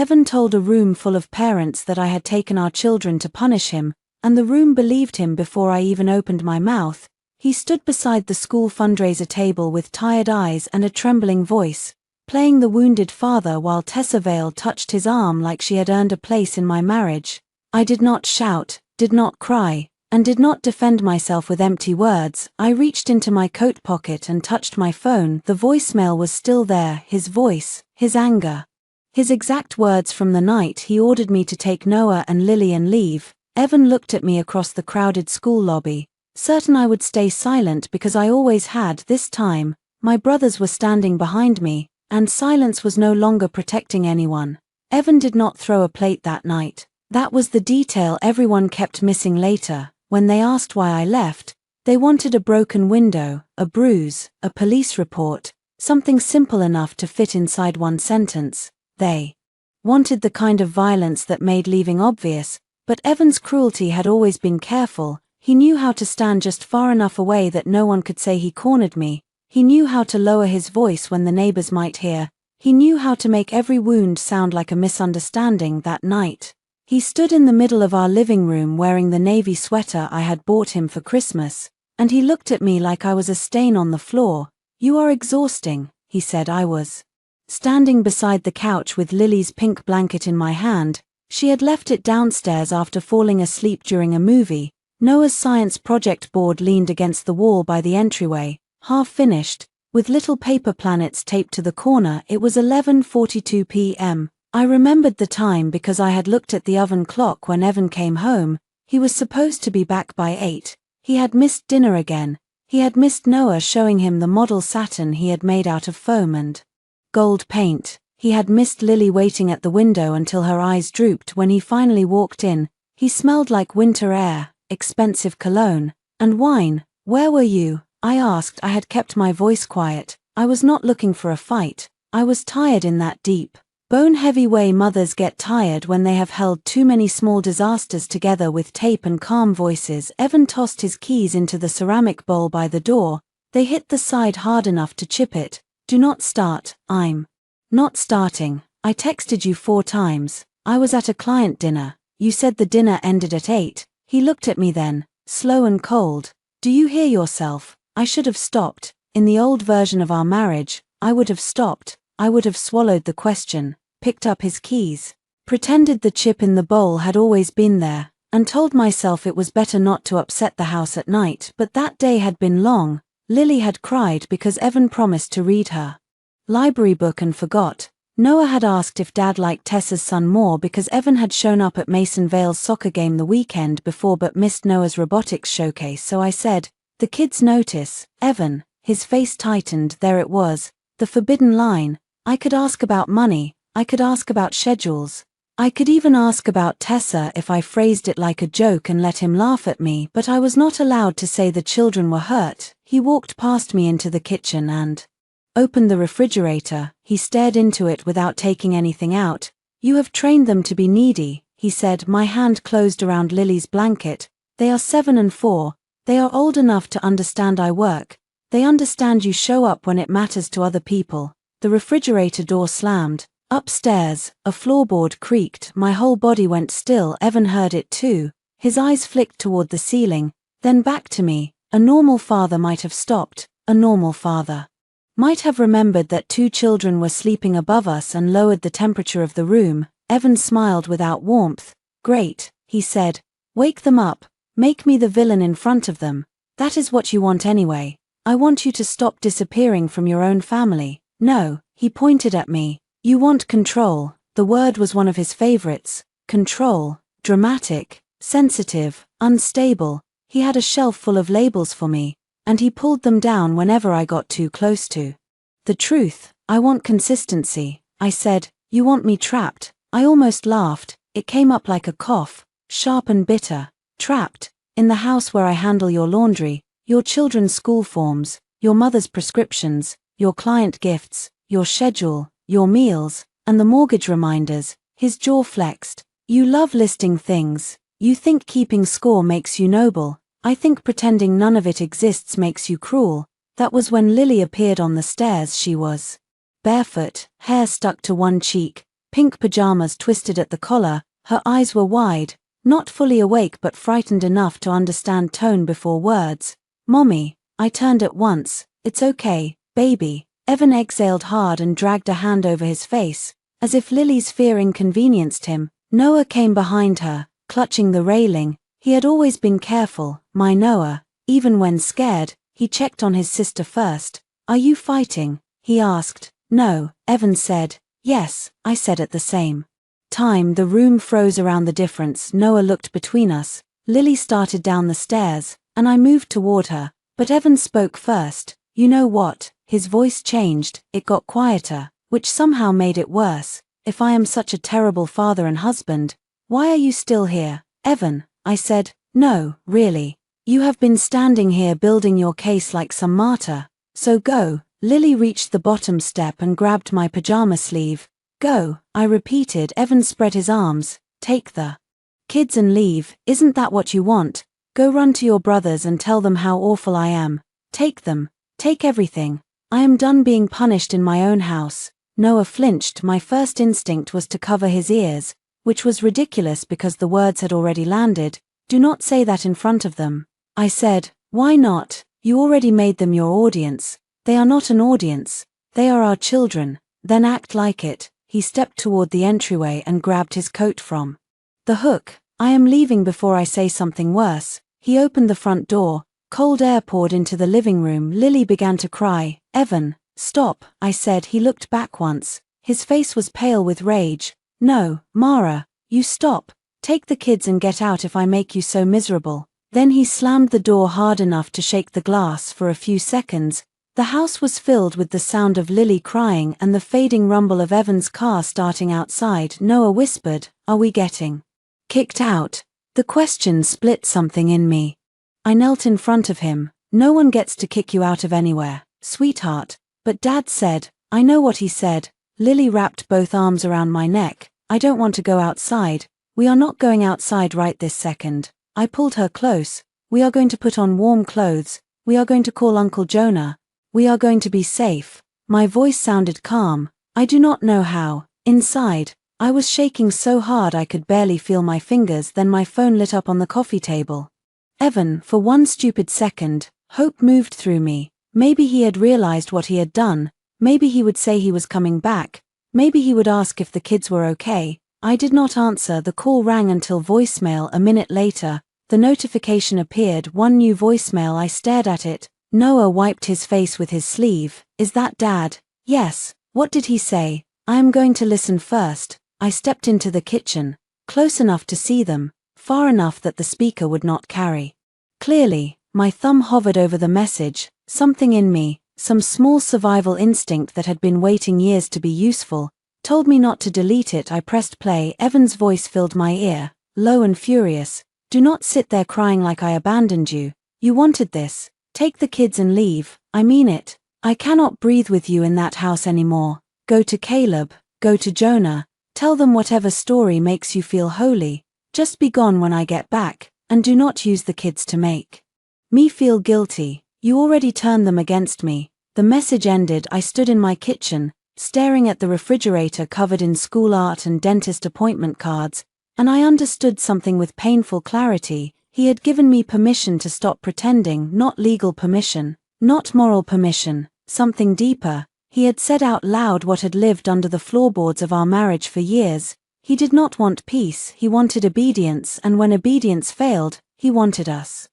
Evan told a room full of parents that I had taken our children to punish him, and the room believed him before I even opened my mouth. He stood beside the school fundraiser table with tired eyes and a trembling voice, playing the wounded father while Tessa Vale touched his arm like she had earned a place in my marriage. I did not shout, did not cry, and did not defend myself with empty words. I reached into my coat pocket and touched my phone. The voicemail was still there, his voice, his anger. His exact words from the night he ordered me to take Noah and Lily and leave. Evan looked at me across the crowded school lobby, certain I would stay silent because I always had. This time, my brothers were standing behind me, and silence was no longer protecting anyone. Evan did not throw a plate that night. That was the detail everyone kept missing later. When they asked why I left, they wanted a broken window, a bruise, a police report, something simple enough to fit inside one sentence. They wanted the kind of violence that made leaving obvious, but Evan's cruelty had always been careful. He knew how to stand just far enough away that no one could say he cornered me. He knew how to lower his voice when the neighbors might hear. He knew how to make every wound sound like a misunderstanding. That night, he stood in the middle of our living room wearing the navy sweater I had bought him for Christmas, and he looked at me like I was a stain on the floor. "You are exhausting," he said. I was standing beside the couch with Lily's pink blanket in my hand. She had left it downstairs after falling asleep during a movie. Noah's science project board leaned against the wall by the entryway, half finished, with little paper planets taped to the corner. It was 11:42 p.m. I remembered the time because I had looked at the oven clock when Evan came home. He was supposed to be back by 8. He had missed dinner again. He had missed Noah showing him the model Saturn he had made out of foam and gold paint. He had missed Lily waiting at the window until her eyes drooped when he finally walked in. He smelled like winter air, expensive cologne, and wine. "Where were you?" I asked. I had kept my voice quiet. I was not looking for a fight. I was tired in that deep, bone-heavy way mothers get tired when they have held too many small disasters together with tape and calm voices. Evan tossed his keys into the ceramic bowl by the door. They hit the side hard enough to chip it. "Do not start." "I'm not starting. I texted you 4 times. I was at a client dinner. You said the dinner ended at 8. He looked at me then, slow and cold. "Do you hear yourself?" I should have stopped. In the old version of our marriage, I would have stopped. I would have swallowed the question, picked up his keys, pretended the chip in the bowl had always been there, and told myself it was better not to upset the house at night. But that day had been long. Lily had cried because Evan promised to read her library book and forgot. Noah had asked if Dad liked Tessa's son more because Evan had shown up at Mason Vale's soccer game the weekend before but missed Noah's robotics showcase. So I said, "The kids notice." Evan, his face tightened. There it was, the forbidden line. I could ask about money, I could ask about schedules. I could even ask about Tessa if I phrased it like a joke and let him laugh at me, but I was not allowed to say the children were hurt. He walked past me into the kitchen and opened the refrigerator. He stared into it without taking anything out. "You have trained them to be needy," he said. My hand closed around Lily's blanket. "They are 7 and 4. They are old enough to understand I work. They understand you show up when it matters to other people." The refrigerator door slammed. Upstairs, a floorboard creaked. My whole body went still. Evan heard it too. His eyes flicked toward the ceiling, then back to me. A normal father might have stopped. A normal father might have remembered that 2 children were sleeping above us and lowered the temperature of the room. Evan smiled without warmth. "Great," he said. "Wake them up. Make me the villain in front of them. That is what you want anyway. I want you to stop disappearing from your own family." "No," he pointed at me. "You want control." The word was one of his favorites. Control. Dramatic, sensitive, unstable. He had a shelf full of labels for me, and he pulled them down whenever I got too close to the truth. "I want consistency," I said. "You want me trapped." I almost laughed. It came up like a cough, sharp and bitter. "Trapped in the house where I handle your laundry, your children's school forms, your mother's prescriptions, your client gifts, your schedule, your meals, and the mortgage reminders." His jaw flexed. "You love listing things. You think keeping score makes you noble. I think pretending none of it exists makes you cruel." That was when Lily appeared on the stairs. She was barefoot, hair stuck to one cheek, pink pajamas twisted at the collar, her eyes were wide, not fully awake but frightened enough to understand tone before words. "Mommy," I turned at once. "It's okay, baby." Evan exhaled hard and dragged a hand over his face, as if Lily's fear inconvenienced him. Noah came behind her, clutching the railing. He had always been careful, my Noah. Even when scared, he checked on his sister first. "Are you fighting?" he asked. "No," Evan said. "Yes," I said at the same time. The room froze around the difference. Noah looked between us. Lily started down the stairs, and I moved toward her, but Evan spoke first. "You know what?" His voice changed, it got quieter, which somehow made it worse. "If I am such a terrible father and husband, why are you still here?" "Evan," I said. "No, really. You have been standing here building your case like some martyr. So go." Lily reached the bottom step and grabbed my pajama sleeve. "Go," I repeated. Evan spread his arms. "Take the kids and leave. Isn't that what you want? Go run to your brothers and tell them how awful I am. Take them. Take everything. I am done being punished in my own house." Noah flinched. My first instinct was to cover his ears, which was ridiculous because the words had already landed. "Do not say that in front of them." I said. "Why not? You already made them your audience." "They are not an audience. They are our children." "Then act like it." He stepped toward the entryway and grabbed his coat from the hook. "I am leaving before I say something worse." He opened the front door. Cold air poured into the living room. Lily began to cry. "Evan, stop," I said. He looked back once. His face was pale with rage. "No, Mara, you stop. Take the kids and get out if I make you so miserable." Then he slammed the door hard enough to shake the glass. For a few seconds, the house was filled with the sound of Lily crying and the fading rumble of Evan's car starting outside. Noah whispered, "Are we getting kicked out?" The question split something in me. I knelt in front of him. "No one gets to kick you out of anywhere, sweetheart." "But Dad said." I know what he said. Lily wrapped both arms around my neck. "I don't want to go outside." "We are not going outside right this second." I pulled her close. "We are going to put on warm clothes. We are going to call Uncle Jonah. We are going to be safe." My voice sounded calm. I do not know how. Inside, I was shaking so hard I could barely feel my fingers. Then my phone lit up on the coffee table. Evan, for one stupid second, hope moved through me. Maybe he had realized what he had done. Maybe he would say he was coming back. Maybe he would ask if the kids were okay. I did not answer. The call rang until voicemail. A minute later, the notification appeared. One new voicemail. I stared at it. Noah wiped his face with his sleeve. "Is that Dad?" "Yes." "What did he say?" "I am going to listen first." I stepped into the kitchen, close enough to see them, far enough that the speaker would not carry. Clearly, my thumb hovered over the message. Something in me, some small survival instinct that had been waiting years to be useful, told me not to delete it. I pressed play. Evan's voice filled my ear, low and furious. "Do not sit there crying like I abandoned you. You wanted this. Take the kids and leave. I mean it. I cannot breathe with you in that house anymore. Go to Caleb, go to Jonah. Tell them whatever story makes you feel holy. Just be gone when I get back, and do not use the kids to make me feel guilty. You already turned them against me." The message ended. I stood in my kitchen, staring at the refrigerator covered in school art and dentist appointment cards, and I understood something with painful clarity. He had given me permission to stop pretending. Not legal permission, not moral permission, something deeper. He had said out loud what had lived under the floorboards of our marriage for years. He did not want peace, he wanted obedience, and when obedience failed, he wanted us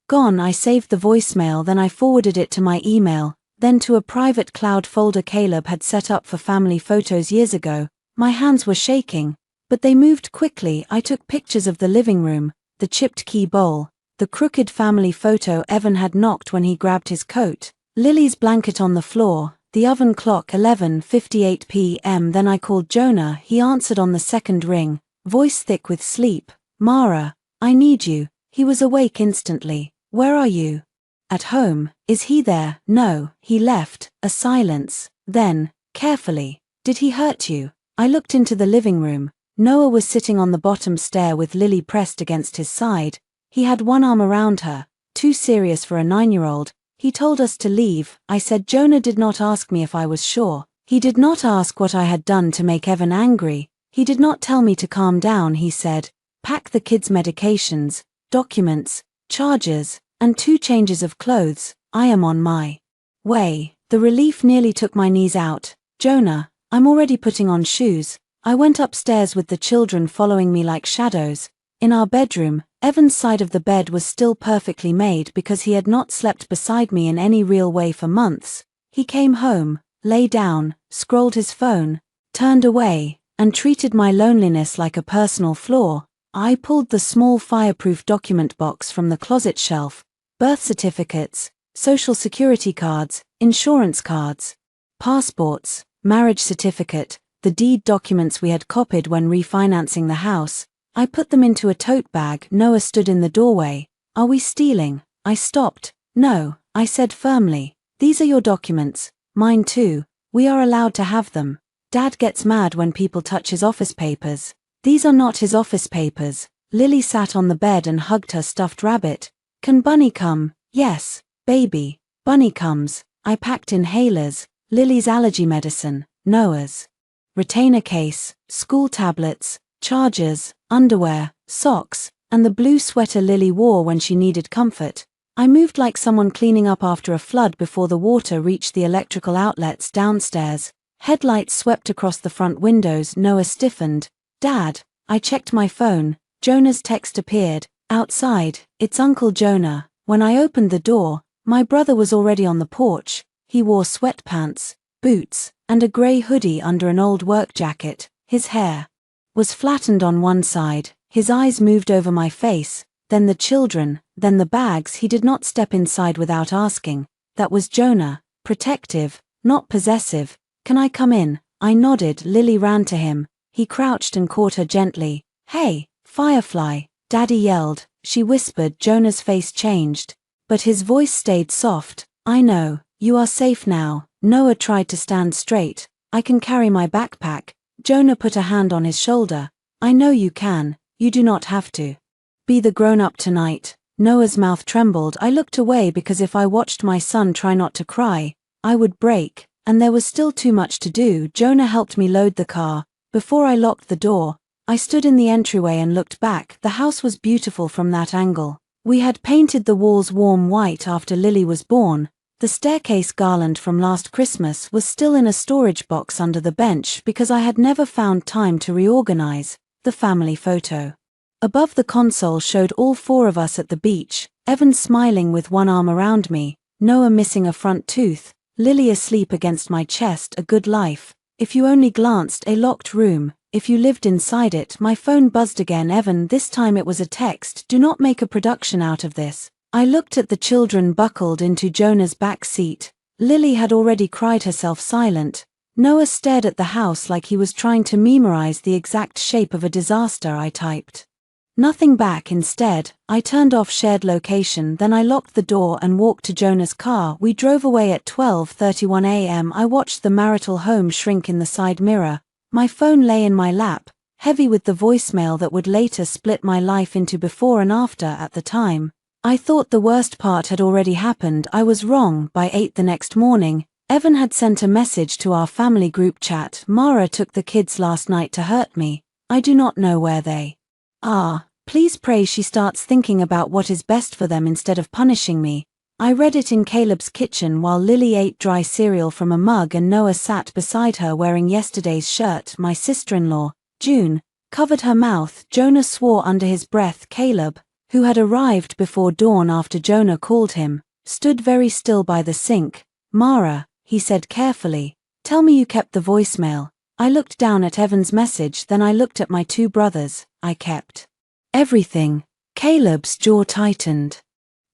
gone. I saved the voicemail, then I forwarded it to my email, then to a private cloud folder Caleb had set up for family photos years ago. My hands were shaking, but they moved quickly. I took pictures of the living room, the chipped key bowl, the crooked family photo Evan had knocked when he grabbed his coat, Lily's blanket on the floor, the oven clock 11:58 p.m. Then I called Jonah. He answered on the second ring, voice thick with sleep. "Mara, I need you." He was awake instantly. "Where are you?" "At home." "Is he there?" "No, he left." A silence. Then, carefully, "Did he hurt you?" I looked into the living room. Noah was sitting on the bottom stair with Lily pressed against his side. He had one arm around her, too serious for a 9-year-old. "He told us to leave," I said. Jonah did not ask me if I was sure. He did not ask what I had done to make Evan angry. He did not tell me to calm down, he said. Pack the kids' medications, documents, chargers, and 2 changes of clothes. I am on my way. The relief nearly took my knees out. Jonah, I'm already putting on shoes. I went upstairs with the children following me like shadows. In our bedroom, Evan's side of the bed was still perfectly made because he had not slept beside me in any real way for months. He came home, lay down, scrolled his phone, turned away, and treated my loneliness like a personal flaw. I pulled the small fireproof document box from the closet shelf. Birth certificates, social security cards, insurance cards, passports, marriage certificate, the deed documents we had copied when refinancing the house. I put them into a tote bag. Noah stood in the doorway. Are we stealing? I stopped. No, I said firmly. These are your documents, mine too. We are allowed to have them. Dad gets mad when people touch his office papers. These are not his office papers. Lily sat on the bed and hugged her stuffed rabbit. Can Bunny come? Yes, baby. Bunny comes. I packed inhalers, Lily's allergy medicine, Noah's retainer case, school tablets, chargers, underwear, socks, and the blue sweater Lily wore when she needed comfort. I moved like someone cleaning up after a flood before the water reached the electrical outlets downstairs. Headlights swept across the front windows. Noah stiffened. Dad, I checked my phone. Jonah's text appeared. Outside, it's Uncle Jonah. When I opened the door, my brother was already on the porch. He wore sweatpants, boots, and a grey hoodie under an old work jacket. His hair was flattened on one side. His eyes moved over my face, then the children, then the bags. He did not step inside without asking. That was Jonah, protective, not possessive. Can I come in? I nodded. Lily ran to him. He crouched and caught her gently. Hey, Firefly, Daddy yelled. She whispered. Jonah's face changed, but his voice stayed soft. I know, you are safe now. Noah tried to stand straight. I can carry my backpack. Jonah put a hand on his shoulder. I know you can. You do not have to be the grown-up tonight. Noah's mouth trembled. I looked away because if I watched my son try not to cry, I would break, and there was still too much to do. Jonah helped me load the car. Before I locked the door, I stood in the entryway and looked back. The house was beautiful from that angle. We had painted the walls warm white after Lily was born. The staircase garland from last Christmas was still in a storage box under the bench because I had never found time to reorganize. The family photo above the console showed all 4 of us at the beach, Evan smiling with one arm around me, Noah missing a front tooth, Lily asleep against my chest. A good life. If you only glanced. A locked room. If you lived inside it. My phone buzzed again. Evan, this time it was a text. Do not make a production out of this. I looked at the children buckled into Jonah's back seat. Lily had already cried herself silent. Noah stared at the house like he was trying to memorize the exact shape of a disaster. I typed nothing back. Instead, I turned off shared location. Then I locked the door and walked to Jonah's car. We drove away at 12:31 a.m. I watched the marital home shrink in the side mirror. My phone lay in my lap, heavy with the voicemail that would later split my life into before and after. At the time, I thought the worst part had already happened. I was wrong. By 8 the next morning, Evan had sent a message to our family group chat. Mara took the kids last night to hurt me. I do not know where they are. Please pray she starts thinking about what is best for them instead of punishing me. I read it in Caleb's kitchen while Lily ate dry cereal from a mug and Noah sat beside her wearing yesterday's shirt. My sister-in-law, June, covered her mouth. Jonah swore under his breath. Caleb, who had arrived before dawn after Jonah called him, stood very still by the sink. Mara, he said carefully, tell me you kept the voicemail. I looked down at Evan's message, then I looked at my 2 brothers. I kept everything. Caleb's jaw tightened.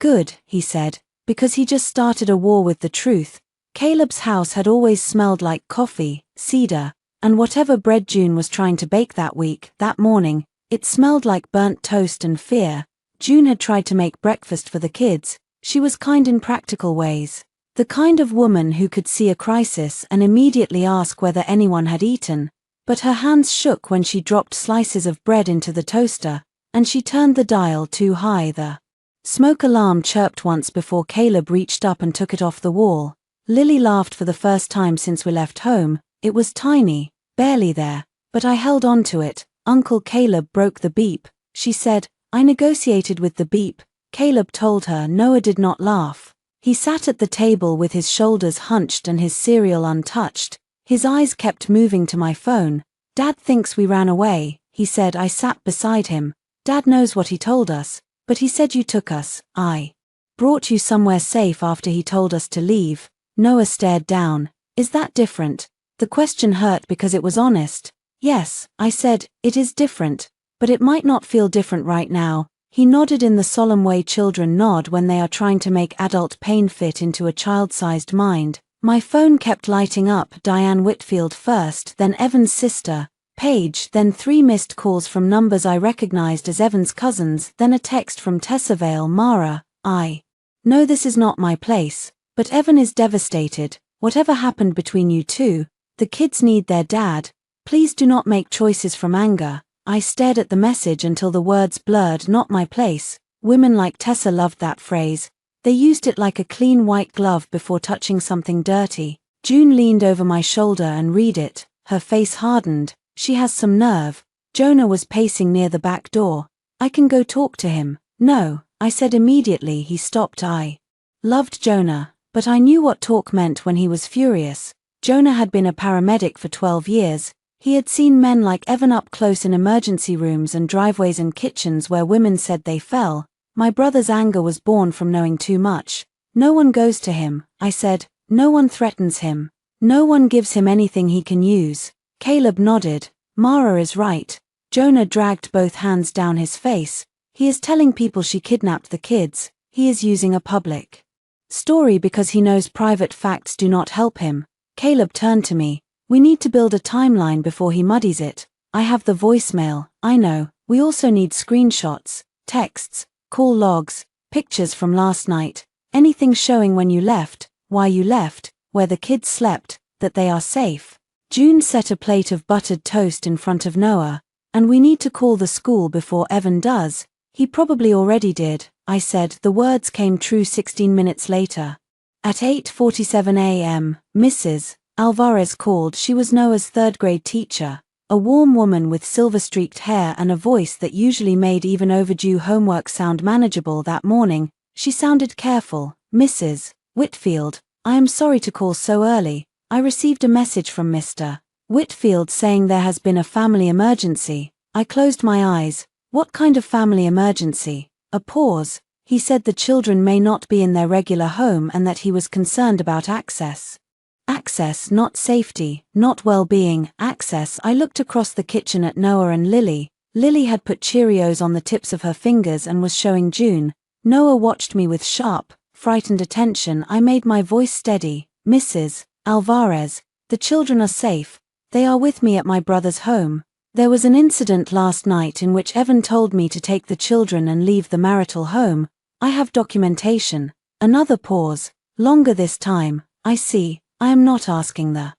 Good, he said, because he just started a war with the truth. Caleb's house had always smelled like coffee, cedar, and whatever bread June was trying to bake that week. That morning, it smelled like burnt toast and fear. June had tried to make breakfast for the kids. She was kind in practical ways. The kind of woman who could see a crisis and immediately ask whether anyone had eaten. But her hands shook when she dropped slices of bread into the toaster, and she turned the dial too high. The smoke alarm chirped once before Caleb reached up and took it off the wall. Lily laughed for the first time since we left home. It was tiny, barely there, But I held on to it. Uncle Caleb broke the beep, she said. I negotiated with the beep, Caleb told her. Noah did not laugh. He sat at the table with his shoulders hunched and his cereal untouched. His eyes kept moving to my phone. Dad thinks we ran away, he said. I sat beside him. Dad knows what he told us, but he said you took us. I brought you somewhere safe after he told us to leave. Noah stared down. Is that different? The question hurt because it was honest. Yes, I said, it is different, but it might not feel different right now. He nodded in the solemn way children nod when they are trying to make adult pain fit into a child-sized mind. My phone kept lighting up. Diane Whitfield first, then Evan's sister, Paige, then 3 missed calls from numbers I recognized as Evan's cousins, then a text from Tessa Vale. Mara, I know this is not my place, but Evan is devastated. Whatever happened between you two, the kids need their dad. Please do not make choices from anger. I stared at the message until the words blurred. Not my place. Women like Tessa loved that phrase. They used it like a clean white glove before touching something dirty. June leaned over my shoulder and read it. Her face hardened. She has some nerve. Jonah was pacing near the back door. I can go talk to him. No, I said immediately. He stopped. I loved Jonah, but I knew what talk meant when he was furious. Jonah had been a paramedic for 12 years. He had seen men like Evan up close in emergency rooms and driveways and kitchens where women said they fell. My brother's anger was born from knowing too much. No one goes to him, I said. No one threatens him. No one gives him anything he can use. Caleb nodded. Mara is right. Jonah dragged both hands down his face. He is telling people she kidnapped the kids. He is using a public story because he knows private facts do not help him. Caleb turned to me. We need to build a timeline before he muddies it. I have the voicemail, I know. We also need screenshots, texts, call logs, pictures from last night, anything showing when you left, why you left, where the kids slept, that they are safe. June set a plate of buttered toast in front of Noah. And we need to call the school before Evan does. He probably already did, I said. The words came true 16 minutes later. At 8:47 a.m., Mrs. Alvarez called. She was Noah's third-grade teacher, a warm woman with silver-streaked hair and a voice that usually made even overdue homework sound manageable. That morning, she sounded careful. Mrs. Whitfield, I am sorry to call so early. I received a message from Mr. Whitfield saying there has been a family emergency. I closed my eyes. What kind of family emergency? A pause. He said the children may not be in their regular home and that he was concerned about access. Access, not safety, not well-being, access. I looked across the kitchen at Noah and Lily. Lily had put Cheerios on the tips of her fingers and was showing June. Noah watched me with sharp, frightened attention. I made my voice steady. Mrs. Alvarez, the children are safe. They are with me at my brother's home. There was an incident last night in which Evan told me to take the children and leave the marital home. I have documentation. Another pause. Longer this time. I see. I am not asking the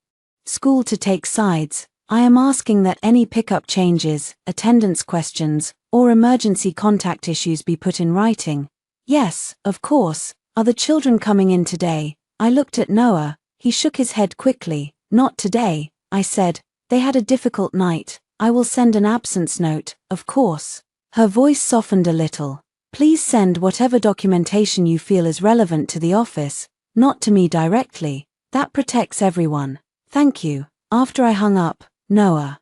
school to take sides. I am asking that any pickup changes, attendance questions, or emergency contact issues be put in writing. Yes, of course. Are the children coming in today? I looked at Noah. He shook his head quickly. Not today, I said. They had a difficult night. I will send an absence note, of course. Her voice softened a little. Please send whatever documentation you feel is relevant to the office, not to me directly. That protects everyone. Thank you. After I hung up, Noah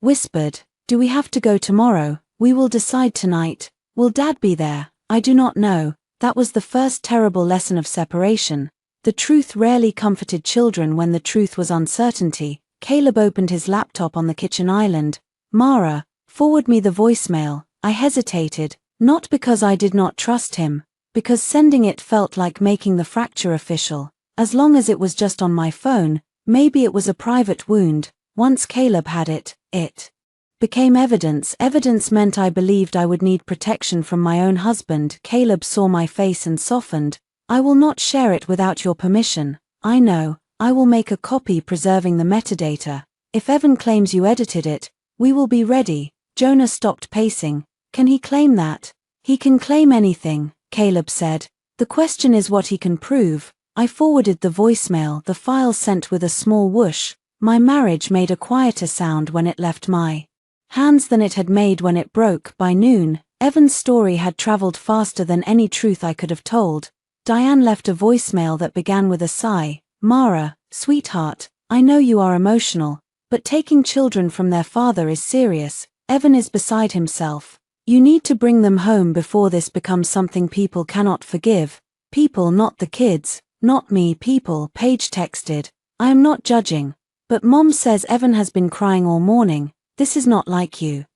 whispered, do we have to go tomorrow? We will decide tonight. Will Dad be there? I do not know. That was the first terrible lesson of separation. The truth rarely comforted children when the truth was uncertainty. Caleb opened his laptop on the kitchen island. Mara, forward me the voicemail. I hesitated, not because I did not trust him, because sending it felt like making the fracture official. As long as it was just on my phone, maybe it was a private wound. Once Caleb had it, it became evidence. Evidence meant I believed I would need protection from my own husband. Caleb saw my face and softened. I will not share it without your permission. I know. I will make a copy preserving the metadata. If Evan claims you edited it, we will be ready. Jonah stopped pacing. Can he claim that? He can claim anything, Caleb said. The question is what he can prove. I forwarded the voicemail, the file sent with a small whoosh. My marriage made a quieter sound when it left my hands than it had made when it broke. By noon, Evan's story had traveled faster than any truth I could have told. Diane left a voicemail that began with a sigh. Mara, sweetheart, I know you are emotional, but taking children from their father is serious. Evan is beside himself. You need to bring them home before this becomes something people cannot forgive. People, not the kids, not me, people. Paige texted. I am not judging, but Mom says Evan has been crying all morning. This is not like you.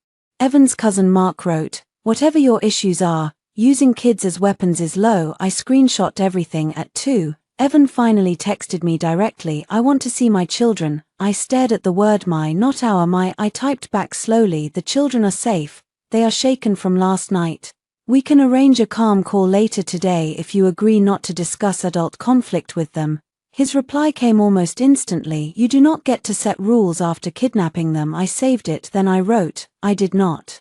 Evan's cousin Mark wrote, whatever your issues are, using kids as weapons is low. I screenshot everything at 2. Evan finally texted me directly. I want to see my children. I stared at the word my, not our my. I typed back slowly. The children are safe. They are shaken from last night. We can arrange a calm call later today if you agree not to discuss adult conflict with them. His reply came almost instantly. You do not get to set rules after kidnapping them. I saved it. Then I wrote, I did not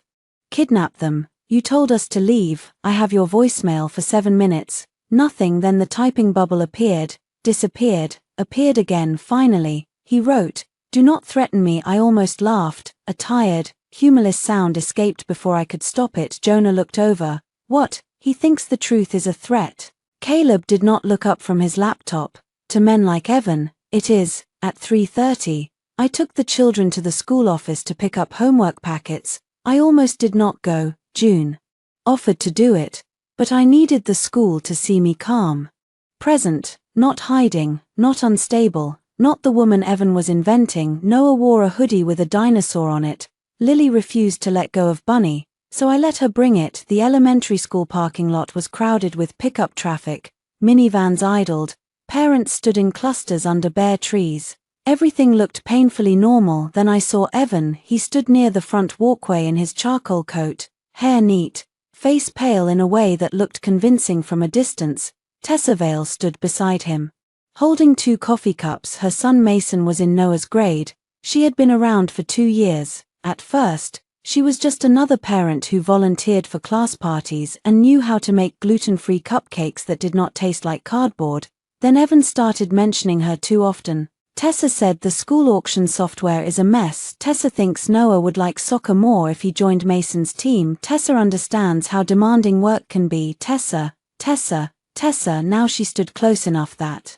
kidnap them. You told us to leave. I have your voicemail for 7 minutes. Nothing. Then the typing bubble appeared, disappeared, appeared again. Finally, he wrote, do not threaten me. I almost laughed. A tired, humorless sound escaped before I could stop it. Jonah looked over. What? He thinks the truth is a threat. Caleb did not look up from his laptop. To men like Evan, it is. At 3:30, I took the children to the school office to pick up homework packets. I almost did not go. June offered to do it, but I needed the school to see me calm. Present, not hiding, not unstable, not the woman Evan was inventing. Noah wore a hoodie with a dinosaur on it. Lily refused to let go of Bunny, so I let her bring it. The elementary school parking lot was crowded with pickup traffic. Minivans idled. Parents stood in clusters under bare trees. Everything looked painfully normal. Then I saw Evan. He stood near the front walkway in his charcoal coat, hair neat, face pale in a way that looked convincing from a distance. Tessa Vale stood beside him, holding 2 coffee cups. Her son Mason was in Noah's grade. She had been around for 2 years. At first, she was just another parent who volunteered for class parties and knew how to make gluten-free cupcakes that did not taste like cardboard. Then Evan started mentioning her too often. Tessa said the school auction software is a mess. Tessa thinks Noah would like soccer more if he joined Mason's team. Tessa understands how demanding work can be. Tessa. Now she stood close enough that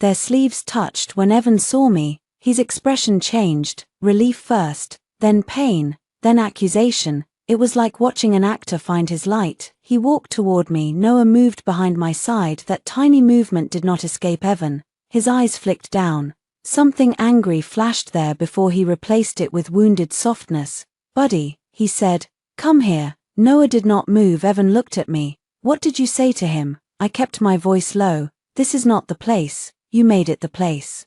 their sleeves touched. When Evan saw me, his expression changed. Relief first, then pain, then accusation. It was like watching an actor find his light. He walked toward me. Noah moved behind my side. That tiny movement did not escape Evan. His eyes flicked down. Something angry flashed there before he replaced it with wounded softness. Buddy, he said, come here. Noah did not move. Evan looked at me. What did you say to him? I kept my voice low. This is not the place. You made it the place.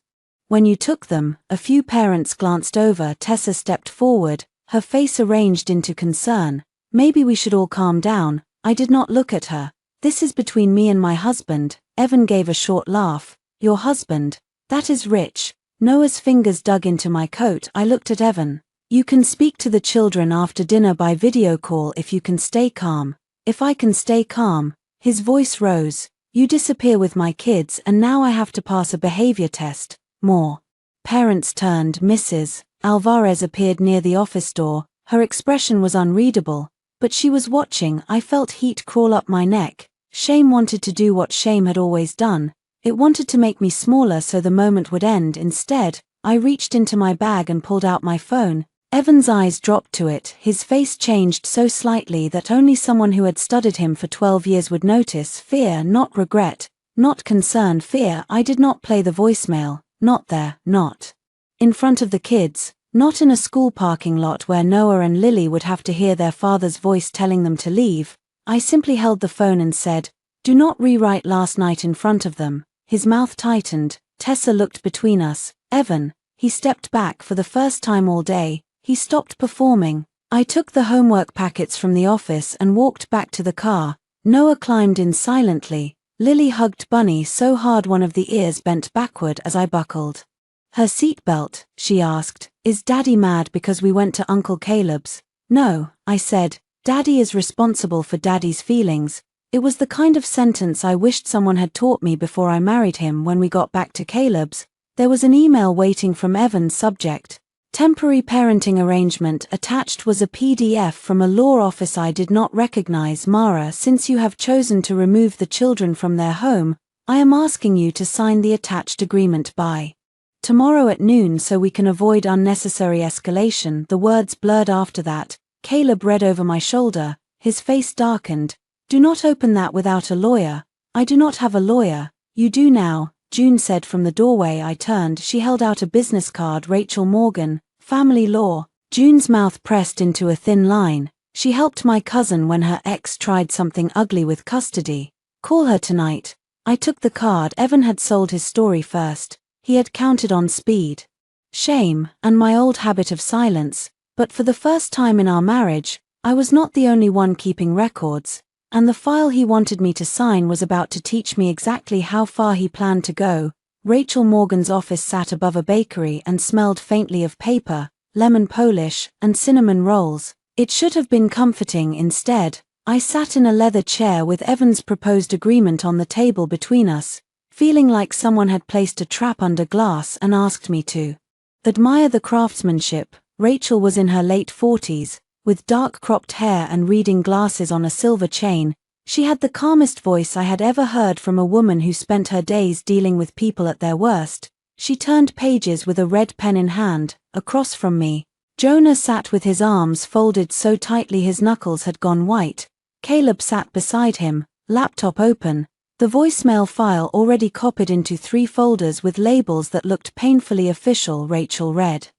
When you took them, a few parents glanced over. Tessa stepped forward, her face arranged into concern. Maybe we should all calm down. I did not look at her. This is between me and my husband. Evan gave a short laugh. Your husband? That is Rich. Noah's fingers dug into my coat. I looked at Evan. You can speak to the children after dinner by video call if you can stay calm. If I can stay calm. His voice rose. You disappear with my kids and now I have to pass a behavior test. More parents turned. Mrs. Alvarez appeared near the office door. Her expression was unreadable, but she was watching. I felt heat crawl up my neck. Shame wanted to do what shame had always done. It wanted to make me smaller so the moment would end. Instead, I reached into my bag and pulled out my phone. Evan's eyes dropped to it. His face changed so slightly that only someone who had studied him for 12 years would notice. Fear, not regret, not concern. Fear. I did not play the voicemail. Not there, not in front of the kids, not in a school parking lot where Noah and Lily would have to hear their father's voice telling them to leave. I simply held the phone and said, do not rewrite last night in front of them. His mouth tightened. Tessa looked between us. Evan. He stepped back. For the first time all day, he stopped performing. I took the homework packets from the office and walked back to the car. Noah climbed in silently. Lily hugged Bunny so hard one of the ears bent backward as I buckled her seatbelt. She asked, is Daddy mad because we went to Uncle Caleb's? No, I said. Daddy is responsible for Daddy's feelings. It was the kind of sentence I wished someone had taught me before I married him. When we got back to Caleb's, There was an email waiting from Evan. Subject: temporary parenting arrangement. Attached was a PDF from a law office. I did not recognize. Mara, since you have chosen to remove the children from their home, I am asking you to sign the attached agreement by tomorrow at noon so we can avoid unnecessary escalation. The words blurred after that. Caleb read over my shoulder, his face darkened. Do not open that without a lawyer. I do not have a lawyer. You do now, June said from the doorway. I turned. She held out a business card. Rachel Morgan, family law. June's mouth pressed into a thin line. She helped my cousin when her ex tried something ugly with custody. Call her tonight. I took the card. Evan had sold his story first. He had counted on speed, shame, and my old habit of silence, but for the first time in our marriage, I was not the only one keeping records, and the file he wanted me to sign was about to teach me exactly how far he planned to go. Rachel Morgan's office sat above a bakery and smelled faintly of paper, lemon polish, and cinnamon rolls. It should have been comforting. Instead, I sat in a leather chair with Evan's proposed agreement on the table between us, feeling like someone had placed a trap under glass and asked me to admire the craftsmanship. Rachel was in her late 40s, with dark cropped hair and reading glasses on a silver chain. She had the calmest voice I had ever heard from a woman who spent her days dealing with people at their worst. She turned pages with a red pen in hand. Across from me, Jonah sat with his arms folded so tightly his knuckles had gone white. Caleb sat beside him, laptop open, the voicemail file already copied into 3 folders with labels that looked painfully official. Rachel read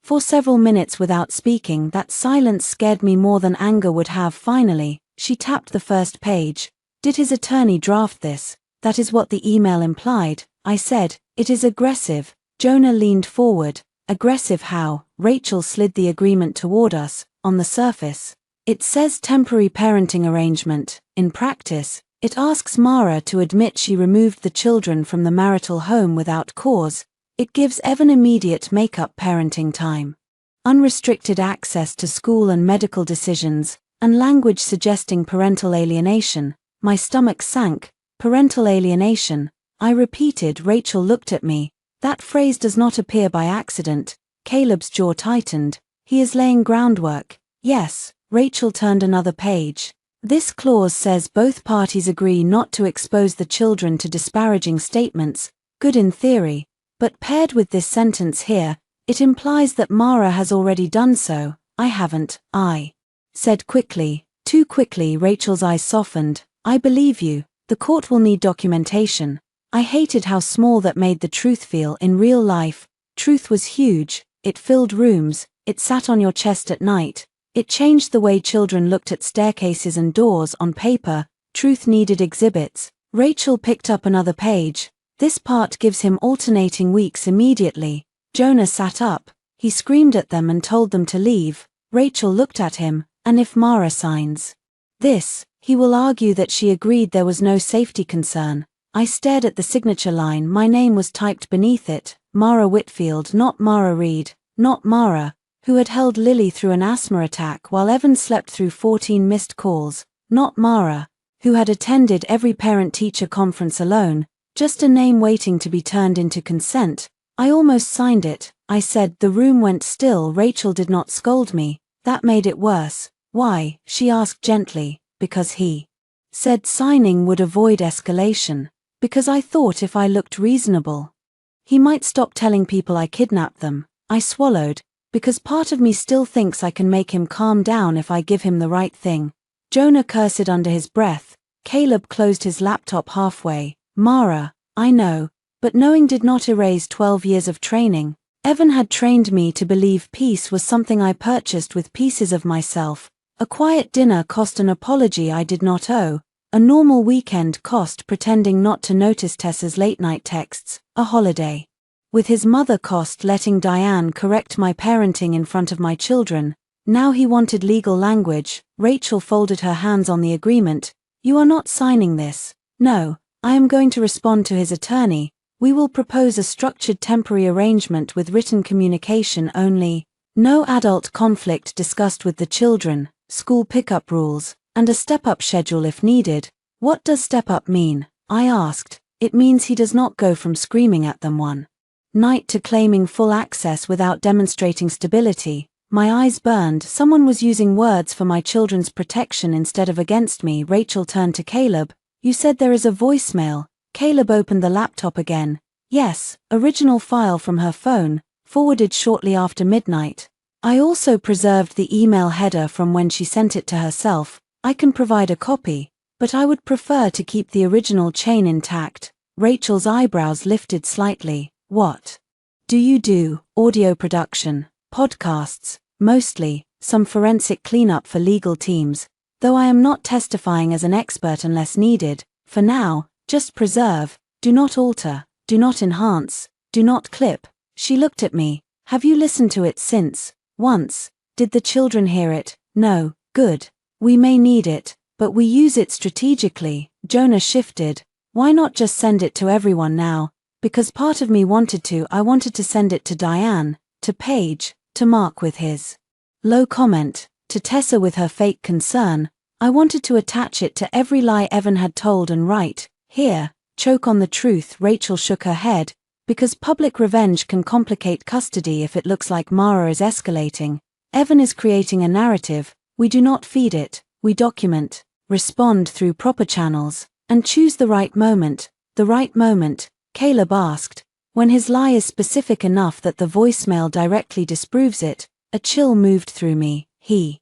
for several minutes without speaking. That silence scared me more than anger would have. Finally, she tapped the first page. Did his attorney draft this? That is what the email implied, I said. It is aggressive. Jonah leaned forward. Aggressive how? Rachel slid the agreement toward us. On the surface, it says temporary parenting arrangement. In practice, it asks Mara to admit she removed the children from the marital home without cause. It gives Evan immediate make-up parenting time, unrestricted access to school and medical decisions, and language suggesting parental alienation. My stomach sank. Parental alienation, I repeated. Rachel looked at me. That phrase does not appear by accident. Caleb's jaw tightened. He is laying groundwork. Yes. Rachel turned another page. This clause says both parties agree not to expose the children to disparaging statements. Good in theory, but paired with this sentence here, it implies that Mara has already done so. I haven't, I said quickly. Too quickly. Rachel's eyes softened. I believe you. The court will need documentation. I hated how small that made the truth feel. In real life, truth was huge. It filled rooms. It sat on your chest at night. It changed the way children looked at staircases and doors. On paper, truth needed exhibits. Rachel picked up another page. This part gives him alternating weeks immediately. Jonah sat up. He screamed at them and told them to leave. Rachel looked at him. And if Mara signs this, he will argue that she agreed there was no safety concern. I stared at the signature line. My name was typed beneath it. Mara Whitfield, not Mara Reed, not Mara, who had held Lily through an asthma attack while Evan slept through 14 missed calls, not Mara, who had attended every parent-teacher conference alone, just a name waiting to be turned into consent. I almost signed it, I said. The room went still. Rachel did not scold me. That made it worse. Why? She asked gently. Because he said signing would avoid escalation. Because I thought if I looked reasonable, he might stop telling people I kidnapped them. I swallowed. Because part of me still thinks I can make him calm down if I give him the right thing. Jonah cursed under his breath. Caleb closed his laptop halfway. Mara, I know, but knowing did not erase 12 years of training. Evan had trained me to believe peace was something I purchased with pieces of myself. A quiet dinner cost an apology I did not owe. A normal weekend cost pretending not to notice Tessa's late-night texts. A holiday with his mother cost letting Diane correct my parenting in front of my children. Now he wanted legal language. Rachel folded her hands on the agreement. You are not signing this. No, I am going to respond to his attorney. We will propose a structured temporary arrangement with written communication only. No adult conflict discussed with the children, school pickup rules, and a step-up schedule if needed. What does step-up mean? I asked. It means he does not go from screaming at them 1 night to claiming full access without demonstrating stability. My eyes burned. Someone was using words for my children's protection instead of against me. Rachel turned to Caleb. You said there is a voicemail. Caleb opened the laptop again. Yes, original file from her phone, forwarded shortly after midnight. I also preserved the email header from when she sent it to herself. I can provide a copy, but I would prefer to keep the original chain intact. Rachel's eyebrows lifted slightly. What do you do? Audio production, podcasts, mostly, some forensic cleanup for legal teams, though I am not testifying as an expert unless needed. For now, just preserve, do not alter, do not enhance, do not clip. She looked at me. Have you listened to it since? Once. Did the children hear it? No. Good. We may need it, but we use it strategically. Jonah shifted. Why not just send it to everyone now? Because part of me wanted to. I wanted to send it to Diane, to Paige, to Mark with his low comment, to Tessa with her fake concern. I wanted to attach it to every lie Evan had told and write, here, choke on the truth. Rachel shook her head. Because public revenge can complicate custody if it looks like Mara is escalating. Evan is creating a narrative. We do not feed it, we document, respond through proper channels, and choose the right moment. The right moment, Caleb asked. When his lie is specific enough that the voicemail directly disproves it. A chill moved through me. He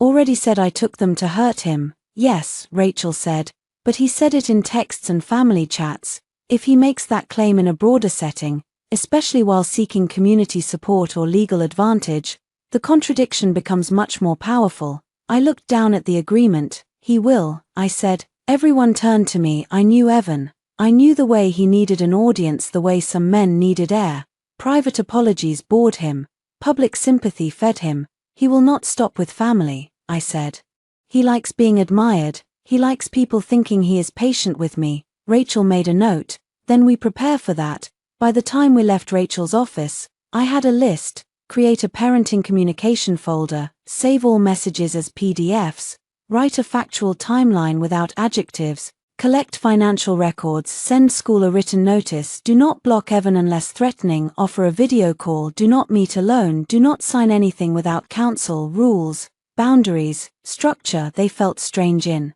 already said I took them to hurt him. Yes, Rachel said, but he said it in texts and family chats. If he makes that claim in a broader setting, especially while seeking community support or legal advantage, the contradiction becomes much more powerful. I looked down at the agreement. He will, I said. Everyone turned to me. I knew Evan. I knew the way he needed an audience, the way some men needed air. Private apologies bored him. Public sympathy fed him. He will not stop with family, I said. He likes being admired. He likes people thinking he is patient with me. Rachel made a note. Then we prepare for that. By the time we left Rachel's office, I had a list. Create a parenting communication folder, save all messages as PDFs, write a factual timeline without adjectives, collect financial records, send school a written notice, do not block Evan unless threatening, offer a video call, do not meet alone, do not sign anything without counsel, rules, boundaries, structure. They felt strange in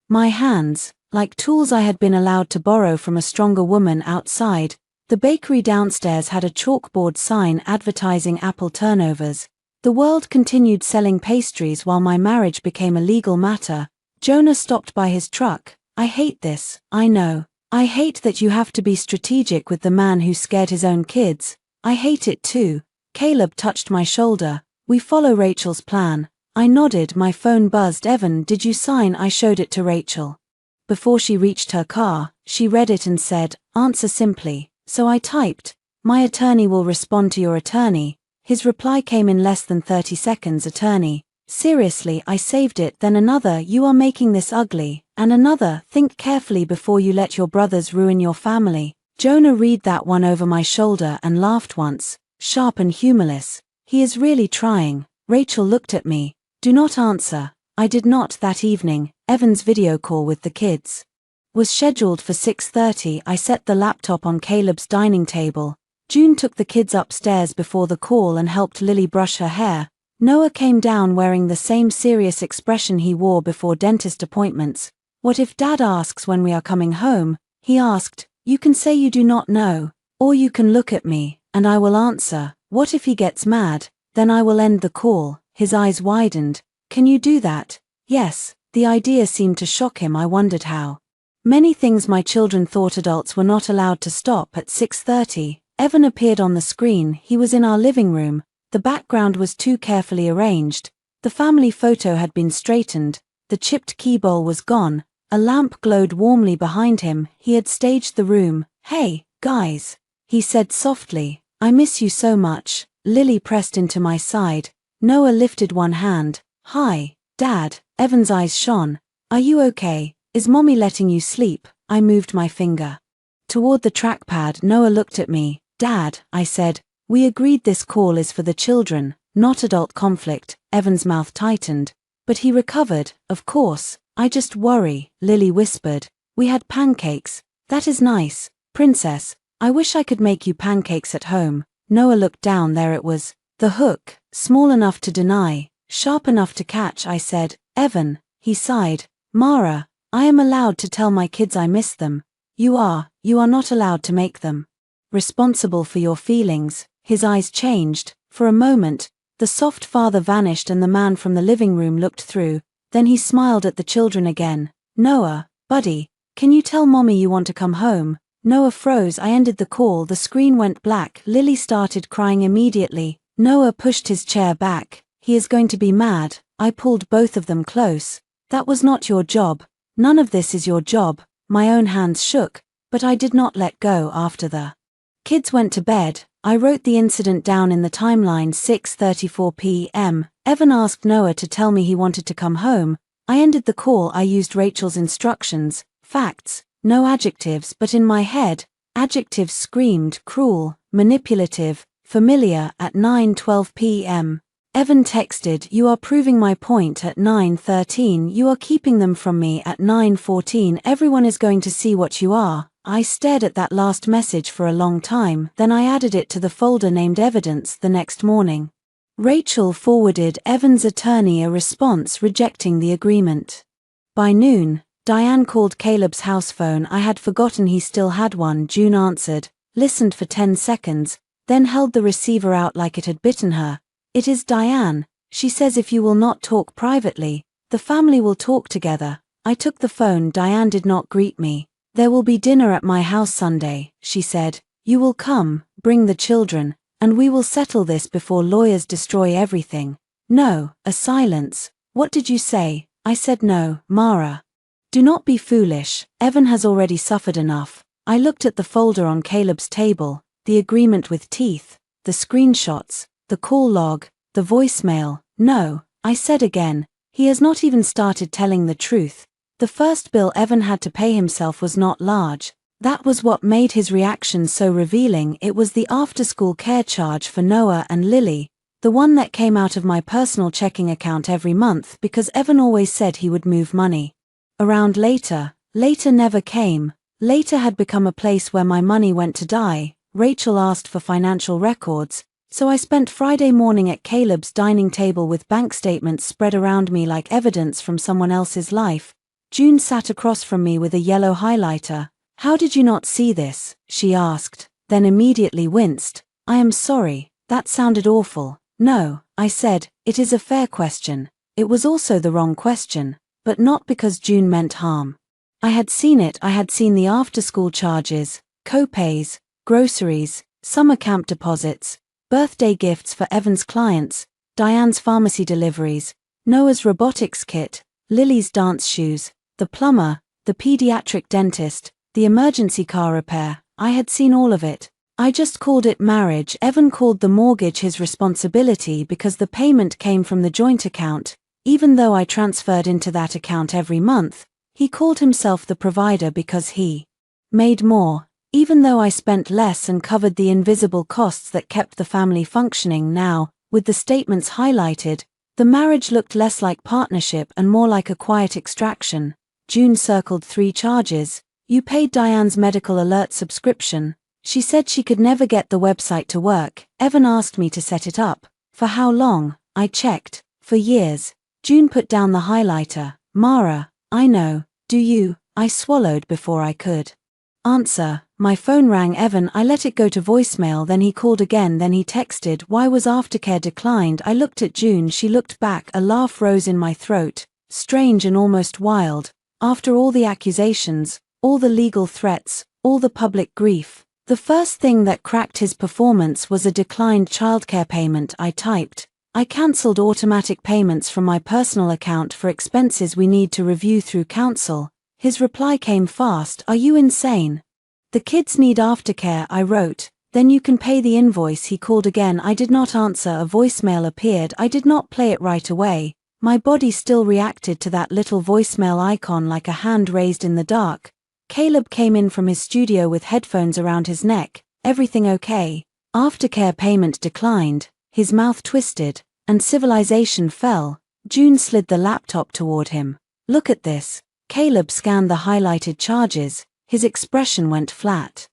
my hands, like tools I had been allowed to borrow from a stronger woman outside. The bakery downstairs had a chalkboard sign advertising apple turnovers. The world continued selling pastries while my marriage became a legal matter. Jonah stopped by his truck. I hate this, I know. I hate that you have to be strategic with the man who scared his own kids. I hate it too. Caleb touched my shoulder. We follow Rachel's plan. I nodded. My phone buzzed. Evan, did you sign? I showed it to Rachel. Before she reached her car, she read it and said, answer simply. So I typed, my attorney will respond to your attorney. His reply came in less than 30 seconds. Attorney. Seriously, I saved it. Then another, you are making this ugly. And another, think carefully before you let your brothers ruin your family. Jonah read that one over my shoulder and laughed once, sharp and humorless. He is really trying. Rachel looked at me. Do not answer. I did not. That evening, Evan's video call with the kids was scheduled for 6:30. I set the laptop on Caleb's dining table. June took the kids upstairs before the call and helped Lily brush her hair. Noah came down wearing the same serious expression he wore before dentist appointments. What if Dad asks when we are coming home? He asked. You can say you do not know, or you can look at me, and I will answer. What if he gets mad? Then I will end the call. His eyes widened. Can you do that? Yes. The idea seemed to shock him. I wondered how. Many things my children thought adults were not allowed to stop. At 6:30, Evan appeared on the screen. He was in our living room. The background was too carefully arranged. The family photo had been straightened. The chipped key bowl was gone. A lamp glowed warmly behind him. He had staged the room. Hey, guys, he said softly. I miss you so much. Lily pressed into my side. Noah lifted one hand. Hi, Dad. Evan's eyes shone. Are you okay? Is Mommy letting you sleep? I moved my finger toward the trackpad. Noah looked at me. Dad, I said, we agreed this call is for the children, not adult conflict. Evan's mouth tightened. But he recovered. Of course. I just worry, Lily whispered. We had pancakes. That is nice, Princess. I wish I could make you pancakes at home. Noah looked down. There it was. The hook, small enough to deny, sharp enough to catch. I said, Evan. He sighed. Mara, I am allowed to tell my kids I miss them. You are not allowed to make them responsible for your feelings. His eyes changed. For a moment, the soft father vanished and the man from the living room looked through. Then he smiled at the children again. Noah, buddy, can you tell mommy you want to come home? Noah froze. I ended the call. The screen went black. Lily started crying immediately. Noah pushed his chair back. He is going to be mad. I pulled both of them close. That was not your job. None of this is your job. My own hands shook, but I did not let go. After the kids went to bed, I wrote the incident down in the timeline. 6:34 p.m. Evan asked Noah to tell me he wanted to come home. I ended the call. I used Rachel's instructions. Facts, no adjectives, but in my head, adjectives screamed cruel, manipulative, familiar. At 9:12 p.m. Evan texted, you are proving my point. At 9:13 you are keeping them from me. At 9:14 everyone is going to see what you are. I stared at that last message for a long time, then I added it to the folder named evidence. The next morning, Rachel forwarded Evan's attorney a response rejecting the agreement. By noon, Diane called Caleb's house phone. I had forgotten he still had one. June answered, listened for 10 seconds, then held the receiver out like it had bitten her. It is Diane. She says if you will not talk privately, the family will talk together. I took the phone. Diane did not greet me. There will be dinner at my house Sunday, she said. You will come, bring the children, and we will settle this before lawyers destroy everything. No, a silence. What did you say? I said no, Mara. Do not be foolish. Evan has already suffered enough. I looked at the folder on Caleb's table, the agreement with teeth, the screenshots, the call log, the voicemail. No, I said again, he has not even started telling the truth. The first bill Evan had to pay himself was not large. That was what made his reaction so revealing. It was the after-school care charge for Noah and Lily, the one that came out of my personal checking account every month because Evan always said he would move money around later. Later never came. Later had become a place where my money went to die. Rachel asked for financial records, so I spent Friday morning at Caleb's dining table with bank statements spread around me like evidence from someone else's life. June sat across from me with a yellow highlighter. How did you not see this? She asked, then immediately winced. I am sorry, that sounded awful. No, I said, it is a fair question. It was also the wrong question, but not because June meant harm. I had seen it. I had seen the after-school charges, co-pays, groceries, summer camp deposits, birthday gifts for Evan's clients, Diane's pharmacy deliveries, Noah's robotics kit, Lily's dance shoes, the plumber, the pediatric dentist, the emergency car repair. I had seen all of it. I just called it marriage. Evan called the mortgage his responsibility because the payment came from the joint account. Even though I transferred into that account every month, he called himself the provider because he made more. Even though I spent less and covered the invisible costs that kept the family functioning. Now, with the statements highlighted, the marriage looked less like partnership and more like a quiet extraction. June circled 3 charges. You paid Diane's medical alert subscription. She said she could never get the website to work. Evan asked me to set it up. For how long? I checked. For years. June put down the highlighter. Mara, I know. Do you? I swallowed before I could answer. My phone rang. Evan, I let it go to voicemail. Then he called again. Then he texted, why was aftercare declined? I looked at June. She looked back. A laugh rose in my throat. Strange and almost wild. After all the accusations, all the legal threats, all the public grief, the first thing that cracked his performance was a declined childcare payment. I typed, I cancelled automatic payments from my personal account for expenses we need to review through counsel. His reply came fast. Are you insane? The kids need aftercare, I wrote. Then you can pay the invoice. He called again. I did not answer. A voicemail appeared. I did not play it right away. My body still reacted to that little voicemail icon like a hand raised in the dark. Caleb came in from his studio with headphones around his neck. Everything okay? Aftercare payment declined. His mouth twisted, and civilization fell. June slid the laptop toward him. Look at this. Caleb scanned the highlighted charges. His expression went flat.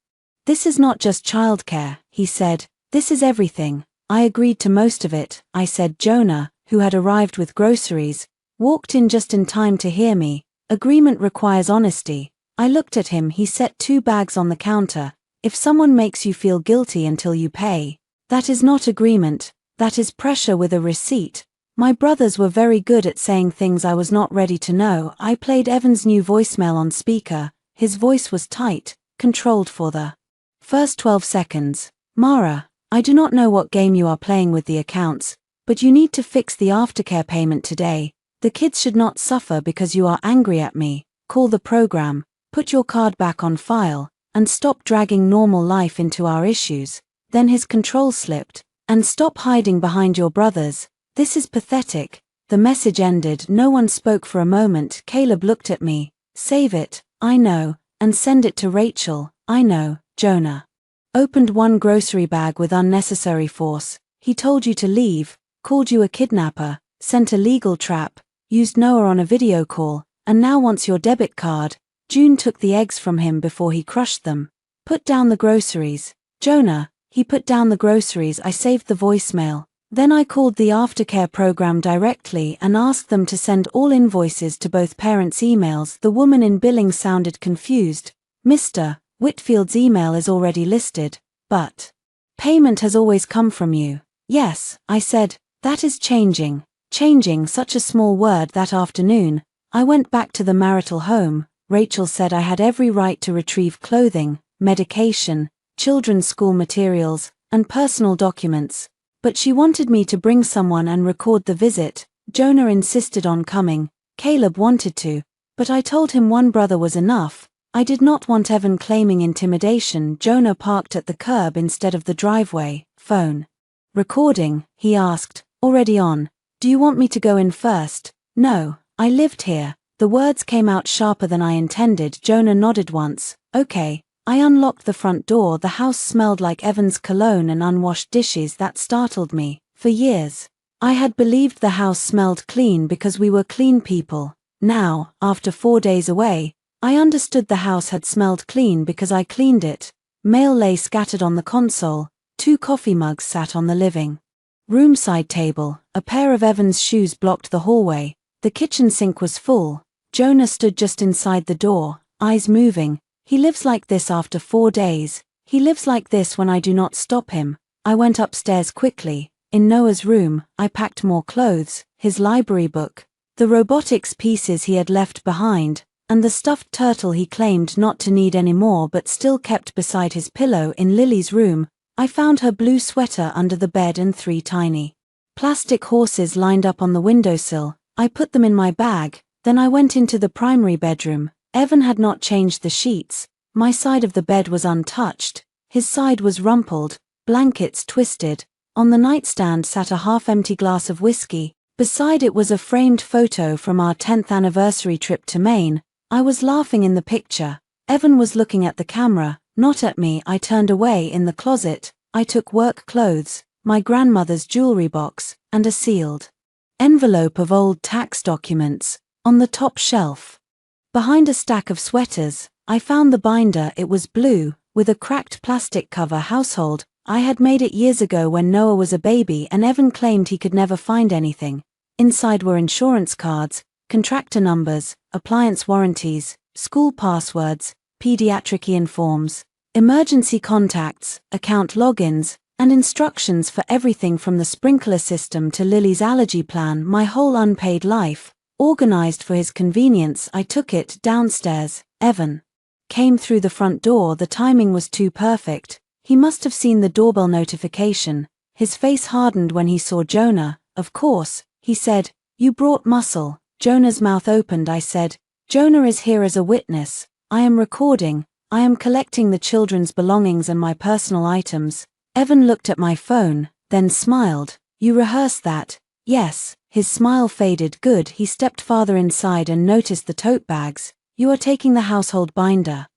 This is not just childcare, he said. This is everything. I agreed to most of it, I said. Jonah, who had arrived with groceries, walked in just in time to hear me. Agreement requires honesty. I looked at him. He set 2 bags on the counter. If someone makes you feel guilty until you pay, that is not agreement, that is pressure with a receipt. My brothers were very good at saying things I was not ready to know. I played Evan's new voicemail on speaker. His voice was tight, controlled for the first 12 seconds. Mara, I do not know what game you are playing with the accounts, but you need to fix the aftercare payment today. The kids should not suffer because you are angry at me. Call the program, put your card back on file, and stop dragging normal life into our issues. Then his control slipped. And stop hiding behind your brothers. This is pathetic. The message ended. No one spoke for a moment. Caleb looked at me. Save it, I know, and send it to Rachel, I know. Jonah opened 1 grocery bag with unnecessary force. He told you to leave, called you a kidnapper, sent a legal trap, used Noah on a video call, and now wants your debit card. June took the eggs from him before he crushed them. Put down the groceries. Jonah, he put down the groceries. I saved the voicemail. Then I called the aftercare program directly and asked them to send all invoices to both parents' emails. The woman in billing sounded confused. Mr. Whitfield's email is already listed, but payment has always come from you. Yes, I said, that is changing. Changing, such a small word. That afternoon, I went back to the marital home. Rachel said I had every right to retrieve clothing, medication, children's school materials, and personal documents. But she wanted me to bring someone and record the visit. Jonah insisted on coming. Caleb wanted to, but I told him 1 brother was enough. I did not want Evan claiming intimidation. Jonah parked at the curb instead of the driveway. Phone recording, he asked. Already on. Do you want me to go in first? No, I lived here. The words came out sharper than I intended. Jonah nodded once. Okay. I unlocked the front door. The house smelled like Evan's cologne and unwashed dishes. That startled me. For years, I had believed the house smelled clean because we were clean people. Now, after 4 days away, I understood the house had smelled clean because I cleaned it. Mail lay scattered on the console. 2 coffee mugs sat on the living room side table. A pair of Evan's shoes blocked the hallway. The kitchen sink was full. Jonah stood just inside the door, eyes moving. He lives like this after 4 days. He lives like this when I do not stop him. I went upstairs quickly. In Noah's room, I packed more clothes, his library book, the robotics pieces he had left behind, and the stuffed turtle he claimed not to need anymore but still kept beside his pillow. In Lily's room, I found her blue sweater under the bed and 3 tiny plastic horses lined up on the windowsill. I put them in my bag. Then I went into the primary bedroom. Evan had not changed the sheets. My side of the bed was untouched. His side was rumpled, blankets twisted. On the nightstand sat a half-empty glass of whiskey. Beside it was a framed photo from our 10th anniversary trip to Maine. I was laughing in the picture. Evan was looking at the camera, not at me. I turned away. In the closet, I took work clothes, my grandmother's jewelry box, and a sealed envelope of old tax documents. On the top shelf, behind a stack of sweaters, I found the binder. It was blue, with a cracked plastic cover. Household. I had made it years ago when Noah was a baby and Evan claimed he could never find anything. Inside were insurance cards, contractor numbers, appliance warranties, school passwords, pediatric IAN forms, emergency contacts, account logins, and instructions for everything from the sprinkler system to Lily's allergy plan. My whole unpaid life, organized for his convenience. I took it downstairs. Evan came through the front door. The timing was too perfect. He must have seen the doorbell notification. His face hardened when he saw Jonah. Of course, he said, you brought muscle. Jonah's mouth opened. I said, Jonah is here as a witness. I am recording. I am collecting the children's belongings and my personal items. Evan looked at my phone, then smiled. You rehearsed that? Yes. His smile faded. Good. He stepped farther inside and noticed the tote bags. You are taking the household binder.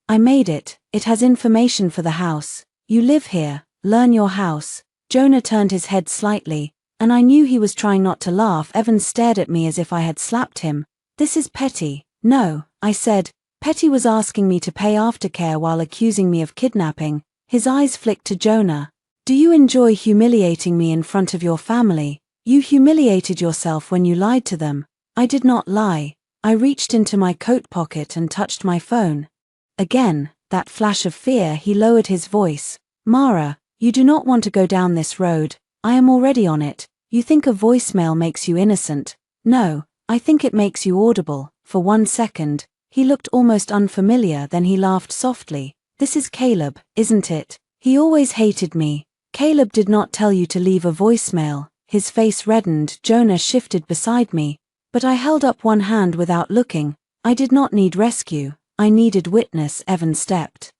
I made it. It has information for the house. You live here. Learn your house. Jonah turned his head slightly, and I knew he was trying not to laugh. Evan stared at me as if I had slapped him. This is petty. No, I said. Petty was asking me to pay aftercare while accusing me of kidnapping. His eyes flicked to Jonah. Do you enjoy humiliating me in front of your family? You humiliated yourself when you lied to them. I did not lie. I reached into my coat pocket and touched my phone. Again, that flash of fear. He lowered his voice. Mara, you do not want to go down this road. I am already on it. You think a voicemail makes you innocent. No, I think it makes you audible. For 1 second, he looked almost unfamiliar, then he laughed softly. This is Caleb, isn't it? He always hated me. Caleb did not tell you to leave a voicemail. His face reddened. Jonah shifted beside me, but I held up one hand without looking. I did not need rescue. I needed witness. Evan stepped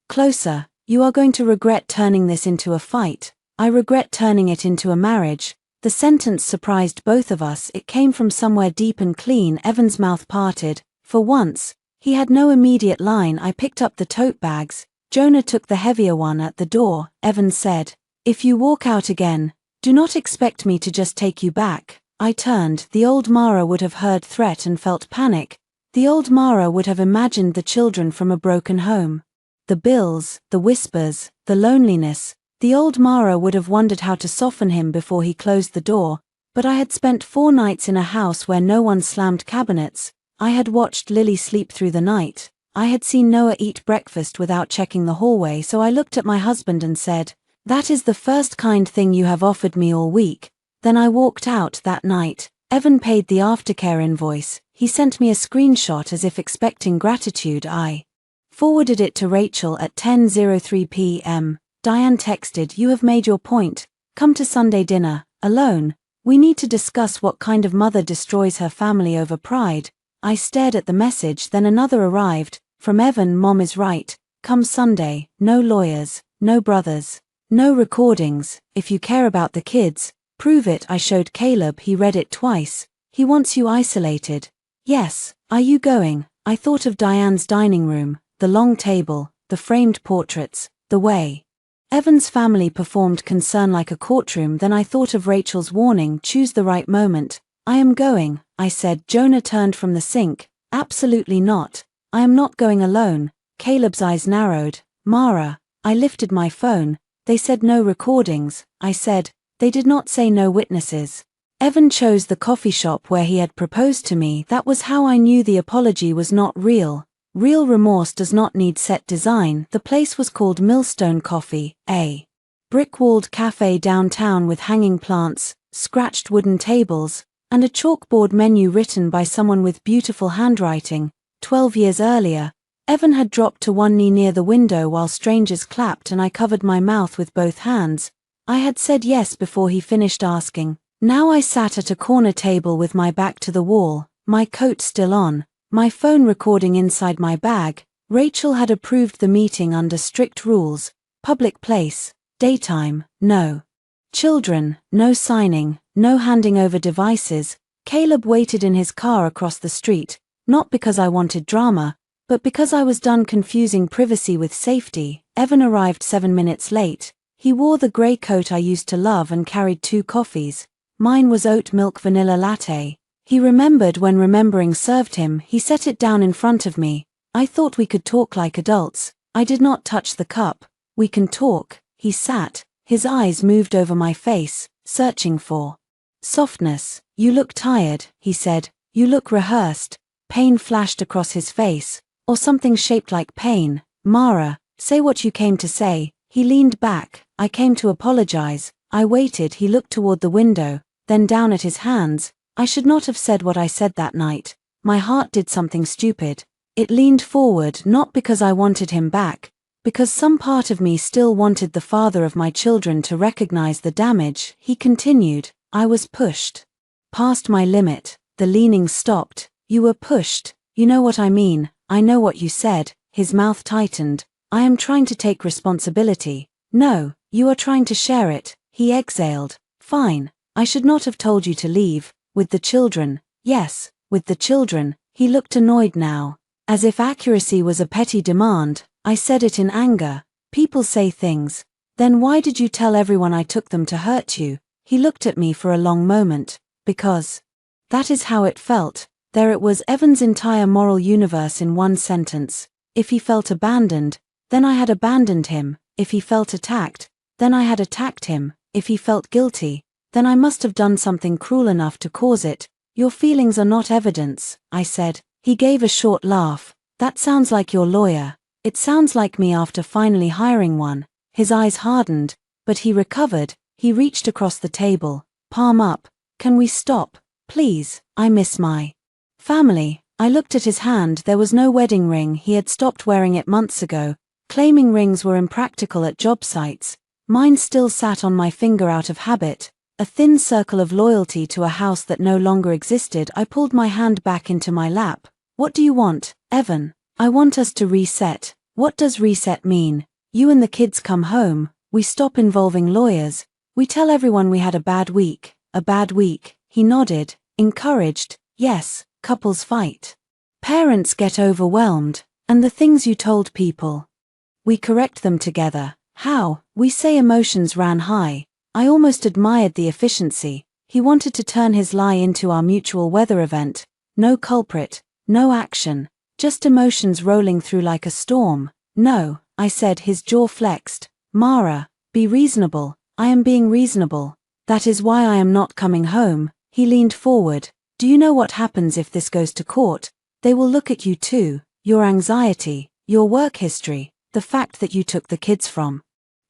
closer. You are going to regret turning this into a fight. I regret turning it into a marriage. The sentence surprised both of us. It came from somewhere deep and clean. Evan's mouth parted. For once, he had no immediate line. I picked up the tote bags. Jonah took the heavier one at the door. Evan said, if you walk out again, do not expect me to just take you back. I turned. The old Mara would have heard threat and felt panic. The old Mara would have imagined the children from a broken home. The bills, the whispers, the loneliness. The old Mara would have wondered how to soften him before he closed the door. But I had spent 4 nights in a house where no one slammed cabinets. I had watched Lily sleep through the night. I had seen Noah eat breakfast without checking the hallway, so I looked at my husband and said, that is the first kind thing you have offered me all week. Then I walked out that night. Evan paid the aftercare invoice. He sent me a screenshot as if expecting gratitude. I forwarded it to Rachel at 10:03 p.m. Diane texted, you have made your point. Come to Sunday dinner, alone. We need to discuss what kind of mother destroys her family over pride. I stared at the message, then another arrived. From Evan, Mom is right. Come Sunday, no lawyers, no brothers, no recordings. If you care about the kids, prove it. I showed Caleb. He read it twice. He wants you isolated. Yes. Are you going? I thought of Diane's dining room, the long table, the framed portraits, the way Evan's family performed concern like a courtroom. Then I thought of Rachel's warning, choose the right moment. I am going, I said. Jonah turned from the sink. Absolutely not. I am not going alone. Caleb's eyes narrowed. Mara, I lifted my phone. They said no recordings. I said, they did not say no witnesses. Evan chose the coffee shop where he had proposed to me. That was how I knew the apology was not real. Real remorse does not need set design. The place was called Millstone Coffee, a brick-walled cafe downtown with hanging plants, scratched wooden tables, and a chalkboard menu written by someone with beautiful handwriting. 12 years earlier, Evan had dropped to one knee near the window while strangers clapped, and I covered my mouth with both hands. I had said yes before he finished asking. Now I sat at a corner table with my back to the wall, my coat still on, my phone recording inside my bag. Rachel had approved the meeting under strict rules. Public place, daytime, no children, no signing, no handing over devices. Caleb waited in his car across the street, not because I wanted drama, but because I was done confusing privacy with safety. Evan arrived 7 minutes late. He wore the grey coat I used to love and carried 2 coffees. Mine was oat milk vanilla latte. He remembered when remembering served him. He set it down in front of me. I thought we could talk like adults. I did not touch the cup. We can talk. He sat. His eyes moved over my face, searching for softness. You look tired, he said. You look rehearsed. Pain flashed across his face, or something shaped like pain. Mara, say what you came to say. He leaned back. I came to apologize. I waited. He looked toward the window, then down at his hands. I should not have said what I said that night. My heart did something stupid. It leaned forward, not because I wanted him back, because some part of me still wanted the father of my children to recognize the damage. He continued. I was pushed past my limit. The leaning stopped. You were pushed. You know what I mean. I know what you said. His mouth tightened. I am trying to take responsibility. No, you are trying to share it. He exhaled. Fine. I should not have told you to leave. With the children. Yes, with the children. He looked annoyed now. As if accuracy was a petty demand. I said it in anger. People say things. Then why did you tell everyone I took them to hurt you? He looked at me for a long moment. Because that is how it felt. There it was, Evan's entire moral universe in one sentence. If he felt abandoned, then I had abandoned him. If he felt attacked, then I had attacked him. If he felt guilty, then I must have done something cruel enough to cause it. Your feelings are not evidence, I said. He gave a short laugh. That sounds like your lawyer. It sounds like me after finally hiring one. His eyes hardened, but he recovered. He reached across the table, palm up. Can we stop, please? I miss my family. I looked at his hand. There was no wedding ring. He had stopped wearing it months ago, claiming rings were impractical at job sites. Mine still sat on my finger out of habit, a thin circle of loyalty to a house that no longer existed. I pulled my hand back into my lap. What do you want, Evan? I want us to reset. What does reset mean? You and the kids come home, we stop involving lawyers, we tell everyone we had a bad week. A bad week, he nodded, encouraged. Yes, couples fight. Parents get overwhelmed, and the things you told people, we correct them together. How? We say emotions ran high. I almost admired the efficiency. He wanted to turn his lie into our mutual weather event. No culprit, no action, just emotions rolling through like a storm. No, I said. His jaw flexed. Mara, be reasonable. I am being reasonable. That is why I am not coming home. He leaned forward. Do you know what happens if this goes to court? They will look at you too. Your anxiety, your work history, the fact that you took the kids from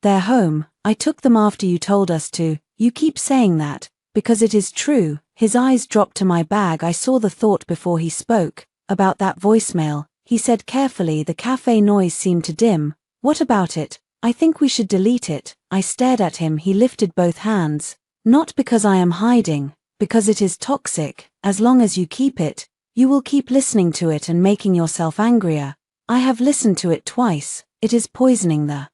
their home. I took them after you told us to. You keep saying that, because it is true. His eyes dropped to my bag. I saw the thought before he spoke. About that voicemail, he said carefully. The cafe noise seemed to dim. What about it? I think we should delete it. I stared at him. He lifted both hands. Not because I am hiding, because it is toxic. As long as you keep it, you will keep listening to it and making yourself angrier. I have listened to it twice. It is poisoning the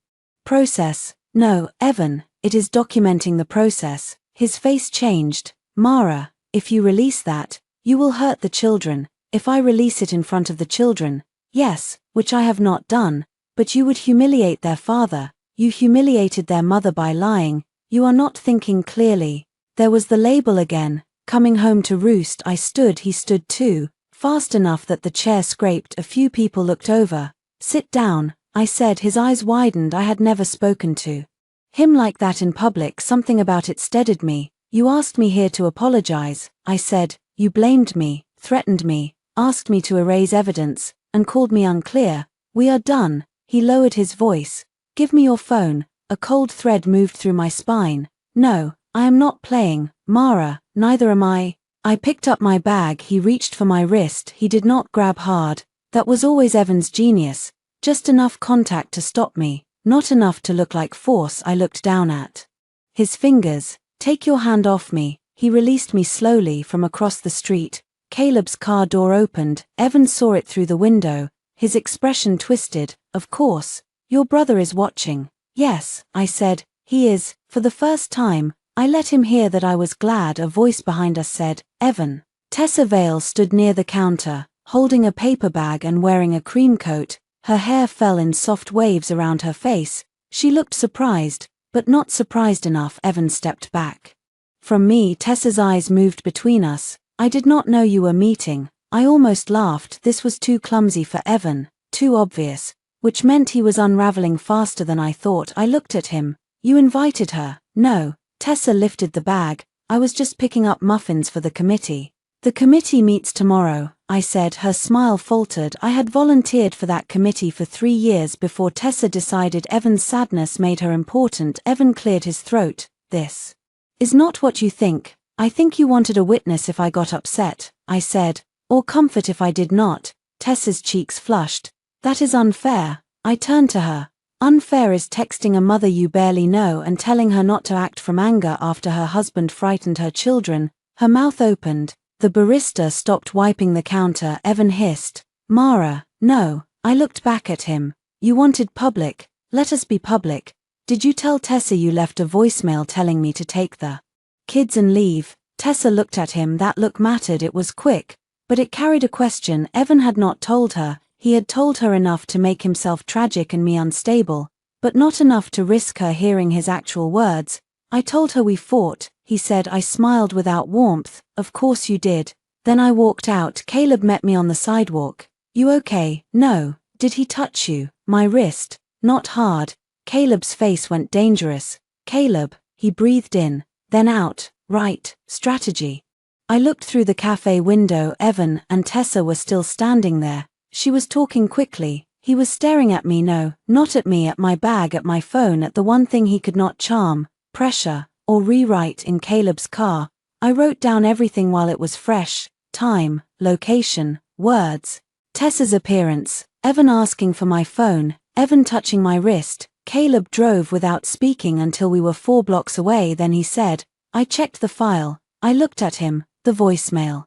process. No, Evan, it is documenting the process. His face changed. Mara, if you release that, you will hurt the children. If I release it in front of the children, yes, which I have not done, but you would humiliate their father. You humiliated their mother by lying. You are not thinking clearly. There was the label again. Coming home to roost. I stood. He stood too, fast enough that the chair scraped. A few people looked over. Sit down, I said. His eyes widened. I had never spoken to him like that in public. Something about it steadied me. You asked me here to apologize, I said. You blamed me, threatened me, asked me to erase evidence, and called me unclear. We are done. He lowered his voice. Give me your phone. A cold thread moved through my spine. No, I am not playing, Mara, neither am I. I picked up my bag. He reached for my wrist. He did not grab hard. That was always Evan's genius. Just enough contact to stop me, not enough to look like force. I looked down at his fingers. Take your hand off me. He released me slowly from across the street. Caleb's car door opened. Evan saw it through the window. His expression twisted. Of course, your brother is watching. Yes, I said, he is. For the first time, I let him hear that I was glad. A voice behind us said, Evan. Tessa Vale stood near the counter, holding a paper bag and wearing a cream coat. Her hair fell in soft waves around her face. She looked surprised, but not surprised enough. Evan stepped back from me. Tessa's eyes moved between us. I did not know you were meeting. I almost laughed. This was too clumsy for Evan, too obvious, which meant he was unraveling faster than I thought. I looked at him. You invited her? No. Tessa lifted the bag. I was just picking up muffins for the committee. The committee meets tomorrow, I said. Her smile faltered. I had volunteered for that committee for 3 years before Tessa decided Evan's sadness made her important. Evan cleared his throat. This is not what you think. I think you wanted a witness if I got upset, I said, or comfort if I did not. Tessa's cheeks flushed. That is unfair. I turned to her. Unfair is texting a mother you barely know and telling her not to act from anger after her husband frightened her children. Her mouth opened. The barista stopped wiping the counter. Evan hissed. Mara, no. I looked back at him. You wanted public. Let us be public. Did you tell Tessa you left a voicemail telling me to take the kids and leave? Tessa looked at him. That look mattered. It was quick, but it carried a question. Evan had not told her. He had told her enough to make himself tragic and me unstable, but not enough to risk her hearing his actual words. I told her we fought, he said. I smiled without warmth. Of course you did. Then I walked out. Caleb met me on the sidewalk. You okay? No. Did he touch you? My wrist. Not hard. Caleb's face went dangerous. Caleb, he breathed in, then out. Right, strategy. I looked through the cafe window. Evan and Tessa were still standing there. She was talking quickly. He was staring at me. No, not at me, at my bag, at my phone, at the one thing he could not charm, pressure, or rewrite. In Caleb's car, I wrote down everything while it was fresh: time, location, words, Tessa's appearance, Evan asking for my phone, Evan touching my wrist. Caleb drove without speaking until we were 4 blocks away. Then he said, I checked the file. I looked at him, the voicemail.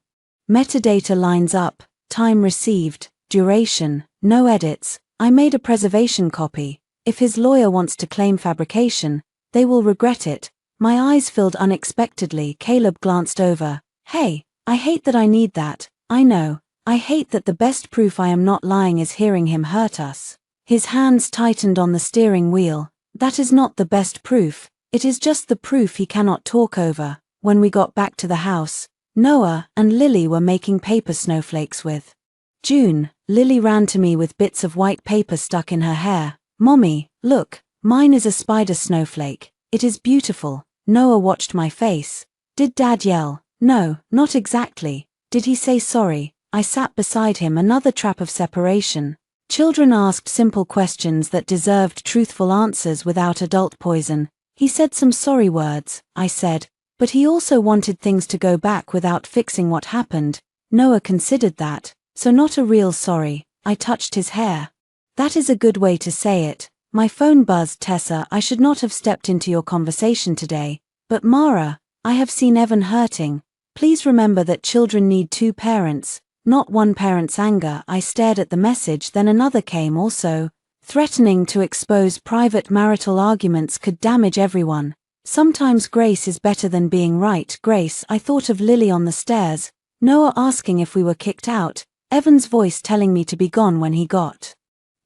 Metadata lines up, time received, duration, no edits. I made a preservation copy. If his lawyer wants to claim fabrication, they will regret it. My eyes filled unexpectedly. Caleb glanced over. Hey, I hate that I need that. I know. I hate that the best proof I am not lying is hearing him hurt us. His hands tightened on the steering wheel. That is not the best proof. It is just the proof he cannot talk over. When we got back to the house, Noah and Lily were making paper snowflakes with June. Lily ran to me with bits of white paper stuck in her hair. Mommy, look, mine is a spider snowflake. It is beautiful. Noah watched my face. Did Dad yell? No, not exactly. Did he say sorry? I sat beside him. Another trap of separation. Children asked simple questions that deserved truthful answers without adult poison. He said some sorry words, I said, but he also wanted things to go back without fixing what happened. Noah considered that, so not a real sorry. I touched his hair. That is a good way to say it. My phone buzzed. Tessa, I should not have stepped into your conversation today, but Mara, I have seen Evan hurting. Please remember that children need 2 parents, not one parent's anger. I stared at the message. Then another came, also threatening to expose private marital arguments could damage everyone. Sometimes grace is better than being right. Grace. I thought of Lily on the stairs, Noah asking if we were kicked out, Evan's voice telling me to be gone when he got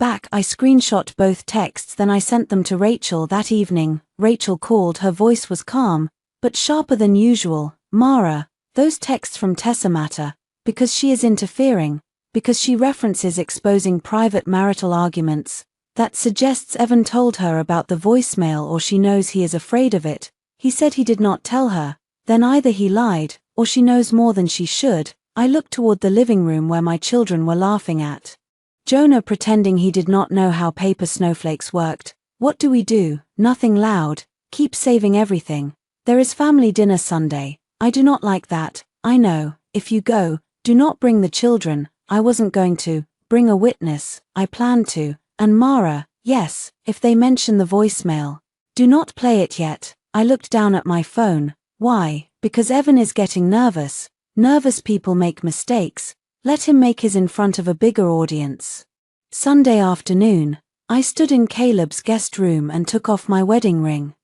back. I screenshot both texts. Then I sent them to Rachel. That evening, Rachel called. Her voice was calm, but sharper than usual. Mara, those texts from Tessa matter, because she is interfering, because she references exposing private marital arguments. That suggests Evan told her about the voicemail, or she knows he is afraid of it. He said he did not tell her. Then either he lied, or she knows more than she should. I looked toward the living room where my children were laughing at Jonah, pretending he did not know how paper snowflakes worked. What do we do? Nothing loud. Keep saving everything. There is family dinner Sunday. I do not like that. I know. If you go, do not bring the children. I wasn't going to bring a witness. I planned to. And Mara, yes, if they mention the voicemail, do not play it yet. I looked down at my phone. Why? Because Evan is getting nervous. Nervous people make mistakes. Let him make his in front of a bigger audience. Sunday afternoon, I stood in Caleb's guest room and took off my wedding ring.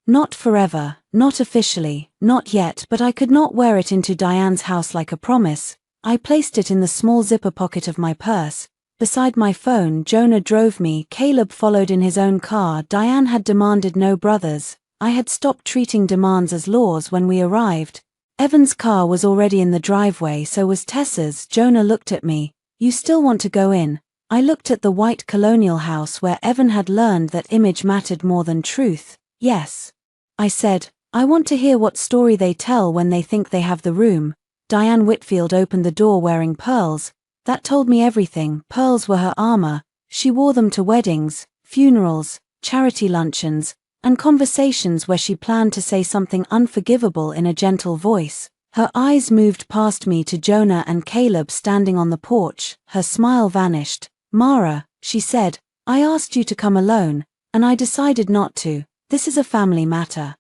Not forever, not officially, not yet, but I could not wear it into Diane's house like a promise. I placed it in the small zipper pocket of my purse. Beside my phone. Jonah drove me. Caleb followed in his own car. Diane had demanded no brothers. I had stopped treating demands as laws when we arrived. Evan's car was already in the driveway, so was Tessa's. Jonah looked at me. You still want to go in? I looked at the white colonial house where Evan had learned that image mattered more than truth. Yes. I said, I want to hear what story they tell when they think they have the room. Diane Whitfield opened the door wearing pearls. That told me everything. Pearls were her armor. She wore them to weddings, funerals, charity luncheons, and conversations where she planned to say something unforgivable in a gentle voice. Her eyes moved past me to Jonah and Caleb standing on the porch. Her smile vanished. Mara, she said, I asked you to come alone, and I decided not to. This is a family matter.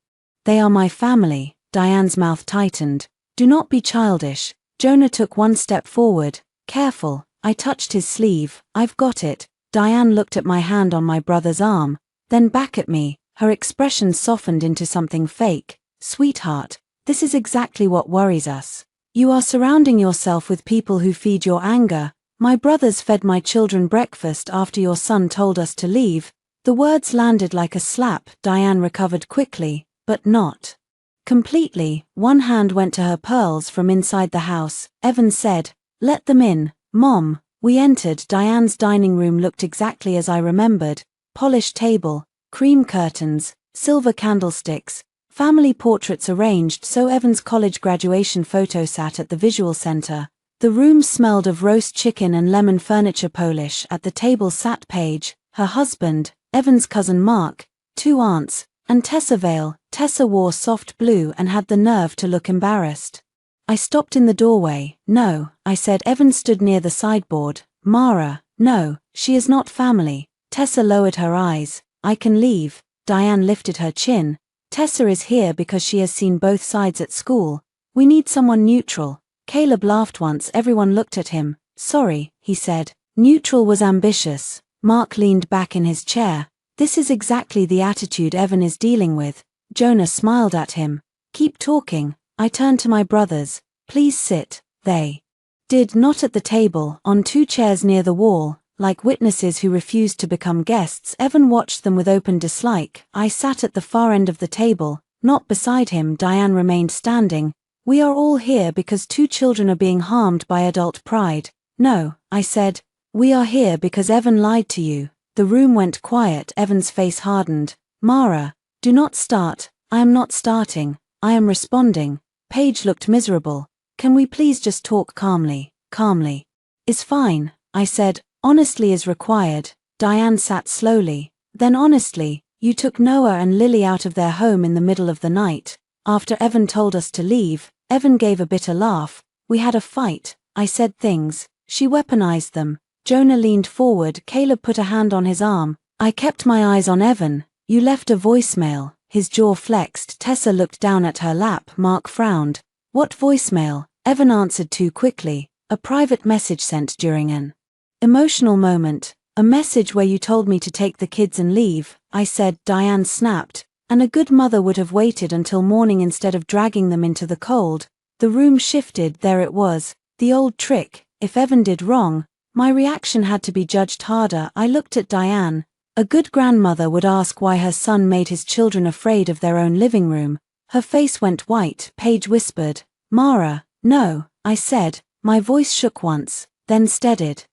They are my family. Diane's mouth tightened. Do not be childish. Jonah took one step forward. Careful. I touched his sleeve. I've got it. Diane looked at my hand on my brother's arm, then back at me. Her expression softened into something fake. Sweetheart, this is exactly what worries us. You are surrounding yourself with people who feed your anger. My brothers fed my children breakfast after your son told us to leave. The words landed like a slap. Diane recovered quickly, but not Completely. One hand went to her pearls from inside the house. Evan said, "Let them in, Mom." We entered. Diane's dining room looked exactly as I remembered. Polished table, cream curtains, silver candlesticks, family portraits arranged so Evan's college graduation photo sat at the visual center. The room smelled of roast chicken and lemon furniture. Polish. At the table sat Paige, her husband, Evan's cousin Mark, 2 aunts, and Tessa Vale. Tessa wore soft blue and had the nerve to look embarrassed. I stopped in the doorway. "No," I said. Evan stood near the sideboard. "Mara, no, she is not family." Tessa lowered her eyes. "I can leave." Diane lifted her chin. "Tessa is here because she has seen both sides at school. We need someone neutral." Caleb laughed once. Everyone looked at him. "Sorry," he said. Neutral was ambitious. Mark leaned back in his chair. "This is exactly the attitude Evan is dealing with." Jonah smiled at him. "Keep talking." I turned to my brothers. "Please sit." They did. Not at the table, on 2 chairs near the wall, like witnesses who refused to become guests. Evan watched them with open dislike. I sat at the far end of the table, not beside him. Diane remained standing. "We are all here because 2 children are being harmed by adult pride." "No," I said. "We are here because Evan lied to you." The room went quiet. Evan's face hardened. "Mara, do not start." "I am not starting. I am responding." Paige looked miserable. "Can we please just talk calmly?" "Calmly is fine," I said. "Honestly is required." Diane sat slowly. "Then honestly, you took Noah and Lily out of their home in the middle of the night. After Evan told us to leave." Evan gave a bitter laugh. "We had a fight. I said things. She weaponized them." Jonah leaned forward. Caleb put a hand on his arm. I kept my eyes on Evan. "You left a voicemail." His jaw flexed. Tessa looked down at her lap. Mark frowned. "What voicemail?" Evan answered too quickly. "A private message sent during an emotional moment. A message where you told me to take the kids and leave." I said. Diane snapped. "And a good mother would have waited until morning instead of dragging them into the cold." The room shifted. There it was. The old trick. If Evan did wrong, my reaction had to be judged harder. I looked at Diane. A good grandmother would ask why her son made his children afraid of their own living room. Her face went white. Paige whispered. "Mara, no," I said. My voice shook once, then steadied.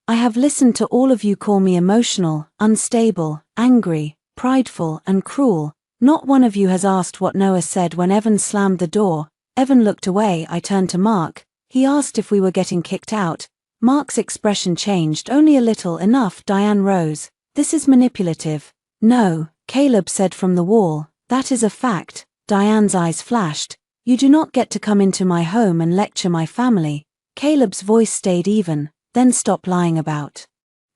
"I have listened to all of you call me emotional, unstable, angry, prideful, and cruel. Not one of you has asked what Noah said when Evan slammed the door." Evan looked away. I turned to Mark. "He asked if we were getting kicked out." Mark's expression changed, only a little. "Enough." Diane rose. "This is manipulative." "No," Caleb said from the wall. "That is a fact." Diane's eyes flashed. "You do not get to come into my home and lecture my family." Caleb's voice stayed even. "Then stop lying about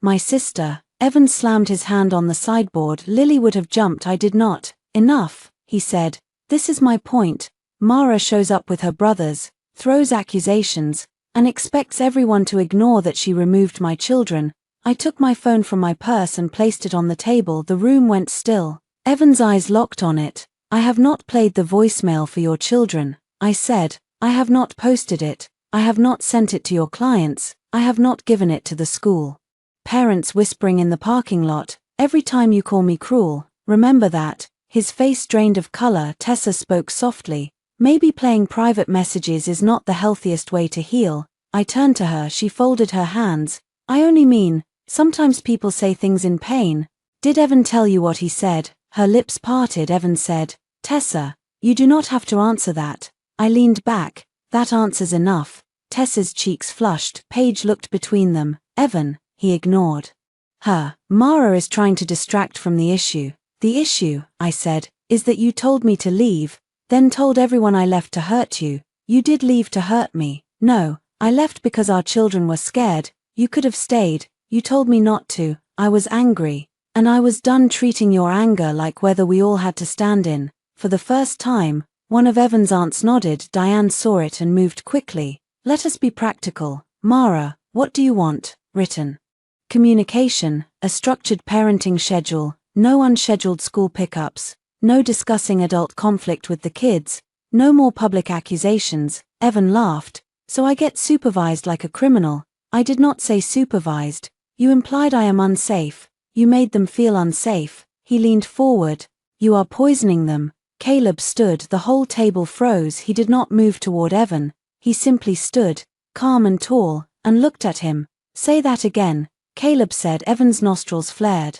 my sister." Evan slammed his hand on the sideboard. Lily would have jumped. I did not. "Enough," he said. "This is my point. Mara shows up with her brothers, throws accusations, and expects everyone to ignore that she removed my children." I took my phone from my purse and placed it on the table. The room went still. Evan's eyes locked on it. "I have not played the voicemail for your children," I said. "I have not posted it. I have not sent it to your clients. I have not given it to the school." Parents whispering in the parking lot. "Every time you call me cruel, remember that." His face drained of color. Tessa spoke softly. "Maybe playing private messages is not the healthiest way to heal." I turned to her. She folded her hands. "I only mean, sometimes people say things in pain." "Did Evan tell you what he said?" Her lips parted. Evan said, "Tessa, you do not have to answer that." I leaned back. "That answer's enough." Tessa's cheeks flushed. Paige looked between them. "Evan," he ignored her. "Mara is trying to distract from the issue." "The issue," I said, "is that you told me to leave, then told everyone I left to hurt you." "You did leave to hurt me." "No, I left because our children were scared. You could have stayed. You told me not to." I was angry. And I was done treating your anger like whether we all had to stand in. For the first time, one of Evan's aunts nodded. Diane saw it and moved quickly. "Let us be practical. Mara, what do you want?" Written communication, a structured parenting schedule, no unscheduled school pickups, no discussing adult conflict with the kids, no more public accusations. Evan laughed. "So I get supervised like a criminal." I did not say supervised. "You implied I am unsafe. You made them feel unsafe." He leaned forward. "You are poisoning them." Caleb stood. The whole table froze. He did not move toward Evan. He simply stood, calm and tall, and looked at him. "Say that again," Caleb said. Evan's nostrils flared.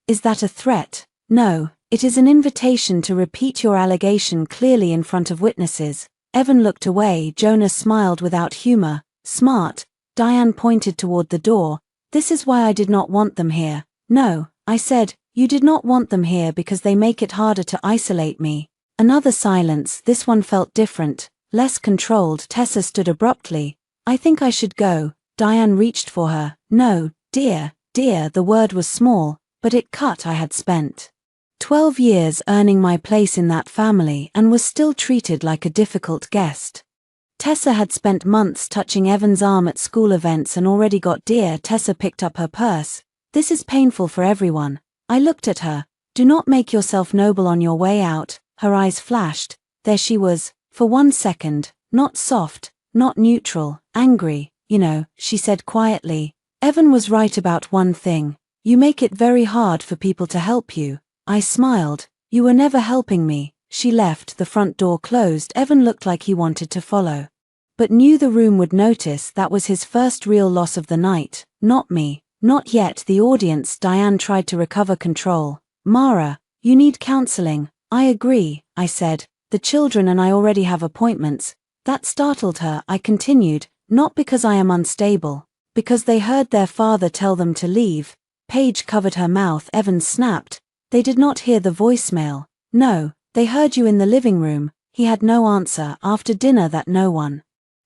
"Is that a threat?" "No, it is an invitation to repeat your allegation clearly in front of witnesses." Evan looked away. Jonah smiled without humor. "Smart." Diane pointed toward the door. "This is why I did not want them here." "No," I said, "you did not want them here because they make it harder to isolate me." Another silence. This one felt different, less controlled. Tessa stood abruptly. "I think I should go." Diane reached for her. "No, dear, dear." The word was small, but it cut. I had spent 12 years earning my place in that family and was still treated like a difficult guest. Tessa had spent months touching Evan's arm at school events and already got dear. Tessa picked up her purse. "This is painful for everyone." I looked at her. "Do not make yourself noble on your way out." Her eyes flashed. There she was, for 1 second, not soft, not neutral, angry. "You know," she said quietly, "Evan was right about one thing. You make it very hard for people to help you." I smiled. "You were never helping me." She left. The front door closed. Evan looked like he wanted to follow, but knew the room would notice. That was his first real loss of the night. Not me. Not yet. The audience. Diane tried to recover control. "Mara, you need counseling." "I agree," I said. "The children and I already have appointments." That startled her. I continued, "Not because I am unstable. Because they heard their father tell them to leave." Paige covered her mouth. Evan snapped. "They did not hear the voicemail." "No, they heard you in the living room." He had no answer. "After dinner that no one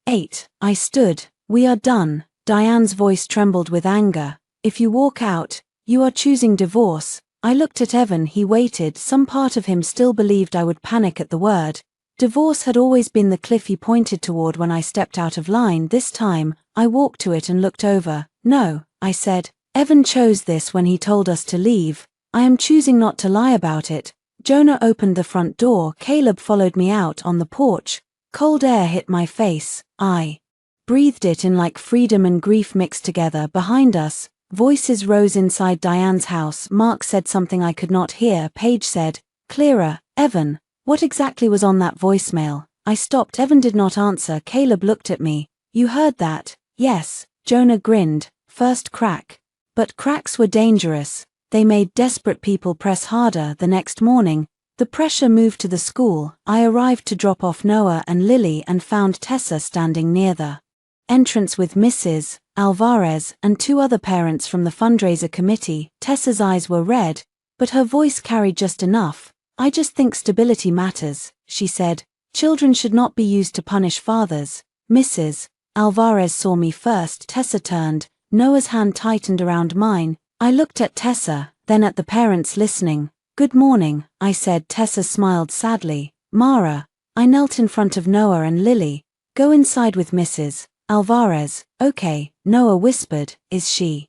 ate." I stood. "We are done." Diane's voice trembled with anger. "If you walk out, you are choosing divorce." I looked at Evan. He waited. Some part of him still believed I would panic at the word. Divorce had always been the cliff he pointed toward when I stepped out of line. This time, I walked to it and looked over. "No," I said. "Evan chose this when he told us to leave. I am choosing not to lie about it." Jonah opened the front door. Caleb followed me out on the porch. Cold air hit my face. I breathed it in like freedom and grief mixed together. Behind us, voices rose inside Diane's house. Mark said something I could not hear. Paige said, "Clearer." "Evan, what exactly was on that voicemail?" I stopped. Evan did not answer. Caleb looked at me. "You heard that?" "Yes." Jonah grinned. "First crack." But cracks were dangerous. They made desperate people press harder. The next morning, the pressure moved to the school. I arrived to drop off Noah and Lily and found Tessa standing near the entrance with Mrs. Alvarez and 2 other parents from the fundraiser committee. Tessa's eyes were red, but her voice carried just enough. "I just think stability matters," she said. "Children should not be used to punish fathers." Mrs. Alvarez saw me first. Tessa turned. Noah's hand tightened around mine. I looked at Tessa, then at the parents listening. "Good morning," I said. Tessa smiled sadly. "Mara." I knelt in front of Noah and Lily. "Go inside with Mrs. Alvarez." "Okay," Noah whispered. "Is she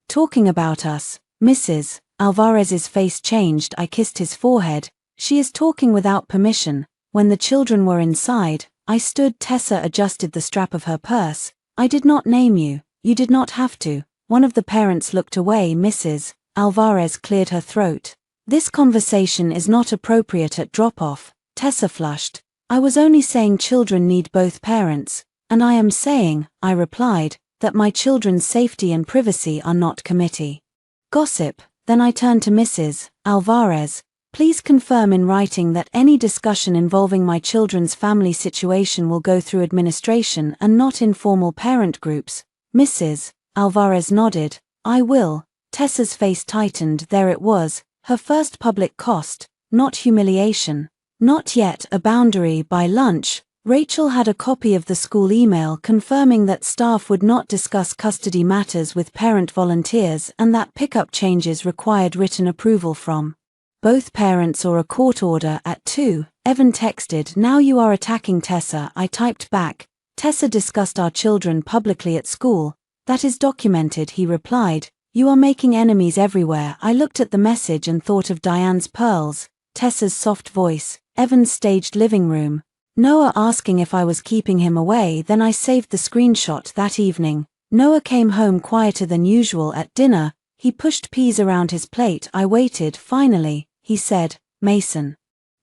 talking about us?" Mrs. Alvarez's face changed. I kissed his forehead. "She is talking without permission." When the children were inside, I stood. Tessa adjusted the strap of her purse. "I did not name you. You did not have to." One of the parents looked away. Mrs. Alvarez cleared her throat. "This conversation is not appropriate at drop-off." Tessa flushed. "I was only saying children need both parents. And I am saying," I replied, "that my children's safety and privacy are not committee gossip." Then I turned to Mrs. Alvarez. "Please confirm in writing that any discussion involving my children's family situation will go through administration and not informal parent groups." Mrs. Alvarez nodded. "I will." Tessa's face tightened. There it was, her first public cost, not humiliation. Not yet a boundary. By lunch, Rachel had a copy of the school email confirming that staff would not discuss custody matters with parent volunteers and that pickup changes required written approval from both parents or a court order. At 2, Evan texted, "Now you are attacking Tessa." I typed back, "Tessa discussed our children publicly at school. That is documented," he replied. "You are making enemies everywhere." I looked at the message and thought of Diane's pearls, Tessa's soft voice, Evan's staged living room, Noah asking if I was keeping him away. Then I saved the screenshot. That evening, Noah came home quieter than usual at dinner. He pushed peas around his plate. I waited. Finally, he said, "Mason,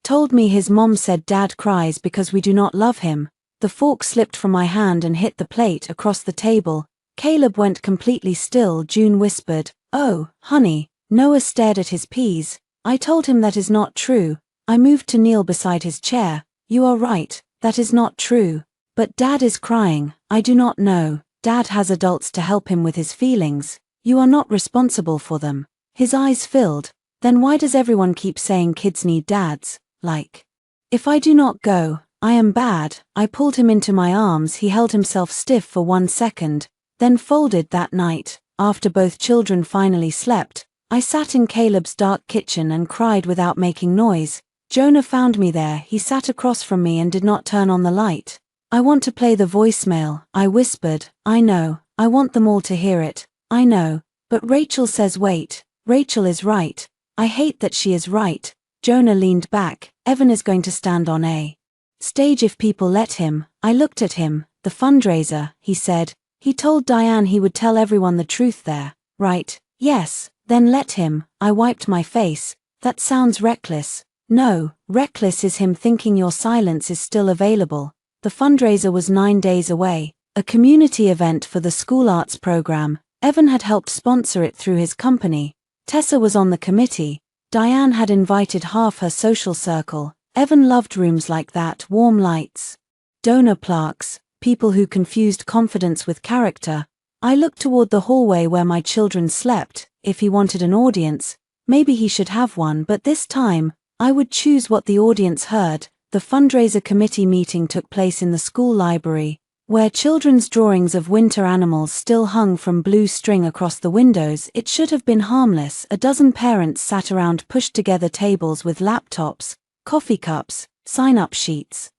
Told me his mom said dad cries because we do not love him. The fork slipped from my hand and hit the plate across the table. Caleb went completely still. June whispered, "Oh, honey." Noah stared at his peas. I told him that is not true. I moved to kneel beside his chair. You are right, that is not true. But dad is crying. I do not know. Dad has adults to help him with his feelings. You are not responsible for them. His eyes filled. Then why does everyone keep saying kids need dads? Like, if I do not go, I am bad. I pulled him into my arms. He held himself stiff for 1 second, then folded. That night, after both children finally slept, I sat in Caleb's dark kitchen and cried without making noise. Jonah found me there. He sat across from me and did not turn on the light. "I want to play the voicemail," I whispered. "I know, I want them all to hear it. I know, but Rachel says wait. Rachel is right. I hate that she is right." Jonah leaned back. "Evan is going to stand on a stage if people let him." I looked at him. "The fundraiser," he said. "He told Diane he would tell everyone the truth there, right?" "Yes." "Then let him." I wiped my face. "That sounds reckless." "No, reckless is him thinking your silence is still available." The fundraiser was 9 days away, a community event for the school arts program. Evan had helped sponsor it through his company. Tessa was on the committee. Diane had invited half her social circle. Evan loved rooms like that, warm lights, donor plaques, people who confused confidence with character. I looked toward the hallway where my children slept. If he wanted an audience, maybe he should have one, but this time, I would choose what the audience heard. The fundraiser committee meeting took place in the school library, where children's drawings of winter animals still hung from blue string across the windows. It should have been harmless. A dozen parents sat around pushed-together tables with laptops, coffee cups, sign-up sheets,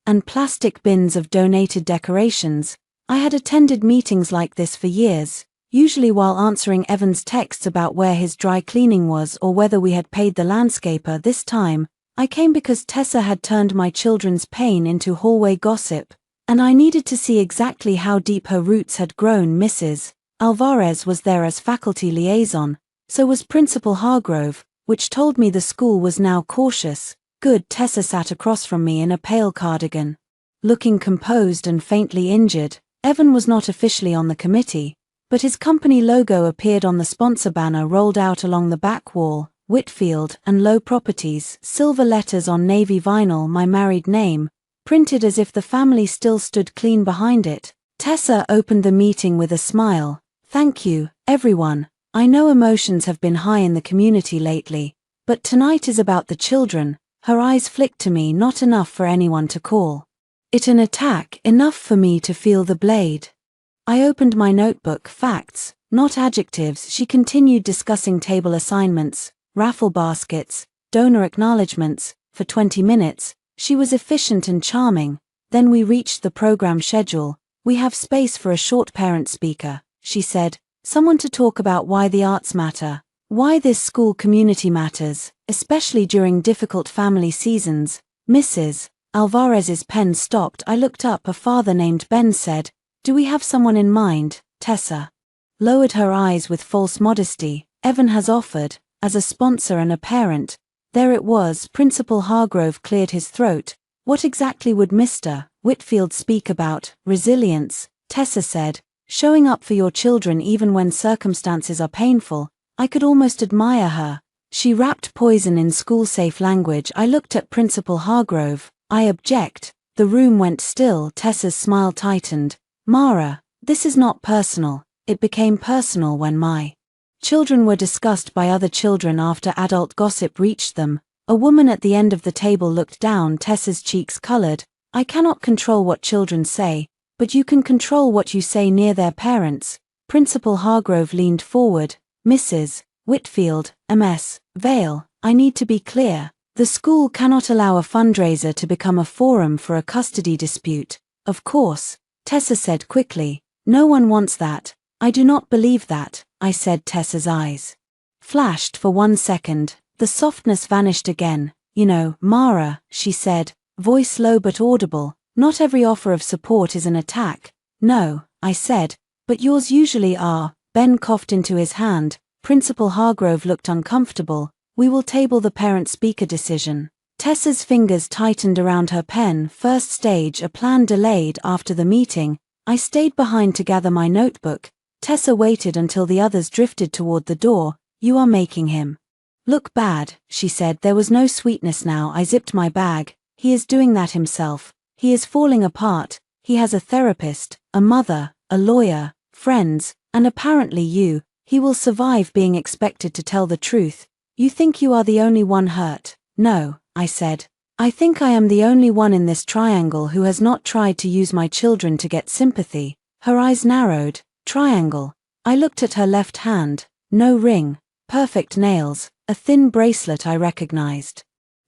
and plastic bins of donated decorations. I had attended meetings like this for years, usually while answering Evan's texts about where his dry cleaning was or whether we had paid the landscaper. This time, I came because Tessa had turned my children's pain into hallway gossip, and I needed to see exactly how deep her roots had grown. Mrs. Alvarez was there as faculty liaison, so was Principal Hargrove, which told me the school was now cautious. Good. Tessa sat across from me in a pale cardigan, looking composed and faintly injured. Evan was not officially on the committee, but his company logo appeared on the sponsor banner rolled out along the back wall. Whitfield and Low Properties, silver letters on navy vinyl, my married name, printed as if the family still stood clean behind it. Tessa opened the meeting with a smile. "Thank you, everyone. I know emotions have been high in the community lately, but tonight is about the children." Her eyes flicked to me. "Not enough for anyone to call it an attack, enough for me to feel the blade." I opened my notebook. "Facts, not adjectives." She continued discussing table assignments, raffle baskets, donor acknowledgements. For 20 minutes, she was efficient and charming. Then we reached the program schedule. "We have space for a short parent speaker," she said. "Someone to talk about why the arts matter, why this school community matters, especially during difficult family seasons." Mrs. Alvarez's pen stopped. I looked up. A father named Ben said, "Do we have someone in mind?" Tessa lowered her eyes with false modesty. "Evan has offered, as a sponsor and a parent." There it was. Principal Hargrove cleared his throat. "What exactly would Mr. Whitfield speak about?" "Resilience," Tessa said. "Showing up for your children even when circumstances are painful." I could almost admire her. She wrapped poison in school-safe language. I looked at Principal Hargrove. "I object." The room went still. Tessa's smile tightened. "Mara, this is not personal. It became personal when my children were discussed by other children after adult gossip reached them." A woman at the end of the table looked down. Tessa's cheeks colored. "I cannot control what children say, but you can control what you say near their parents." Principal Hargrove leaned forward. "Mrs. Whitfield, MS. Vale, I need to be clear. The school cannot allow a fundraiser to become a forum for a custody dispute." "Of course," Tessa said quickly. "No one wants that." "I do not believe that," I said. Tessa's eyes flashed for 1 second. The softness vanished again. "You know, Mara," she said, voice low but audible, "not every offer of support is an attack." "No," I said, "but yours usually are." Ben coughed into his hand. Principal Hargrove looked uncomfortable. "We will table the parent speaker decision." Tessa's fingers tightened around her pen. First stage, a plan delayed. After the meeting, I stayed behind to gather my notebook. Tessa waited until the others drifted toward the door. You are making him look bad, she said. There was no sweetness now. I zipped my bag. He is doing that himself. He is falling apart. He has a therapist, a mother, a lawyer, friends, and apparently you. He will survive being expected to tell the truth. You think you are the only one hurt? No, I said. I think I am the only one in this triangle who has not tried to use my children to get sympathy. Her eyes narrowed. Triangle. I looked at her left hand. No ring. Perfect nails. A thin bracelet I recognized.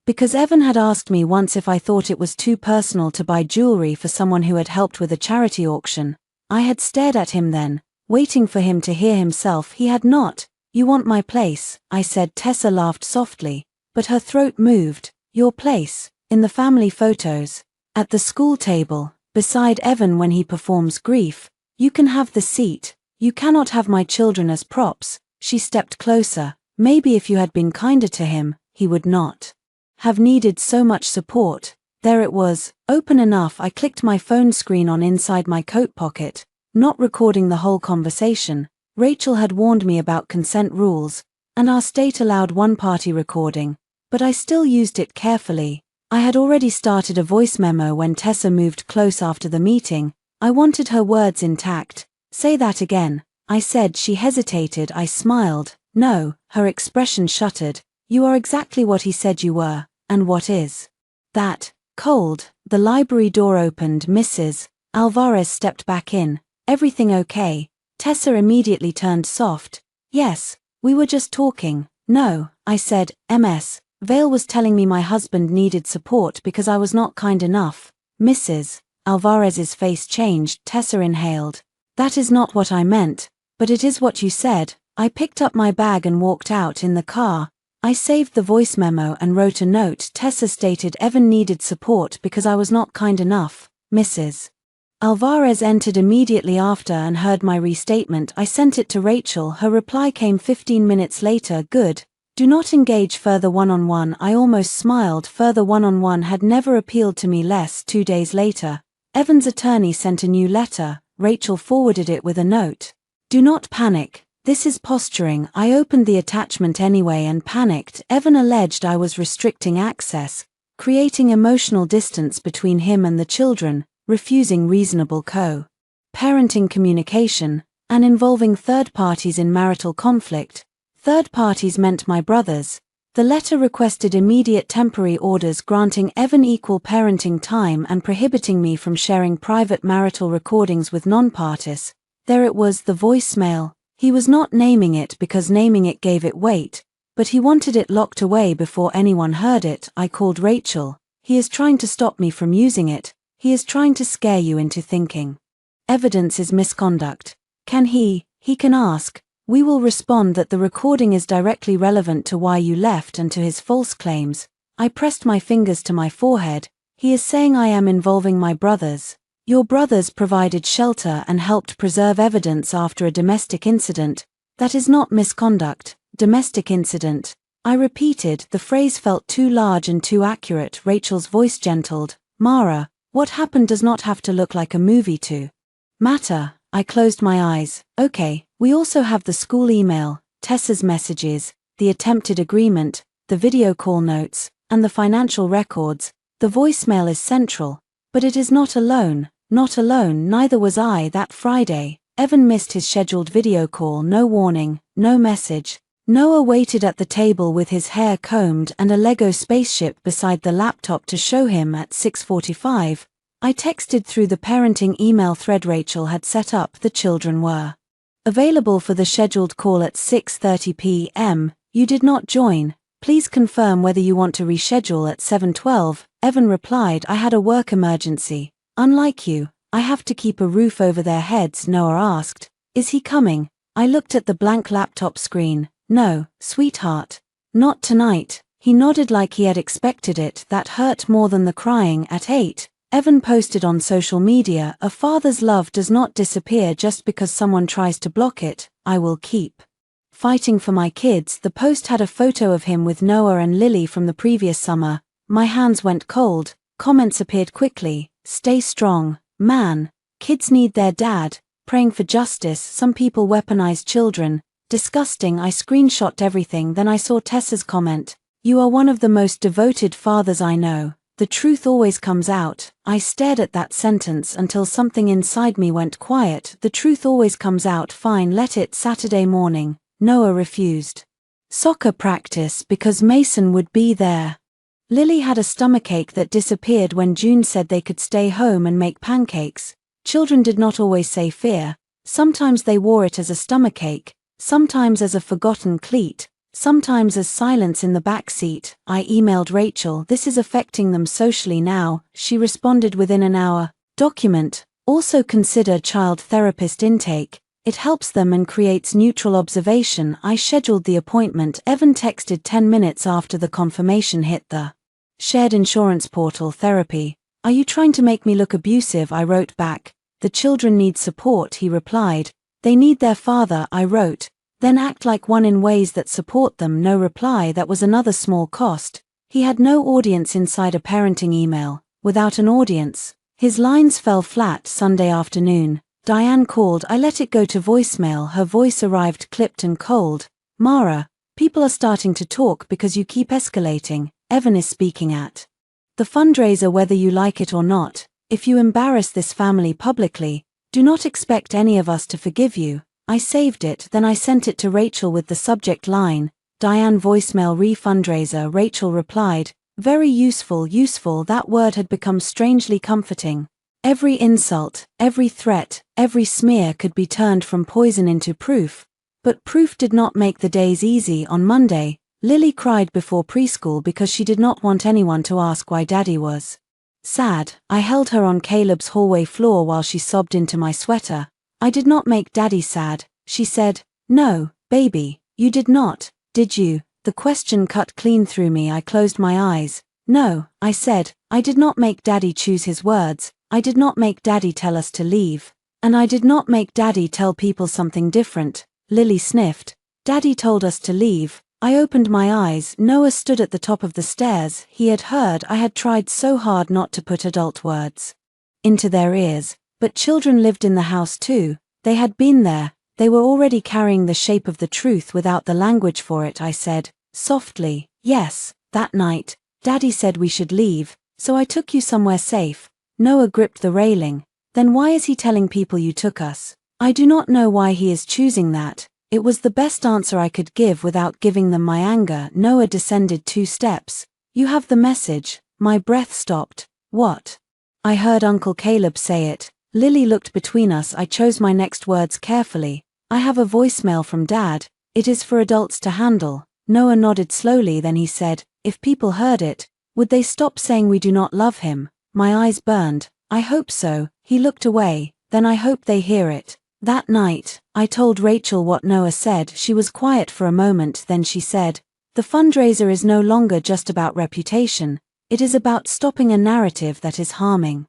Because Evan had asked me once if I thought it was too personal to buy jewelry for someone who had helped with a charity auction. I had stared at him then, waiting for him to hear himself. He had not. You want my place, I said. Tessa laughed softly, but her throat moved. Your place, in the family photos, at the school table, beside Evan when he performs grief. You can have the seat. You cannot have my children as props. She stepped closer. Maybe if you had been kinder to him, he would not have needed so much support. There it was, open enough. I clicked my phone screen on inside my coat pocket, not recording the whole conversation. Rachel had warned me about consent rules, and our state allowed one-party recording, but I still used it carefully. I had already started a voice memo when Tessa moved close after the meeting. I wanted her words intact. Say that again, I said. She hesitated. I smiled. No, her expression shuttered. You are exactly what he said you were. And what is that? Cold. The library door opened. Mrs. Alvarez stepped back in. Everything okay? Tessa immediately turned soft. Yes, we were just talking. No, I said. Ms. Vale was telling me my husband needed support because I was not kind enough. Mrs. Alvarez's face changed. Tessa inhaled. That is not what I meant, but it is what you said. I picked up my bag and walked out. In the car, I saved the voice memo and wrote a note. Tessa stated Evan needed support because I was not kind enough. Mrs. Alvarez entered immediately after and heard my restatement. I sent it to Rachel. Her reply came 15 minutes later. Good. Do not engage further one-on-one. I almost smiled. Further one-on-one had never appealed to me less. 2 days later, Evan's attorney sent a new letter. Rachel forwarded it with a note. Do not panic. This is posturing. I opened the attachment anyway and panicked. Evan alleged I was restricting access, creating emotional distance between him and the children, refusing reasonable co-parenting communication, and involving third parties in marital conflict. Third parties meant my brothers. The letter requested immediate temporary orders granting Evan equal parenting time and prohibiting me from sharing private marital recordings with non-parties. There it was, the voicemail. He was not naming it because naming it gave it weight, but he wanted it locked away before anyone heard it. I called Rachel. He is trying to stop me from using it. He is trying to scare you into thinking evidence is misconduct. Can he can ask. We will respond that the recording is directly relevant to why you left and to his false claims. I pressed my fingers to my forehead. He is saying I am involving my brothers. Your brothers provided shelter and helped preserve evidence after a domestic incident. That is not misconduct. Domestic incident. I repeated. The phrase felt too large and too accurate. Rachel's voice gentled. Mara, what happened does not have to look like a movie to matter. I closed my eyes. Okay, we also have the school email, Tessa's messages, the attempted agreement, the video call notes, and the financial records. The voicemail is central, but it is not alone. Not alone. Neither was I. That Friday, Evan missed his scheduled video call. No warning, no message. Noah waited at the table with his hair combed and a Lego spaceship beside the laptop to show him at 6:45. I texted through the parenting email thread Rachel had set up. The children were available for the scheduled call at 6:30 p.m. You did not join. Please confirm whether you want to reschedule at 7:12. Evan replied, I had a work emergency. Unlike you, I have to keep a roof over their heads. Noah asked, is he coming? I looked at the blank laptop screen. No, sweetheart. Not tonight. He nodded like he had expected it. That hurt more than the crying. At 8, Evan posted on social media, a father's love does not disappear just because someone tries to block it. I will keep fighting for my kids. The post had a photo of him with Noah and Lily from the previous summer. My hands went cold, comments appeared quickly, stay strong, man, kids need their dad, praying for justice, some people weaponize children, disgusting. I screenshot everything, then I saw Tessa's comment, you are one of the most devoted fathers I know, the truth always comes out. I stared at that sentence until something inside me went quiet, the truth always comes out, fine, let it. Saturday morning, Noah refused soccer practice because Mason would be there. Lily had a stomachache that disappeared when June said they could stay home and make pancakes. Children did not always say fear, sometimes they wore it as a stomachache, sometimes as a forgotten cleat, sometimes as silence in the back seat. I emailed Rachel, this is affecting them socially now. She responded within an hour, document, also consider child therapist intake, it helps them and creates neutral observation. I scheduled the appointment. Evan texted 10 minutes after the confirmation hit the shared insurance portal. Therapy, are you trying to make me look abusive? I wrote back, the children need support. He replied, they need their father. I wrote, then act like one in ways that support them. No reply. That was another small cost. He had no audience inside a parenting email. Without an audience, his lines fell flat. Sunday afternoon, Diane called. I let it go to voicemail. Her voice arrived clipped and cold. Mara, people are starting to talk because you keep escalating. Evan is speaking at the fundraiser whether you like it or not. If you embarrass this family publicly, do not expect any of us to forgive you. I saved it, then I sent it to Rachel with the subject line, Diane voicemail re-fundraiser. Rachel replied, very useful. That word had become strangely comforting. Every insult, every threat, every smear could be turned from poison into proof. But proof did not make the days easy. On Monday, Lily cried before preschool because she did not want anyone to ask why Daddy was sad. I held her on Caleb's hallway floor while she sobbed into my sweater. I did not make Daddy sad, she said. No, baby, you did not, did you? The question cut clean through me. I closed my eyes. No, I said, I did not make Daddy choose his words. I did not make Daddy tell us to leave. And I did not make Daddy tell people something different. Lily sniffed. Daddy told us to leave. I opened my eyes. Noah stood at the top of the stairs. He had heard. I had tried so hard not to put adult words into their ears. But children lived in the house too. They had been there. They were already carrying the shape of the truth without the language for it. I said, softly, yes, that night, Daddy said we should leave, so I took you somewhere safe. Noah gripped the railing. Then why is he telling people you took us? I do not know why he is choosing that. It was the best answer I could give without giving them my anger. Noah descended 2 steps. You have the message. My breath stopped. What? I heard Uncle Caleb say it. Lily looked between us. I chose my next words carefully. I have a voicemail from Dad. It is for adults to handle. Noah nodded slowly, then he said, if people heard it, would they stop saying we do not love him? My eyes burned. I hope so. He looked away. Then I hope they hear it. That night, I told Rachel what Noah said. She was quiet for a moment, then she said, the fundraiser is no longer just about reputation. It is about stopping a narrative that is harming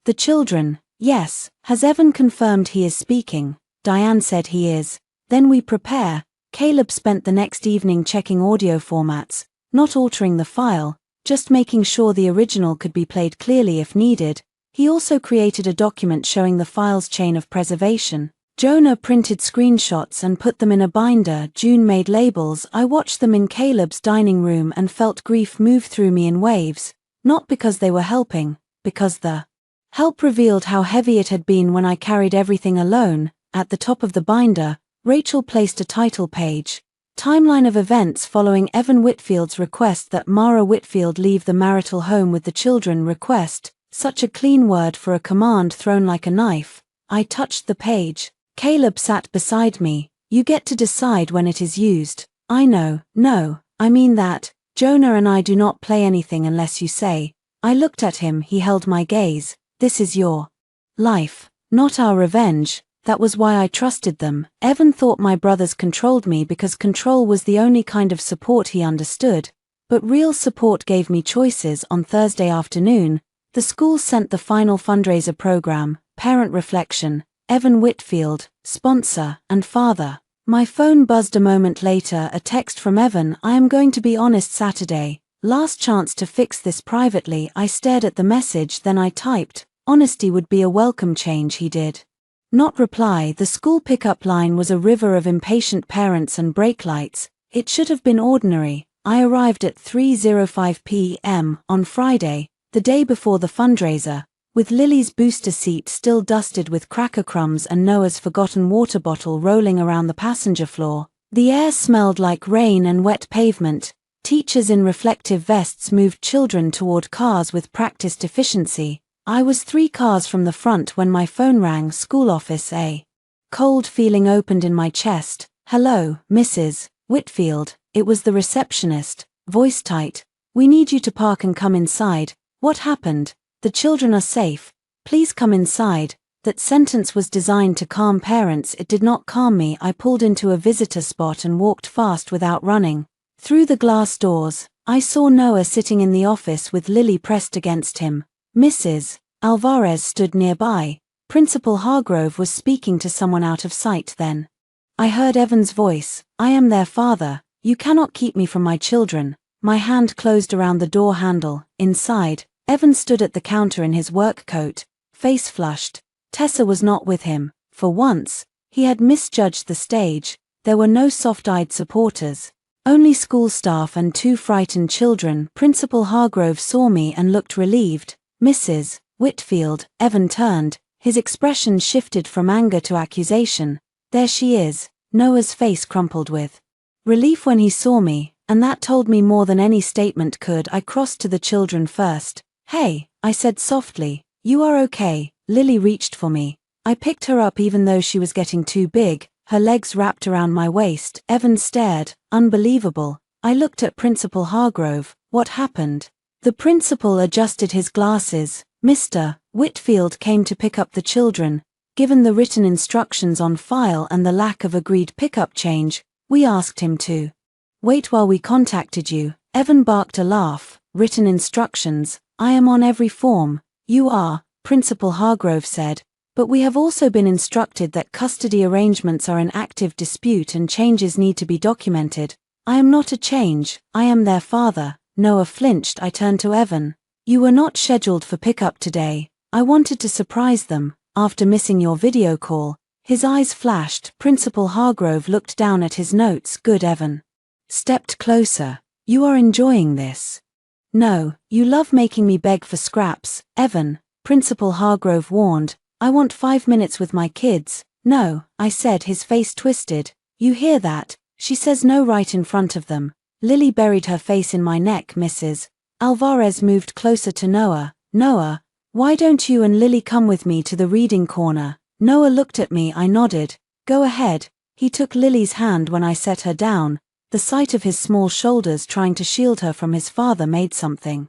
the children. Yes, has Evan confirmed he is speaking? Diane said he is. Then we prepare. Caleb spent the next evening checking audio formats, not altering the file, just making sure the original could be played clearly if needed. He also created a document showing the file's chain of preservation. Jonah printed screenshots and put them in a binder. June made labels. I watched them in Caleb's dining room and felt grief move through me in waves. Not because they were helping, because the help revealed how heavy it had been when I carried everything alone. At the top of the binder, Rachel placed a title page. Timeline of events following Evan Whitfield's request that Mara Whitfield leave the marital home with the children. Request, such a clean word for a command thrown like a knife. I touched the page. Caleb sat beside me. You get to decide when it is used. I know, no, I mean that. Jonah and I do not play anything unless you say. I looked at him. He held my gaze. This is your life, not our revenge. That was why I trusted them. Evan thought my brothers controlled me because control was the only kind of support he understood. But real support gave me choices. On Thursday afternoon, the school sent the final fundraiser program, Parent Reflection, Evan Whitfield, sponsor, and father. My phone buzzed a moment later, a text from Evan. I am going to be honest, Saturday, Last chance to fix this privately. I stared at the message, then I typed, honesty would be a welcome change. He did not reply. The school pickup line was a river of impatient parents and brake lights. It should have been ordinary. I arrived at 3:05 p.m. on Friday, the day before the fundraiser, with Lily's booster seat still dusted with cracker crumbs and Noah's forgotten water bottle rolling around the passenger floor. The air smelled like rain and wet pavement. Teachers in reflective vests moved children toward cars with practiced efficiency. I was 3 cars from the front when my phone rang. School office. A cold feeling opened in my chest. Hello, Mrs. Whitfield. It was the receptionist, voice tight. We need you to park and come inside. What happened? The children are safe. Please come inside. That sentence was designed to calm parents. It did not calm me. I pulled into a visitor spot and walked fast without running. Through the glass doors, I saw Noah sitting in the office with Lily pressed against him. Mrs. Alvarez stood nearby. Principal Hargrove was speaking to someone out of sight then. I heard Evan's voice. I am their father. You cannot keep me from my children. My hand closed around the door handle. Inside, Evan stood at the counter in his work coat, face flushed. Tessa was not with him. For once, he had misjudged the stage. There were no soft-eyed supporters. Only school staff and 2 frightened children. Principal Hargrove saw me and looked relieved. Mrs. Whitfield. Evan turned. His expression shifted from anger to accusation. There she is. Noah's face crumpled with relief when he saw me, and that told me more than any statement could. I crossed to the children first. Hey, I said softly. You are okay. Lily reached for me. I picked her up even though she was getting too big, her legs wrapped around my waist. Evan stared. Unbelievable. I looked at Principal Hargrove. What happened? The principal adjusted his glasses. Mr. Whitfield came to pick up the children. Given the written instructions on file and the lack of agreed pickup change, we asked him to wait while we contacted you. Evan barked a laugh. Written instructions. I am on every form. You are, Principal Hargrove said, but we have also been instructed that custody arrangements are in active dispute and changes need to be documented. I am not a change. I am their father. Noah flinched. I turned to Evan. You were not scheduled for pickup today. I wanted to surprise them. After missing your video call, his eyes flashed. Principal Hargrove looked down at his notes. Good. Evan stepped closer. You are enjoying this? No, you love making me beg for scraps. Evan, Principal Hargrove warned, I want 5 minutes with my kids. No, I said. His face twisted. You hear that? She says no right in front of them. Lily buried her face in my neck. Mrs. Alvarez moved closer to Noah. Noah, why don't you and Lily come with me to the reading corner? Noah looked at me. I nodded. Go ahead. He took Lily's hand when I set her down. The sight of his small shoulders trying to shield her from his father made something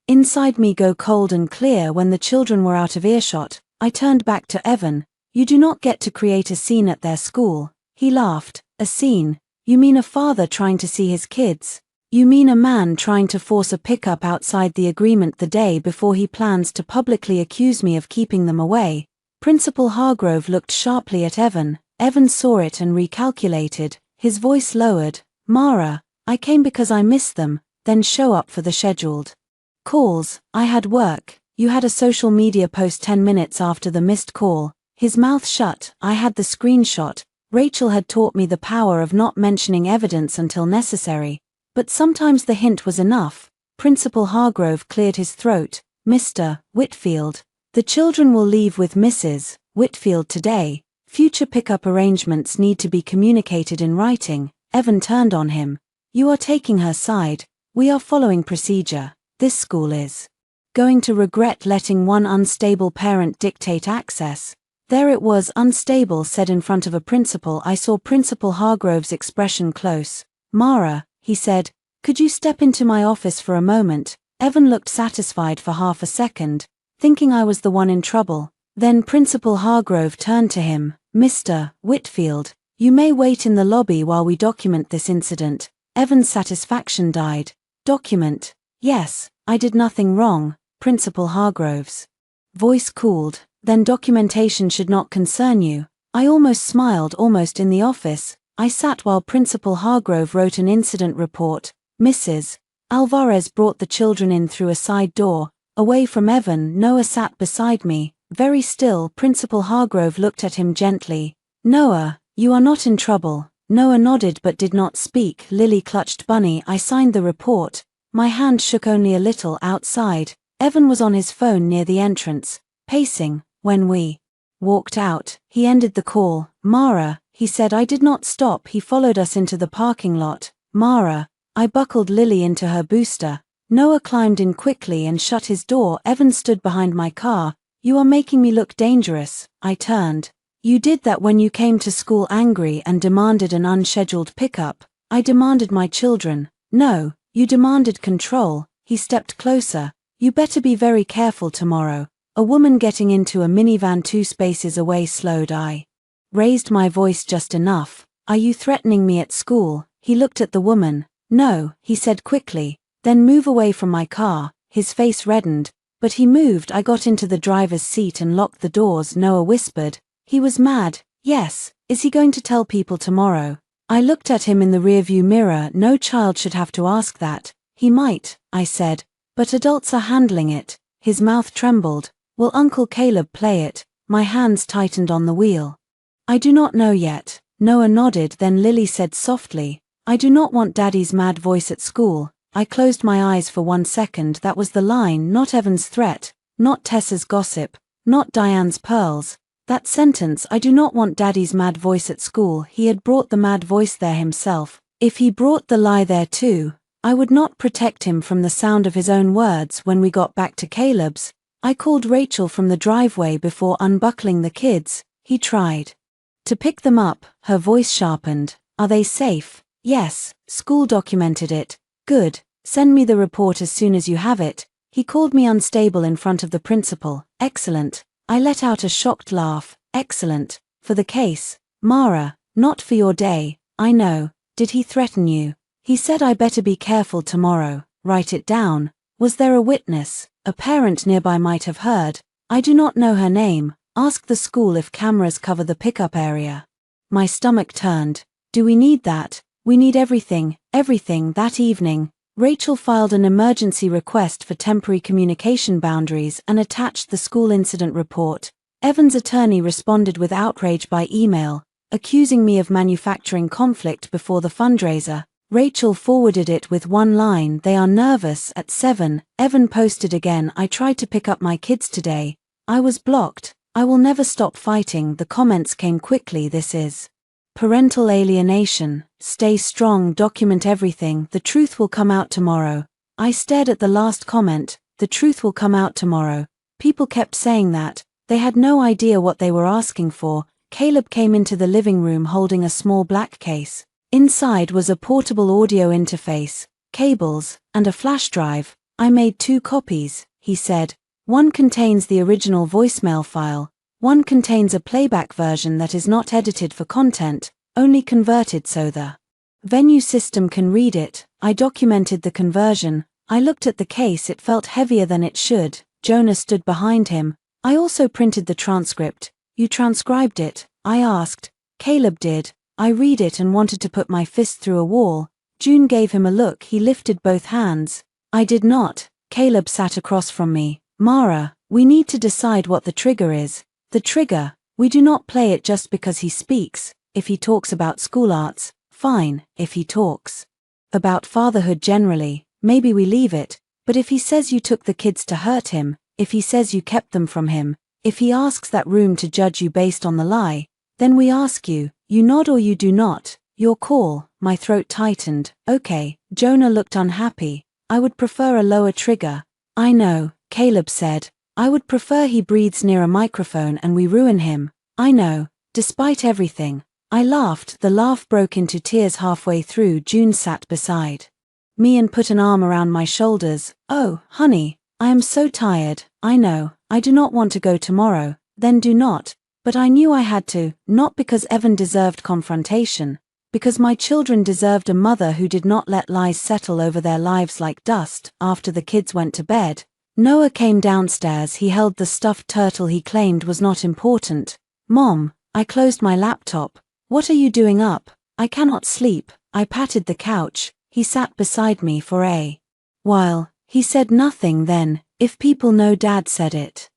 inside me go cold and clear. When the children were out of earshot, I turned back to Evan. You do not get to create a scene at their school. He laughed. A scene? You mean a father trying to see his kids? You mean a man trying to force a pickup outside the agreement the day before he plans to publicly accuse me of keeping them away? Principal Hargrove looked sharply at Evan. Evan saw it and recalculated. His voice lowered. Mara, I came because I missed them, then show up for the scheduled calls. I had work. You had a social media post 10 minutes after the missed call. His mouth shut. I had the screenshot. Rachel had taught me the power of not mentioning evidence until necessary. But sometimes the hint was enough. Principal Hargrove cleared his throat. Mr. Whitfield, the children will leave with Mrs. Whitfield today. Future pickup arrangements need to be communicated in writing. Evan turned on him. You are taking her side. We are following procedure. This school is going to regret letting one unstable parent dictate access. There it was, unstable, said in front of a principal. I saw Principal Hargrove's expression close. Mara, he said, could you step into my office for a moment? Evan looked satisfied for half a second, thinking I was the one in trouble. Then Principal Hargrove turned to him. Mr. Whitfield, you may wait in the lobby while we document this incident. Evan's satisfaction died. Document? Yes, I did nothing wrong. Principal Hargrove's voice cooled. Then documentation should not concern you. I almost smiled. Almost in the office, I sat while Principal Hargrove wrote an incident report. Mrs. Alvarez brought the children in through a side door, away from Evan. Noah sat beside me, very still. Principal Hargrove looked at him gently. Noah, you are not in trouble. Noah nodded but did not speak. Lily clutched Bunny. I signed the report. My hand shook only a little. Outside, Evan was on his phone near the entrance, pacing. When we walked out, he ended the call. Mara, he said. I did not stop. He followed us into the parking lot. Mara. I buckled Lily into her booster. Noah climbed in quickly and shut his door. Evan stood behind my car. You are making me look dangerous. I turned. You did that when you came to school angry and demanded an unscheduled pickup. I demanded my children. No, you demanded control. He stepped closer. You better be very careful tomorrow. A woman getting into a minivan 2 spaces away slowed. I raised my voice just enough. Are you threatening me at school? He looked at the woman. No, he said quickly. Then move away from my car. His face reddened, but he moved. I got into the driver's seat and locked the doors. Noah whispered. He was mad. Yes. Is he going to tell people tomorrow? I looked at him in the rearview mirror. No child should have to ask that. He might, I said. But adults are handling it. His mouth trembled. Will Uncle Caleb play it? My hands tightened on the wheel. I do not know yet. Noah nodded. Then Lily said softly, I do not want Daddy's mad voice at school. I closed my eyes for 1 second. That was the line. Not Evan's threat, not Tessa's gossip, not Diane's pearls. That sentence, I do not want Daddy's mad voice at school. He had brought the mad voice there himself. If he brought the lie there too, I would not protect him from the sound of his own words. When we got back to Caleb's, I called Rachel from the driveway before unbuckling the kids. He tried to pick them up. Her voice sharpened. Are they safe? Yes, school documented it. Good. Send me the report as soon as you have it. He called me unstable in front of the principal. Excellent. I let out a shocked laugh. Excellent. For the case. Mara, not for your day. I know. Did he threaten you? He said I better be careful tomorrow. Write it down. Was there a witness? A parent nearby might have heard. I do not know her name. Ask the school if cameras cover the pickup area. My stomach turned. Do we need that? We need everything. That evening, Rachel filed an emergency request for temporary communication boundaries and attached the school incident report. Evan's attorney responded with outrage by email, accusing me of manufacturing conflict before the fundraiser. Rachel forwarded it with one line. They are nervous. At 7, Evan posted again. I tried to pick up my kids today. I was blocked. I will never stop fighting. The comments came quickly. This is parental alienation. Stay strong. Document everything. The truth will come out tomorrow. I stared at the last comment. The truth will come out tomorrow. People kept saying that. They had no idea what they were asking for. Caleb came into the living room holding a small black case. Inside was a portable audio interface, cables, and a flash drive. I made 2 copies, he said. One contains the original voicemail file. One contains a playback version that is not edited for content, only converted so the venue system can read it. I documented the conversion. I looked at the case. It felt heavier than it should. Jonah stood behind him. I also printed the transcript. You transcribed it? I asked. Caleb did. I read it and wanted to put my fist through a wall. June gave him a look. He lifted both hands. I did not. Caleb sat across from me. Mara, we need to decide what the trigger is. The trigger. We do not play it just because he speaks. If he talks about school arts, fine. If he talks about fatherhood generally, maybe we leave it. But if he says you took the kids to hurt him, if he says you kept them from him, if he asks that room to judge you based on the lie, then we ask you, you nod or you do not. Your call. My throat tightened. Okay. Jonah looked unhappy. I would prefer a lower trigger. I know, Caleb said. I would prefer he breathes near a microphone and we ruin him. I know. Despite everything. I laughed. The laugh broke into tears halfway through. June sat beside me and put an arm around my shoulders. Oh, honey, I am so tired. I know. I do not want to go tomorrow. Then do not. But I knew I had to, not because Evan deserved confrontation, because my children deserved a mother who did not let lies settle over their lives like dust. After the kids went to bed, Noah came downstairs. He held the stuffed turtle he claimed was not important. Mom, I closed my laptop. What are you doing up? I cannot sleep. I patted the couch. He sat beside me for a While, he said nothing then, if people know Dad said it.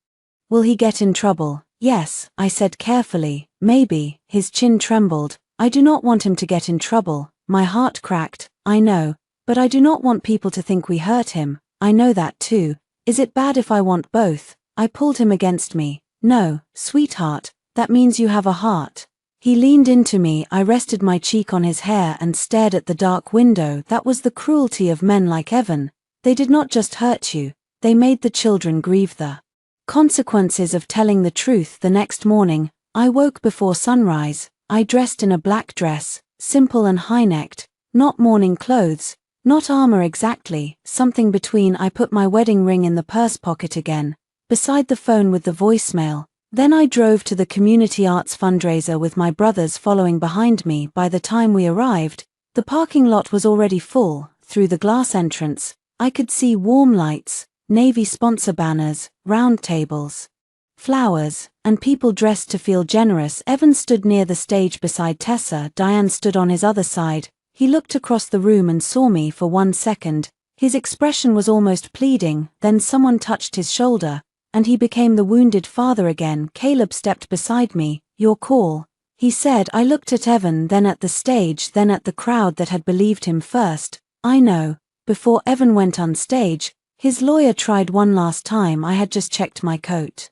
Will he get in trouble? Yes, I said carefully, maybe. His chin trembled. I do not want him to get in trouble. My heart cracked, I know, but I do not want people to think we hurt him. I know that too. Is it bad if I want both? I pulled him against me. No, sweetheart, that means you have a heart. He leaned into me, I rested my cheek on his hair and stared at the dark window. That was the cruelty of men like Evan. They did not just hurt you, they made the children grieve the consequences of telling the truth. The next morning, I woke before sunrise. I dressed in a black dress, simple and high-necked, not mourning clothes, not armor exactly, something between. I put my wedding ring in the purse pocket again, beside the phone with the voicemail. Then I drove to the community arts fundraiser with my brothers following behind me. By the time we arrived, the parking lot was already full. Through the glass entrance, I could see warm lights, Navy sponsor banners, round tables, flowers, and people dressed to feel generous. Evan stood near the stage beside Tessa. Diane stood on his other side. He looked across the room and saw me for 1 second. His expression was almost pleading. Then someone touched his shoulder, and he became the wounded father again. Caleb stepped beside me. Your call, he said. I looked at Evan, then at the stage, then at the crowd that had believed him first. I know, before Evan went on stage, his lawyer tried one last time. I had just checked my coat.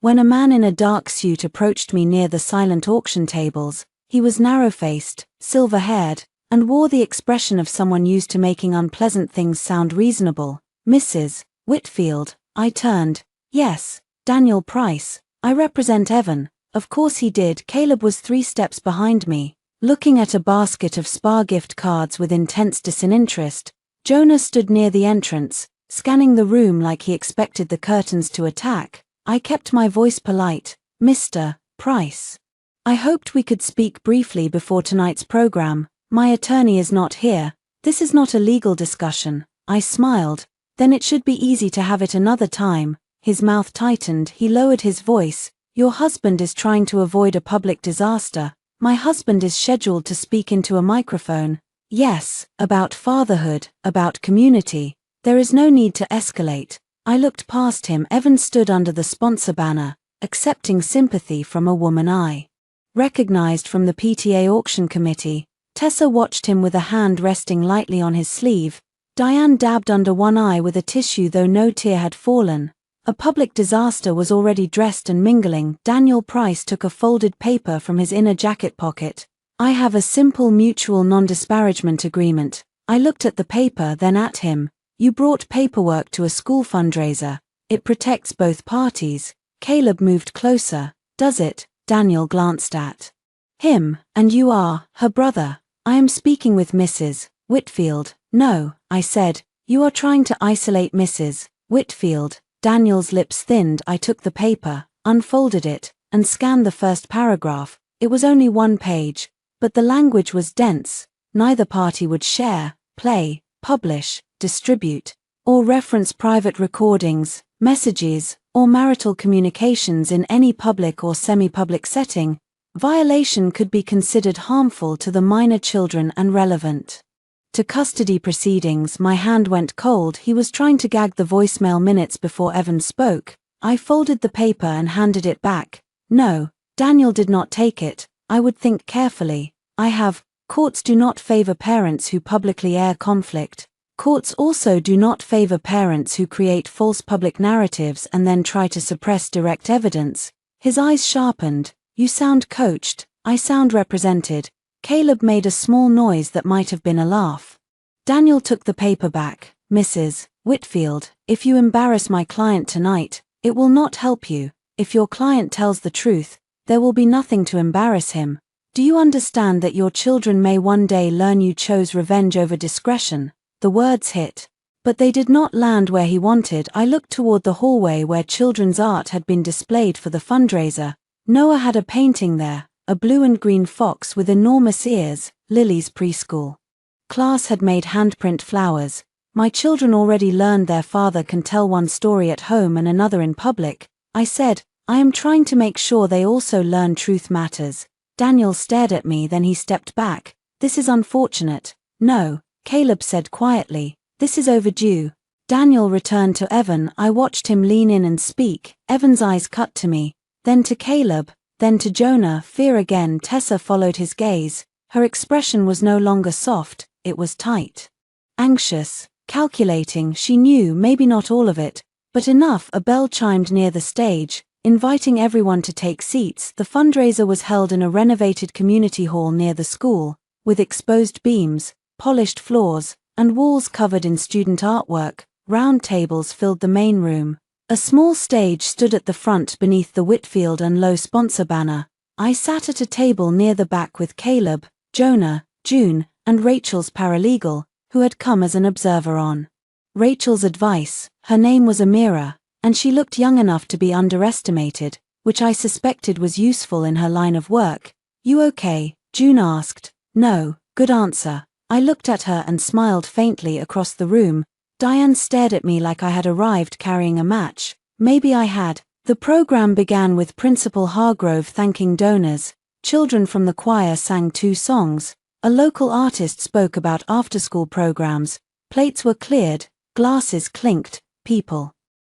When a man in a dark suit approached me near the silent auction tables, he was narrow-faced, silver-haired, and wore the expression of someone used to making unpleasant things sound reasonable. Mrs. Whitfield, I turned. Yes, Daniel Price. I represent Evan. Of course he did. Caleb was 3 steps behind me, looking at a basket of Spar gift cards with intense disinterest. Jonah stood near the entrance, scanning the room like he expected the curtains to attack. I kept my voice polite. Mr. Price, I hoped we could speak briefly before tonight's program. My attorney is not here. This is not a legal discussion. I smiled. Then it should be easy to have it another time. His mouth tightened. He lowered his voice. Your husband is trying to avoid a public disaster. My husband is scheduled to speak into a microphone. Yes, about fatherhood, about community. There is no need to escalate. I looked past him. Evan stood under the sponsor banner, accepting sympathy from a woman I recognized from the PTA auction committee. Tessa watched him with a hand resting lightly on his sleeve. Diane dabbed under one eye with a tissue, though no tear had fallen. A public disaster was already dressed and mingling. Daniel Price took a folded paper from his inner jacket pocket. I have a simple mutual non-disparagement agreement. I looked at the paper, then at him. You brought paperwork to a school fundraiser. It protects both parties. Caleb moved closer. Does it? Daniel glanced at him. And you are her brother. I am speaking with Mrs. Whitfield. No, I said. You are trying to isolate Mrs. Whitfield. Daniel's lips thinned. I took the paper, unfolded it, and scanned the first paragraph. It was only 1 page, but the language was dense. Neither party would share, play, publish, distribute, or reference private recordings, messages, or marital communications in any public or semi-public setting. Violation could be considered harmful to the minor children and relevant to custody proceedings. My hand went cold. He was trying to gag the voicemail minutes before Evan spoke. I folded the paper and handed it back. No, Daniel did not take it. I would think carefully. Courts do not favor parents who publicly air conflict. Courts also do not favor parents who create false public narratives and then try to suppress direct evidence. His eyes sharpened. You sound coached. I sound represented. Caleb made a small noise that might have been a laugh. Daniel took the paper back. Mrs. Whitfield, if you embarrass my client tonight, it will not help you. If your client tells the truth, there will be nothing to embarrass him. Do you understand that your children may one day learn you chose revenge over discretion? The words hit, but they did not land where he wanted. I looked toward the hallway where children's art had been displayed for the fundraiser. Noah had a painting there, a blue and green fox with enormous ears. Lily's preschool class had made handprint flowers. My children already learned their father can tell one story at home and another in public. I said, I am trying to make sure they also learn truth matters. Daniel stared at me, then he stepped back. This is unfortunate. No, Caleb said quietly. This is overdue. Daniel returned to Evan. I watched him lean in and speak. Evan's eyes cut to me, then to Caleb, then to Jonah. Fear again. Tessa followed his gaze. Her expression was no longer soft, it was tight. Anxious, calculating. She knew maybe not all of it, but enough. A bell chimed near the stage, inviting everyone to take seats. The fundraiser was held in a renovated community hall near the school, with exposed beams, polished floors, and walls covered in student artwork. Round tables filled the main room. A small stage stood at the front beneath the Whitfield and Low sponsor banner. I sat at a table near the back with Caleb, Jonah, June, and Rachel's paralegal, who had come as an observer on Rachel's advice. Her name was Amira, and she looked young enough to be underestimated, which I suspected was useful in her line of work. "You okay?" June asked. "No." "Good answer." I looked at her and smiled faintly across the room. Diane stared at me like I had arrived carrying a match. Maybe I had. The program began with Principal Hargrove thanking donors. Children from the choir sang 2 songs. A local artist spoke about after-school programs. Plates were cleared, glasses clinked, people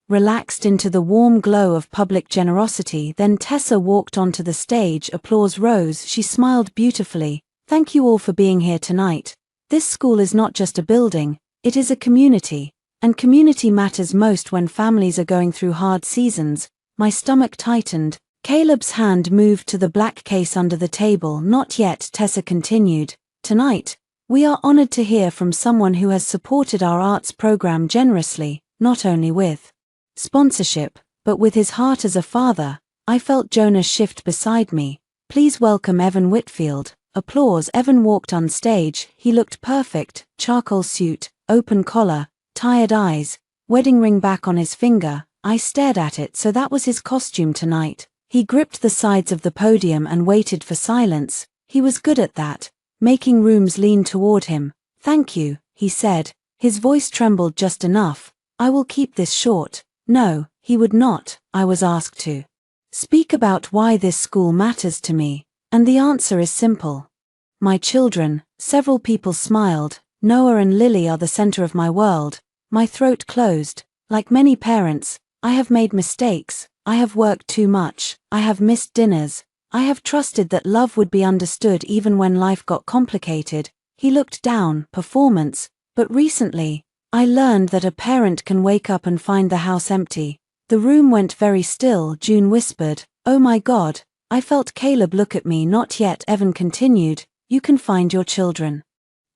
relaxed into the warm glow of public generosity. Then Tessa walked onto the stage. Applause rose. She smiled beautifully. "Thank you all for being here tonight. This school is not just a building, it is a community, and community matters most when families are going through hard seasons." My stomach tightened. Caleb's hand moved to the black case under the table. "Not yet," Tessa continued. "Tonight, we are honored to hear from someone who has supported our arts program generously, not only with sponsorship, but with his heart as a father." I felt Jonah shift beside me. "Please welcome Evan Whitfield." Applause. Evan walked on stage. He looked perfect, charcoal suit, open collar, tired eyes, wedding ring back on his finger. I stared at it. So that was his costume tonight. He gripped the sides of the podium and waited for silence. He was good at that, making rooms lean toward him. "Thank you," he said. His voice trembled just enough. "I will keep this short." No, he would not. I was asked to speak about why this school matters to me. And the answer is simple. My children. Several people smiled. Noah and Lily are the center of my world. My throat closed. Like many parents, I have made mistakes. I have worked too much. I have missed dinners. I have trusted that love would be understood even when life got complicated. He looked down. Performance. But recently, I learned that a parent can wake up and find the house empty. The room went very still. June whispered, "Oh my God." I felt Caleb look at me. "Not yet," Evan continued. "You can find your children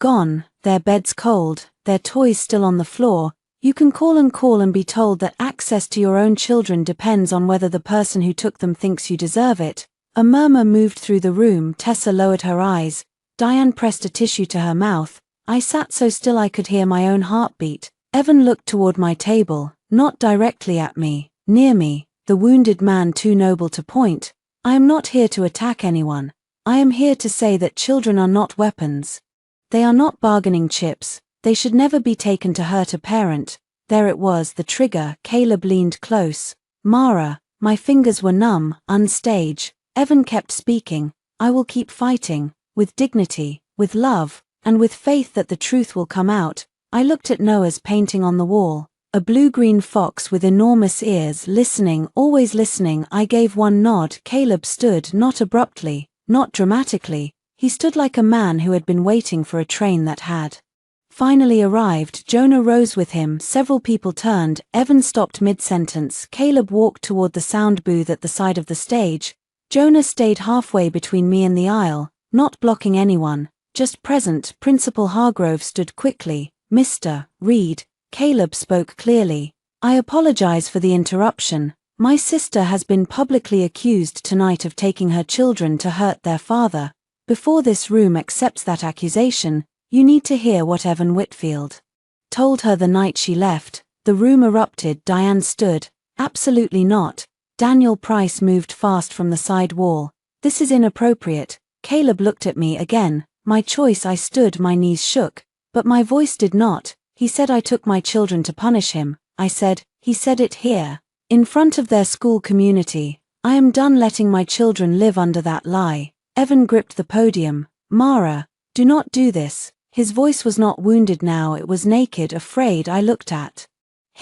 gone, their beds cold, their toys still on the floor. You can call and be told that access to your own children depends on whether the person who took them thinks you deserve it." A murmur moved through the room. Tessa lowered her eyes. Diane pressed a tissue to her mouth. I sat so still I could hear my own heartbeat. Evan looked toward my table, not directly at me, near me, the wounded man too noble to point. "I am not here to attack anyone. I am here to say that children are not weapons. They are not bargaining chips. They should never be taken to hurt a parent." There it was, the trigger. Caleb leaned close. "Mara." My fingers were numb. "Unstage." Evan kept speaking. "I will keep fighting, with dignity, with love, and with faith that the truth will come out." I looked at Noah's painting on the wall. A blue-green fox with enormous ears, listening, always listening. I gave one nod. Caleb stood, not abruptly, not dramatically. He stood like a man who had been waiting for a train that had finally arrived. Jonah rose with him. Several people turned. Evan stopped mid-sentence. Caleb walked toward the sound booth at the side of the stage. Jonah stayed halfway between me and the aisle, not blocking anyone, just present. Principal Hargrove stood quickly. "Mr. Reed." Caleb spoke clearly. "I apologize for the interruption. My sister has been publicly accused tonight of taking her children to hurt their father. Before this room accepts that accusation, you need to hear what Evan Whitfield told her the night she left." The room erupted. Diane stood. "Absolutely not." Daniel Price moved fast from the side wall. "This is inappropriate." Caleb looked at me again. My choice. I stood. My knees shook. But my voice did not. "He said I took my children to punish him." I said, "He said it here, in front of their school community. I am done letting my children live under that lie." Evan gripped the podium. "Mara, do not do this." His voice was not wounded now, it was naked, afraid. I looked at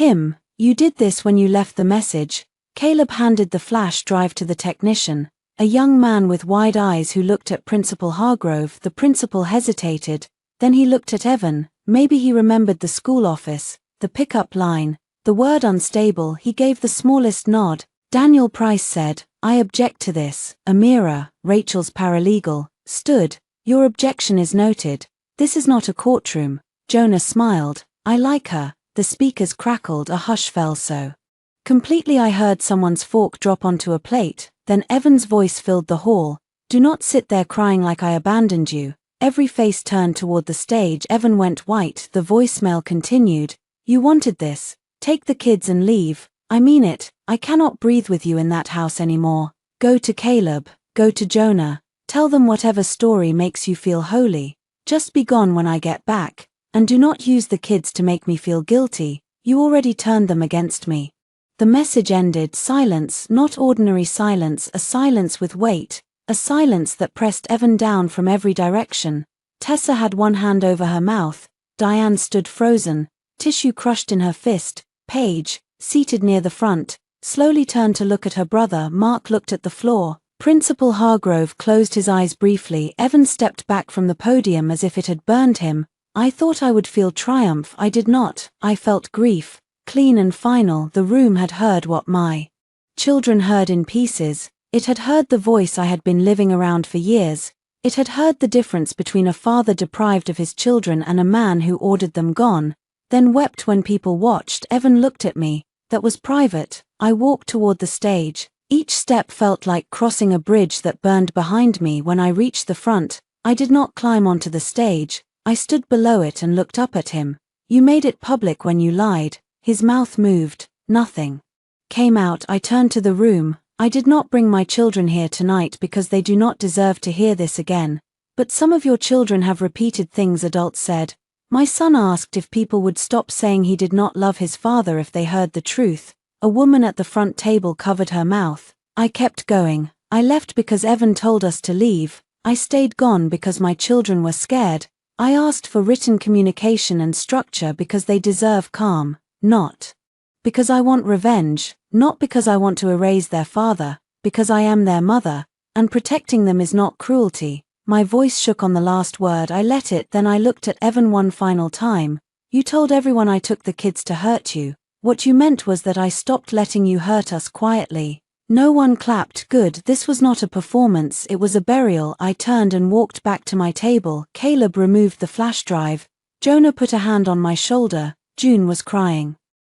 You did this when you left the message. Caleb handed the flash drive to the technician, a young man with wide eyes who looked at Principal Hargrove. The principal hesitated, then he looked at Evan. Maybe he remembered the school office, the pickup line, the word unstable. He gave the smallest nod. Daniel Price said, "I object to this." Amira, Rachel's paralegal, stood. "Your objection is noted. This is not a courtroom." Jonah smiled. "I like her." The speakers crackled. A hush fell so completely I heard someone's fork drop onto a plate. Then Evan's voice filled the hall. "Do not sit there crying like I abandoned you." Every face turned toward the stage. Evan went white. The voicemail continued. "You wanted this. Take the kids and leave. I mean it. I cannot breathe with you in that house anymore. Go to Caleb. Go to Jonah. Tell them whatever story makes you feel holy. Just be gone when I get back. And do not use the kids to make me feel guilty. You already turned them against me." The message ended. Silence, not ordinary silence, a silence with weight, a silence that pressed Evan down from every direction. Tessa had one hand over her mouth. Diane stood frozen, tissue crushed in her fist. Paige, seated near the front, slowly turned to look at her brother. Mark looked at the floor. Principal Hargrove closed his eyes briefly. Evan stepped back from the podium as if it had burned him. "I thought I would feel triumph. I did not. I felt grief. Clean and final." The room had heard what my children heard in pieces. It had heard the voice I had been living around for years. It had heard the difference between a father deprived of his children and a man who ordered them gone, then wept when people watched. Evan looked at me. That was private. I walked toward the stage. Each step felt like crossing a bridge that burned behind me. When I reached the front, I did not climb onto the stage. I stood below it and looked up at him. "You made it public when you lied." His mouth moved. Nothing came out. I turned to the room. "I did not bring my children here tonight because they do not deserve to hear this again. But some of your children have repeated things adults said." My son asked if people would stop saying he did not love his father if they heard the truth. A woman at the front table covered her mouth. I kept going. "I left because Evan told us to leave. I stayed gone because my children were scared. I asked for written communication and structure because they deserve calm. Not because I want revenge, not because I want to erase their father, because I am their mother, and protecting them is not cruelty." My voice shook on the last word. I let it. Then I looked at Evan one final time. "You told everyone I took the kids to hurt you. What you meant was that I stopped letting you hurt us quietly." No one clapped. Good. This was not a performance, it was a burial. I turned and walked back to my table. Caleb removed the flash drive. Jonah put a hand on my shoulder. June was crying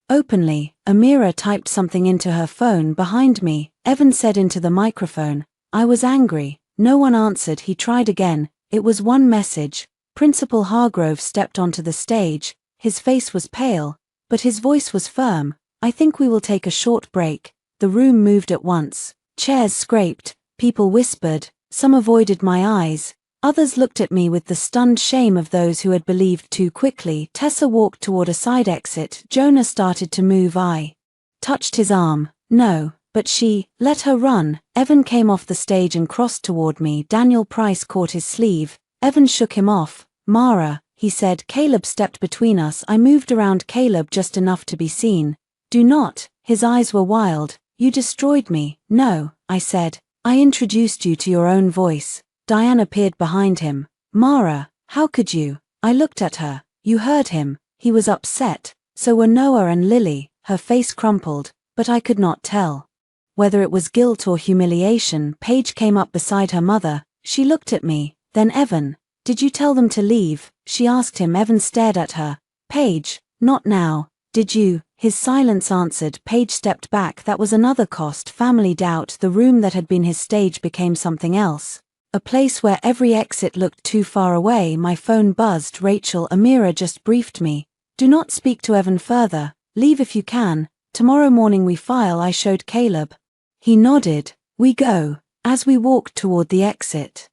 openly. Amira typed something into her phone behind me. Evan said into the microphone. I was angry. No one answered. He tried again. It was one message. Principal Hargrove stepped onto the stage. His face was pale, but his voice was firm. "I think we will take a short break." The room moved at once. Chairs scraped. People whispered. Some avoided my eyes. Others looked at me with the stunned shame of those who had believed too quickly. Tessa walked toward a side exit. Jonah started to move. I touched his arm. "No." But she, "Let her run." Evan came off the stage and crossed toward me. Daniel Price caught his sleeve. Evan shook him off. "Mara," he said. Caleb stepped between us. I moved around Caleb just enough to be seen. "Do not." His eyes were wild. "You destroyed me." "No," I said. "I introduced you to your own voice." Diane appeared behind him. "Mara, how could you?" I looked at her. "You heard him." He was upset. So were Noah and Lily. Her face crumpled, but I could not tell whether it was guilt or humiliation. Paige came up beside her mother. She looked at me. Then Evan. "Did you tell them to leave?" she asked him. Evan stared at her. "Paige, not now." "Did you?" His silence answered. Paige stepped back. That was another cost. Family doubt. The room that had been his stage became something else. A place where every exit looked too far away. My phone buzzed. Rachel. "Amira just briefed me. Do not speak to Evan further. Leave if you can. Tomorrow morning we file." I showed Caleb. He nodded. "We go." As we walked toward the exit,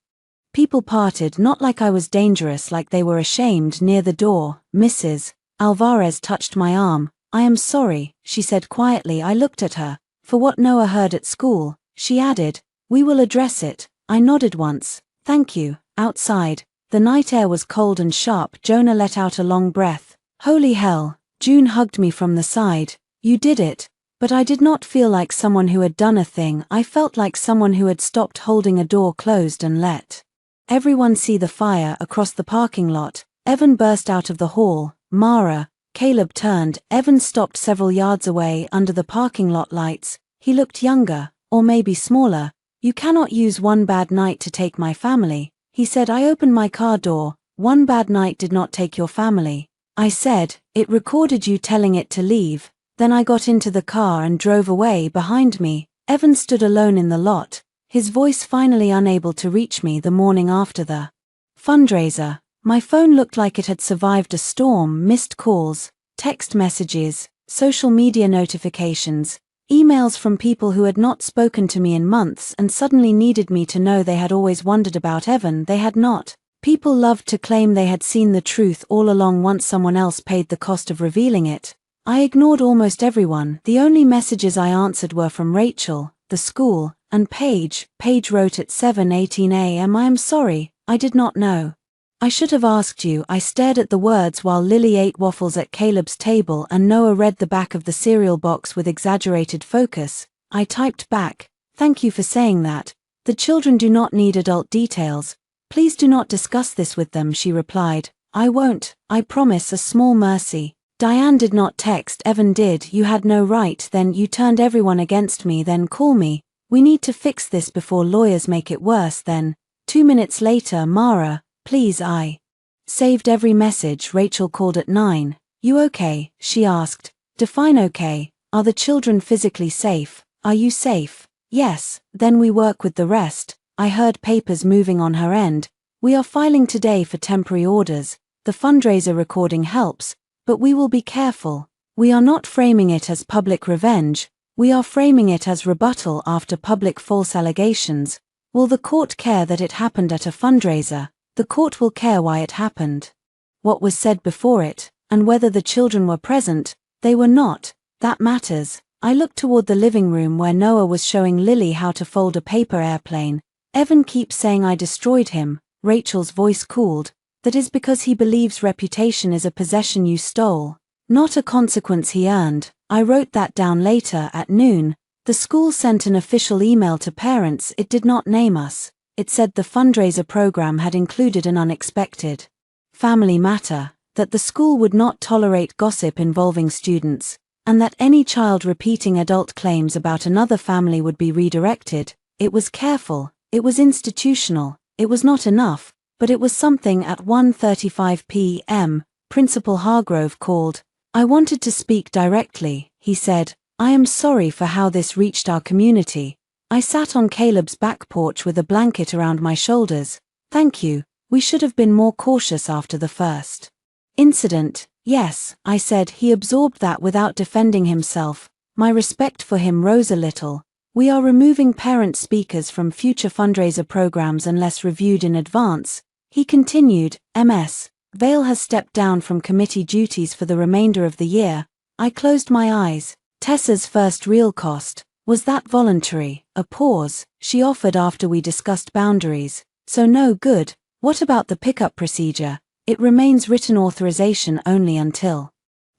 people parted, not like I was dangerous, like they were ashamed. Near the door, Mrs. Alvarez touched my arm. "I am sorry," she said quietly. I looked at her. "For what Noah heard at school," she added. "We will address it." I nodded once. "Thank you." Outside, the night air was cold and sharp. Jonah let out a long breath. "Holy hell." June hugged me from the side. You did it. But I did not feel like someone who had done a thing. I felt like someone who had stopped holding a door closed and let everyone see the fire across the parking lot. Evan burst out of the hall. Mara. Caleb turned. Evan stopped several yards away under the parking lot lights. He looked younger, or maybe smaller. You cannot use one bad night to take my family, he said. I opened my car door. One bad night did not take your family. I said, it recorded you telling it to leave. Then I got into the car and drove away. Behind me, Evan stood alone in the lot, his voice finally unable to reach me the morning after the fundraiser. My phone looked like it had survived a storm. Missed calls, text messages, social media notifications, emails from people who had not spoken to me in months and suddenly needed me to know they had always wondered about Evan. They had not. People loved to claim they had seen the truth all along once someone else paid the cost of revealing it. I ignored almost everyone. The only messages I answered were from Rachel, the school, and Paige. Paige wrote at 7:18 a.m. I am sorry, I did not know. I should have asked you. I stared at the words while Lily ate waffles at Caleb's table and Noah read the back of the cereal box with exaggerated focus. I typed back, thank you for saying that. The children do not need adult details. Please do not discuss this with them, she replied. I won't, I promise. A small mercy. Diane did not text. Evan did. You had no right. Then you turned everyone against me. Then call me. We need to fix this before lawyers make it worse. Then, 2 minutes later, Mara, please. I saved every message. Rachel called at 9. You okay? She asked. Define okay. Are the children physically safe? Are you safe? Yes. Then we work with the rest. I heard papers moving on her end. We are filing today for temporary orders. The fundraiser recording helps. But we will be careful. We are not framing it as public revenge, we are framing it as rebuttal after public false allegations. Will the court care that it happened at a fundraiser? The court will care why it happened. What was said before it, and whether the children were present. They were not. That matters. I looked toward the living room where Noah was showing Lily how to fold a paper airplane. Evan keeps saying I destroyed him. Rachel's voice cooled. That is because he believes reputation is a possession you stole, not a consequence he earned. I wrote that down. Later at noon, the school sent an official email to parents. It did not name us. It said the fundraiser program had included an unexpected family matter, that the school would not tolerate gossip involving students, and that any child repeating adult claims about another family would be redirected. It was careful, it was institutional, it was not enough. But it was something. At 1:35 p.m., Principal Hargrove called. I wanted to speak directly, he said. I am sorry for how this reached our community. I sat on Caleb's back porch with a blanket around my shoulders. Thank you. We should have been more cautious after the first incident. Yes, I said. He absorbed that without defending himself. My respect for him rose a little. We are removing parent speakers from future fundraiser programs unless reviewed in advance. He continued, Ms. Vale has stepped down from committee duties for the remainder of the year. I closed my eyes. Tessa's first real cost. Was that voluntary? A pause. She offered after we discussed boundaries. So no good. What about the pickup procedure? It remains written authorization only until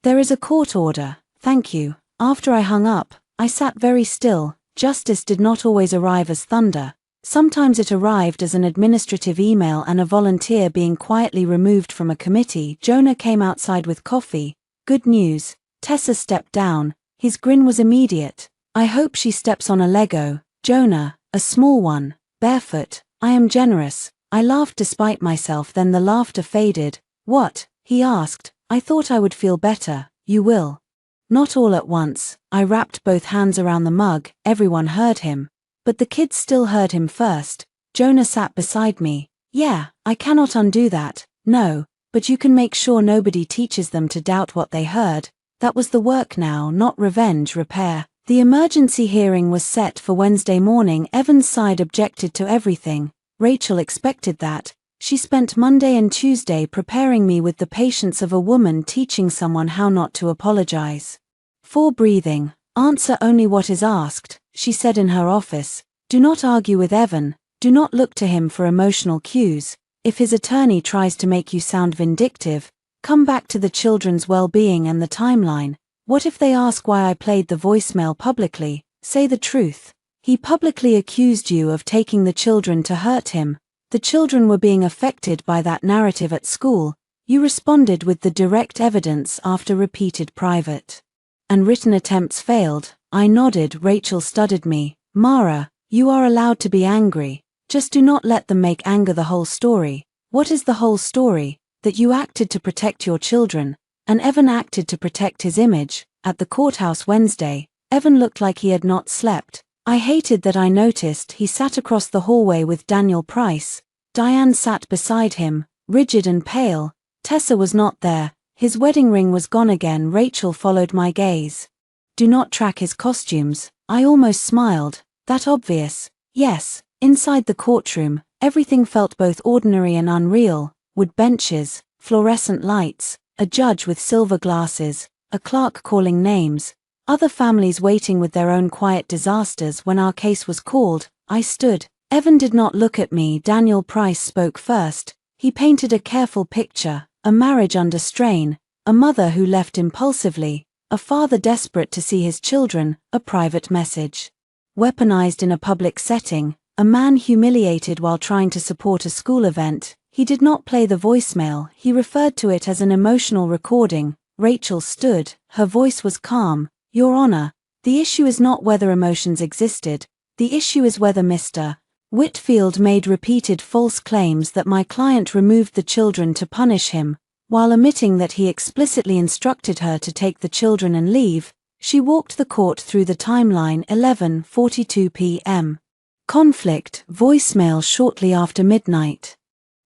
there is a court order. Thank you. After I hung up, I sat very still. Justice did not always arrive as thunder. Sometimes it arrived as an administrative email and a volunteer being quietly removed from a committee. Jonah came outside with coffee. Good news. Tessa stepped down. His grin was immediate. I hope she steps on a Lego. Jonah, a small one, barefoot. I am generous. I laughed despite myself. Then the laughter faded. What? He asked. I thought I would feel better. You will. Not all at once. I wrapped both hands around the mug. Everyone heard him. But the kids still heard him first. Jonah sat beside me. Yeah, I cannot undo that. No, but you can make sure nobody teaches them to doubt what they heard. That was the work now, not revenge. Repair. The emergency hearing was set for Wednesday morning. Evan's side objected to everything. Rachel expected that. She spent Monday and Tuesday preparing me with the patience of a woman teaching someone how not to apologize for breathing. Answer only what is asked, she said in her office. Do not argue with Evan. Do not look to him for emotional cues. If his attorney tries to make you sound vindictive, Come back to the children's well-being and the timeline. What if they ask why I played the voicemail publicly? Say the truth. He publicly accused you of taking the children to hurt him. The children were being affected by that narrative at school. You responded with the direct evidence after repeated private and written attempts failed. I nodded. Rachel studied me. Mara, you are allowed to be angry. Just do not let them make anger the whole story. What is the whole story? That you acted to protect your children, and Evan acted to protect his image. At the courthouse Wednesday, Evan looked like he had not slept. I hated that. I noticed he sat across the hallway with Daniel Price. Diane sat beside him, rigid and pale. Tessa was not there. His wedding ring was gone again. Rachel followed my gaze. Do not track his costumes. I almost smiled. That obvious? Yes. Inside the courtroom, everything felt both ordinary and unreal. Wood benches, fluorescent lights, a judge with silver glasses, a clerk calling names, other families waiting with their own quiet disasters. When our case was called, I stood. Evan did not look at me. Daniel Price spoke first. He painted a careful picture, a marriage under strain, a mother who left impulsively, a father desperate to see his children, a private message weaponized in a public setting, a man humiliated while trying to support a school event. He did not play the voicemail. He referred to it as an emotional recording. Rachel stood. Her voice was calm. Your Honor, the issue is not whether emotions existed. The issue is whether Mr. Whitfield made repeated false claims that my client removed the children to punish him, while omitting that he explicitly instructed her to take the children and leave. She walked the court through the timeline. 11:42 p.m. Conflict, voicemail shortly after midnight.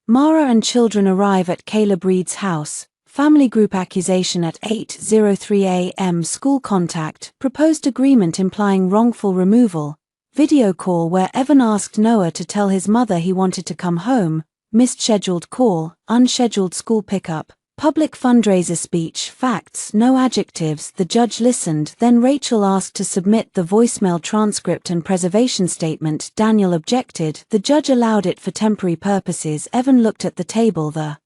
Mara and children arrive at Caleb Reed's house. Family group accusation at 8:03 a.m. School contact, proposed agreement implying wrongful removal. Video call where Evan asked Noah to tell his mother he wanted to come home. Missed scheduled call, unscheduled school pickup. Public fundraiser speech. Facts, no adjectives. The judge listened. Then Rachel asked to submit the voicemail transcript and preservation statement. Daniel objected. The judge allowed it for temporary purposes. Evan looked at the table. The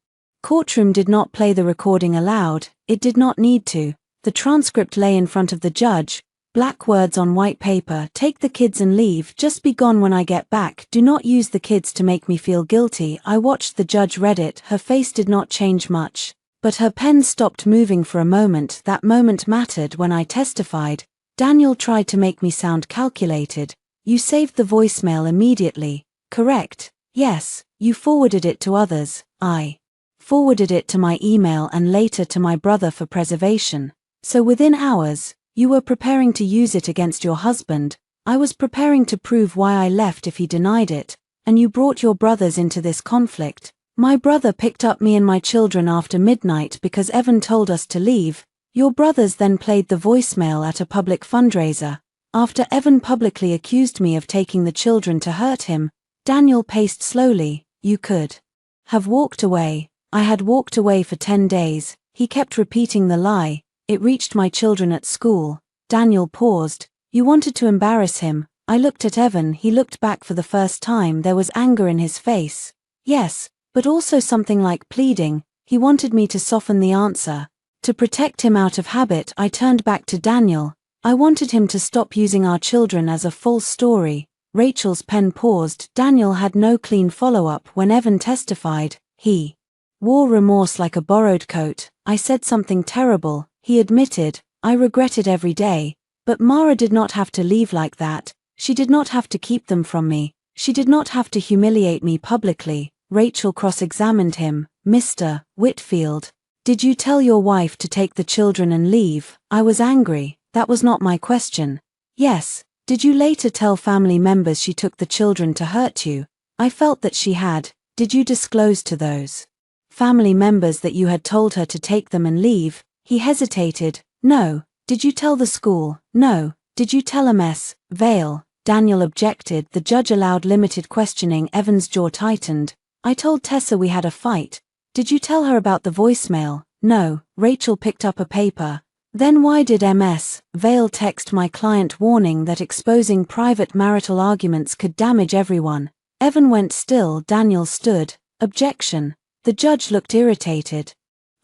courtroom did not play the recording aloud. It did not need to. The transcript lay in front of the judge. Black words on white paper. Take the kids and leave. Just be gone when I get back. Do not use the kids to make me feel guilty. I watched the judge read it. Her face did not change much, but her pen stopped moving for a moment. That moment mattered. When I testified, Daniel tried to make me sound calculated. You saved the voicemail immediately, correct? Yes. You forwarded it to others. I forwarded it to my email and later to my brother for preservation. So within hours, you were preparing to use it against your husband. I was preparing to prove why I left if he denied it, and you brought your brothers into this conflict. My brother picked up me and my children after midnight because Evan told us to leave. Your brothers then played the voicemail at a public fundraiser. After Evan publicly accused me of taking the children to hurt him, Daniel paced slowly. You could have walked away. I had walked away for 10 days. He kept repeating the lie. It reached my children at school. Daniel paused. You wanted to embarrass him. I looked at Evan. He looked back for the first time. There was anger in his face. Yes, but also something like pleading. He wanted me to soften the answer. To protect him out of habit, I turned back to Daniel. I wanted him to stop using our children as a false story. Rachel's pen paused. Daniel had no clean follow-up. When Evan testified, he wore remorse like a borrowed coat. I said something terrible. He admitted, I regret it every day. But Mara did not have to leave like that. She did not have to keep them from me. She did not have to humiliate me publicly. Rachel cross-examined him. Mr. Whitfield, did you tell your wife to take the children and leave? I was angry. That was not my question. Yes. Did you later tell family members she took the children to hurt you? I felt that she had. Did you disclose to those family members that you had told her to take them and leave? He hesitated. No. Did you tell the school? No. Did you tell Ms. Vale? Daniel objected. The judge allowed limited questioning. Evan's jaw tightened. I told Tessa we had a fight. Did you tell her about the voicemail? No. Rachel picked up a paper. Then why did Ms. Vale text my client warning that exposing private marital arguments could damage everyone? Evan went still. Daniel stood. Objection. The judge looked irritated.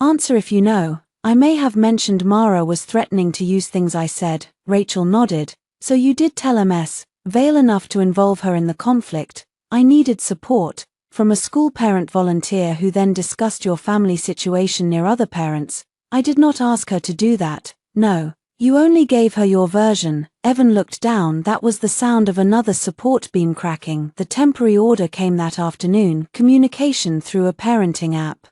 Answer if you know. I may have mentioned Mara was threatening to use things I said. Rachel nodded. So you did tell Ms.Vale enough to involve her in the conflict. I needed support from a school parent volunteer who then discussed your family situation near other parents. I did not ask her to do that. No. You only gave her your version. Evan looked down. That was the sound of another support beam cracking. The temporary order came that afternoon. Communication through a parenting app.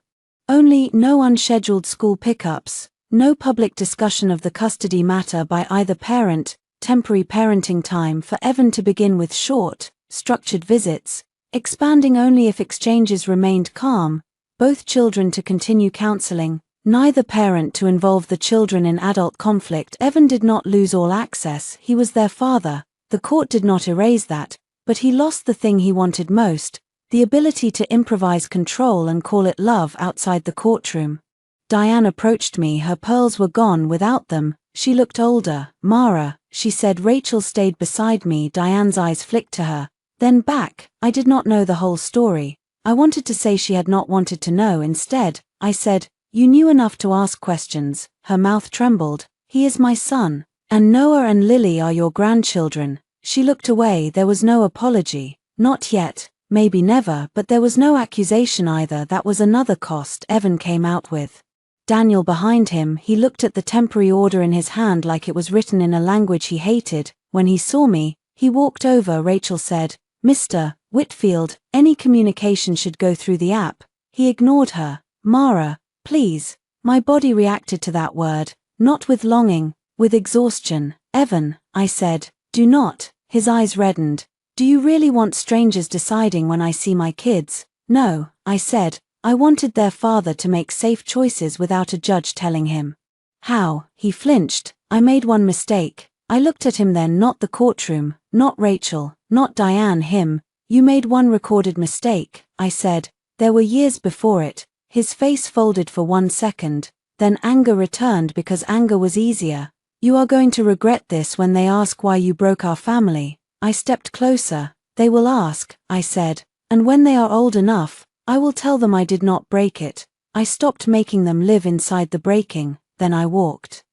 Only no unscheduled school pickups. No public discussion of the custody matter by either parent. Temporary parenting time for Evan to begin with short, structured visits. Expanding only if exchanges remained calm. Both children to continue counseling. Neither parent to involve the children in adult conflict. Evan did not lose all access. He was their father. The court did not erase that, but he lost the thing he wanted most, the ability to improvise control and call it love outside the courtroom. Diane approached me. Her pearls were gone without them. She looked older. Mara, she said. Rachel stayed beside me. Diane's eyes flicked to her, then back. I did not know the whole story. I wanted to say she had not wanted to know. Instead, I said, you knew enough to ask questions. Her mouth trembled. He is my son. And Noah and Lily are your grandchildren. She looked away. There was no apology. Not yet. Maybe never, but there was no accusation either. That was another cost Evan came out with. Daniel behind him, he looked at the temporary order in his hand like it was written in a language he hated. When he saw me, he walked over. Rachel said, Mr. Whitfield, any communication should go through the app. He ignored her. Mara, please. My body reacted to that word, not with longing, with exhaustion. Evan, I said, do not. His eyes reddened. Do you really want strangers deciding when I see my kids? No, I said. I wanted their father to make safe choices without a judge telling him. How? He flinched. I made one mistake. I looked at him then, not the courtroom, not Rachel, not Diane, him. You made one recorded mistake, I said. There were years before it. His face folded for 1 second, then anger returned because anger was easier. You are going to regret this when they ask why you broke our family. I stepped closer. They will ask, I said, and when they are old enough, I will tell them I did not break it. I stopped making them live inside the breaking, then I walked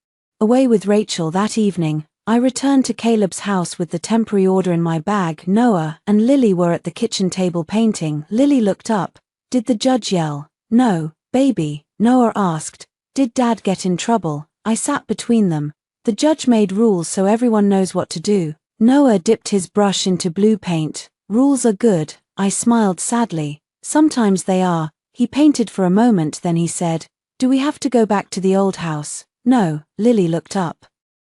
away with Rachel that evening. I returned to Caleb's house with the temporary order in my bag. Noah and Lily were at the kitchen table painting. Lily looked up. Did the judge yell? No, baby, Noah asked. Did Dad get in trouble? I sat between them. The judge made rules so everyone knows what to do. Noah dipped his brush into blue paint. Rules are good. I smiled sadly. Sometimes they are. He painted for a moment, then he said, do we have to go back to the old house? No. Lily looked up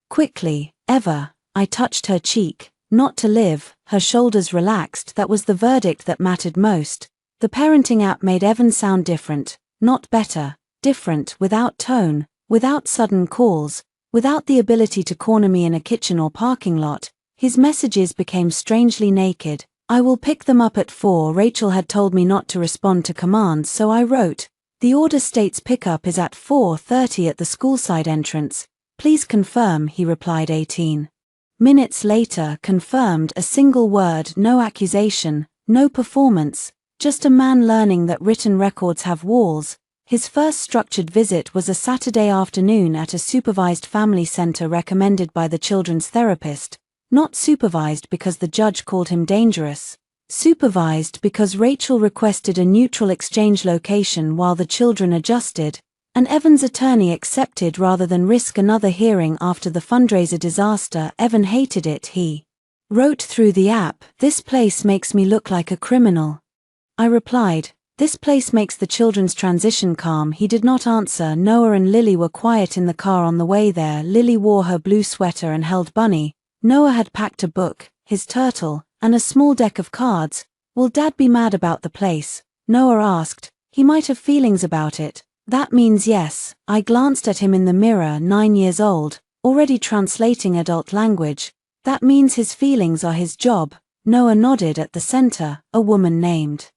quickly. Ever. I touched her cheek. Not to live. Her shoulders relaxed. That was the verdict that mattered most. The parenting app made Evan sound different. Not better. Different, without tone, without sudden calls, without the ability to corner me in a kitchen or parking lot. His messages became strangely naked. I will pick them up at 4. Rachel had told me not to respond to commands, so I wrote, the order states pickup is at 4:30 at the schoolside entrance. Please confirm, he replied. 18 minutes later, confirmed. A single word, no accusation, no performance, just a man learning that written records have walls. His first structured visit was a Saturday afternoon at a supervised family center recommended by the children's therapist. Not supervised because the judge called him dangerous. Supervised because Rachel requested a neutral exchange location while the children adjusted, and Evan's attorney accepted rather than risk another hearing after the fundraiser disaster. Evan hated it. He wrote through the app, this place makes me look like a criminal. I replied, this place makes the children's transition calm. He did not answer. Noah and Lily were quiet in the car on the way there. Lily wore her blue sweater and held Bunny. Noah had packed a book, his turtle, and a small deck of cards. Will Dad be mad about the place? Noah asked. He might have feelings about it. That means yes. I glanced at him in the mirror. 9 years old, already translating adult language. That means his feelings are his job. Noah nodded. At the center, a woman named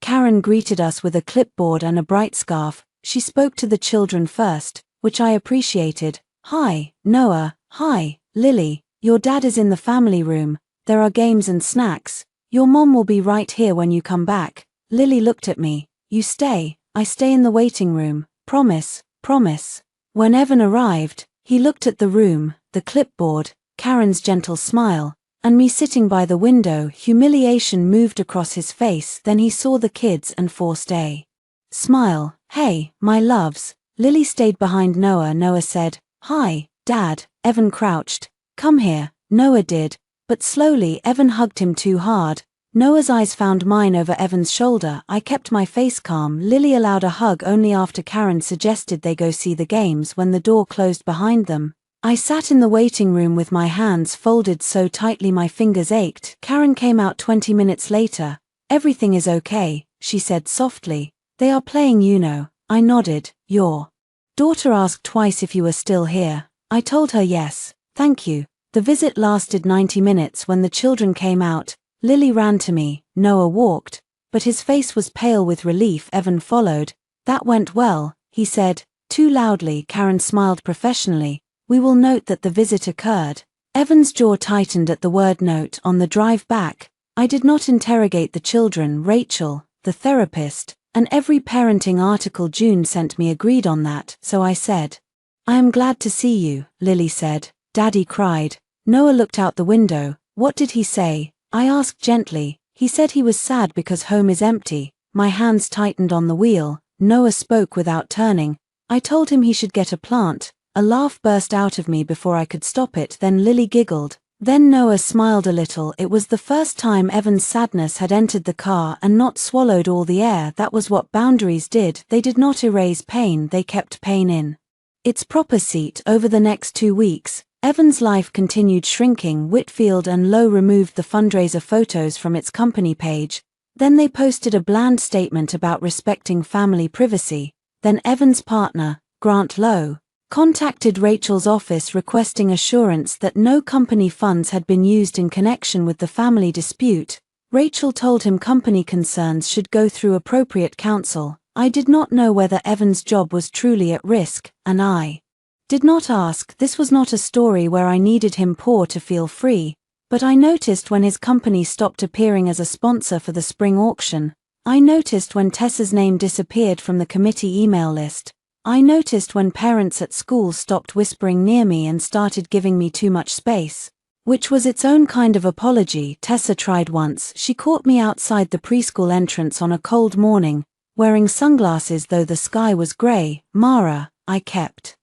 Karen greeted us with a clipboard and a bright scarf. She spoke to the children first, which I appreciated. Hi, Noah. Hi, Lily. Your dad is in the family room. There are games and snacks. Your mom will be right here when you come back. Lily looked at me. You stay. I stay in the waiting room. Promise, promise. When Evan arrived, he looked at the room, the clipboard, Karen's gentle smile, and me sitting by the window. Humiliation moved across his face. Then he saw the kids and forced a smile. Hey, my loves. Lily stayed behind Noah. Noah said, "Hi, Dad." Evan crouched. "Come here." Noah did, but slowly. Evan hugged him too hard. Noah's eyes found mine over Evan's shoulder. I kept my face calm. Lily allowed a hug only after Karen suggested they go see the games. When the door closed behind them, I sat in the waiting room with my hands folded so tightly my fingers ached. Karen came out 20 minutes later. "Everything is okay," she said softly. "They are playing, you know." I nodded. "Your daughter asked twice if you were still here." I told her yes. "Thank you." The visit lasted 90 minutes. When the children came out, Lily ran to me. Noah walked, but his face was pale with relief. Evan followed. "That went well," he said, too loudly. Karen smiled professionally. "We will note that the visit occurred." Evan's jaw tightened at the word note. On the drive back, I did not interrogate the children. Rachel, the therapist, and every parenting article June sent me agreed on that, so I said, "I am glad to see you," Lily said. "Daddy cried." Noah looked out the window. "What did he say?" I asked gently. "He said he was sad because home is empty." My hands tightened on the wheel. Noah spoke without turning. "I told him he should get a plant." A laugh burst out of me before I could stop it. Then Lily giggled. Then Noah smiled a little. It was the first time Evan's sadness had entered the car and not swallowed all the air. That was what boundaries did. They did not erase pain, they kept pain in its proper seat. Over the next 2 weeks, Evan's life continued shrinking. Whitfield and Lowe removed the fundraiser photos from its company page. Then they posted a bland statement about respecting family privacy. Then Evan's partner, Grant Lowe, contacted Rachel's office requesting assurance that no company funds had been used in connection with the family dispute. Rachel told him company concerns should go through appropriate counsel. I did not know whether Evan's job was truly at risk, and I did not ask. This was not a story where I needed him poor to feel free, but I noticed when his company stopped appearing as a sponsor for the spring auction. I noticed when Tessa's name disappeared from the committee email list. I noticed when parents at school stopped whispering near me and started giving me too much space, which was its own kind of apology. Tessa tried once. She caught me outside the preschool entrance on a cold morning, wearing sunglasses though the sky was gray. "Mara," I kept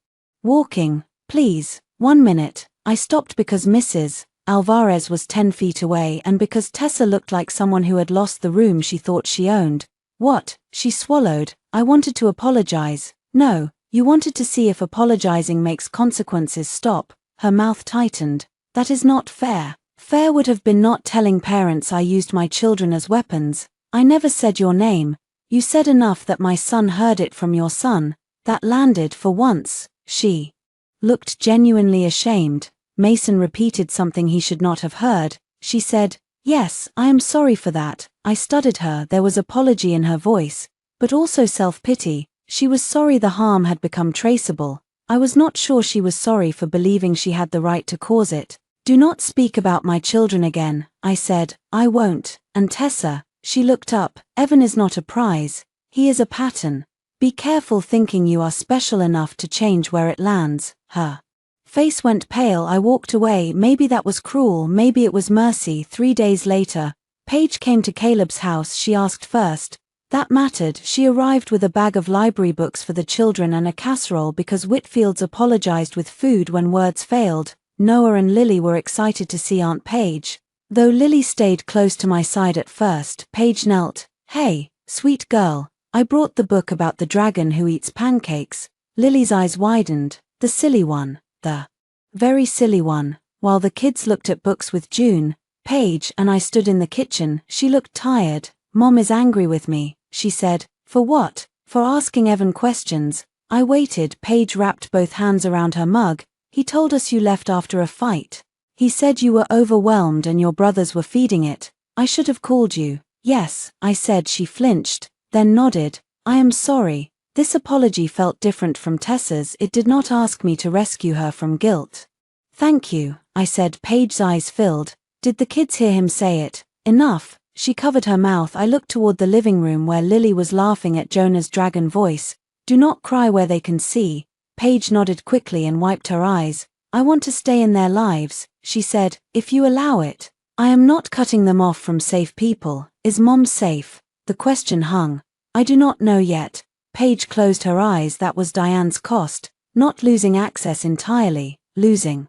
walking. "Please, 1 minute." I stopped because Mrs. Alvarez was 10 feet away and because Tessa looked like someone who had lost the room she thought she owned. "What?" She swallowed. "I wanted to apologize." "No, you wanted to see if apologizing makes consequences." Stop. Her mouth tightened. "That is not fair." Fair would have been not telling parents I used my children as weapons. "I never said your name. You said enough that my son heard it from your son." That landed for once. She looked genuinely ashamed. Mason repeated something he should not have heard. She said, "Yes, I am sorry for that." I studied her. There was apology in her voice, but also self-pity. She was sorry the harm had become traceable. I was not sure she was sorry for believing she had the right to cause it. "Do not speak about my children again," I said. "I won't." And Tessa, she looked up. "Evan is not a prize. He is a pattern. Be careful thinking you are special enough to change where it lands." Her face went pale. I walked away. Maybe that was cruel, maybe it was mercy. 3 days later, Paige came to Caleb's house. She asked first. That mattered. She arrived with a bag of library books for the children and a casserole because Whitfields apologized with food when words failed. Noah and Lily were excited to see Aunt Paige, though Lily stayed close to my side at first. Paige knelt. "Hey, sweet girl, I brought the book about the dragon who eats pancakes." Lily's eyes widened. "The silly one, the very silly one." While the kids looked at books with June, Paige and I stood in the kitchen. She looked tired. "Mom is angry with me," she said. "For what?" "For asking Evan questions." I waited. Paige wrapped both hands around her mug. "He told us you left after a fight. He said you were overwhelmed and your brothers were feeding it. I should have called you." "Yes," I said. She flinched, then nodded. "I am sorry." This apology felt different from Tessa's. It did not ask me to rescue her from guilt. "Thank you," I said. Paige's eyes filled. Did the kids hear him say it? "Enough." She covered her mouth. I looked toward the living room where Lily was laughing at Jonah's dragon voice. Do not cry where they can see. Paige nodded quickly and wiped her eyes. I want to stay in their lives, she said, if you allow it. I am not cutting them off from safe people. Is Mom safe? The question hung. I do not know yet. Paige closed her eyes. That was Diane's cost. Not losing access entirely, losing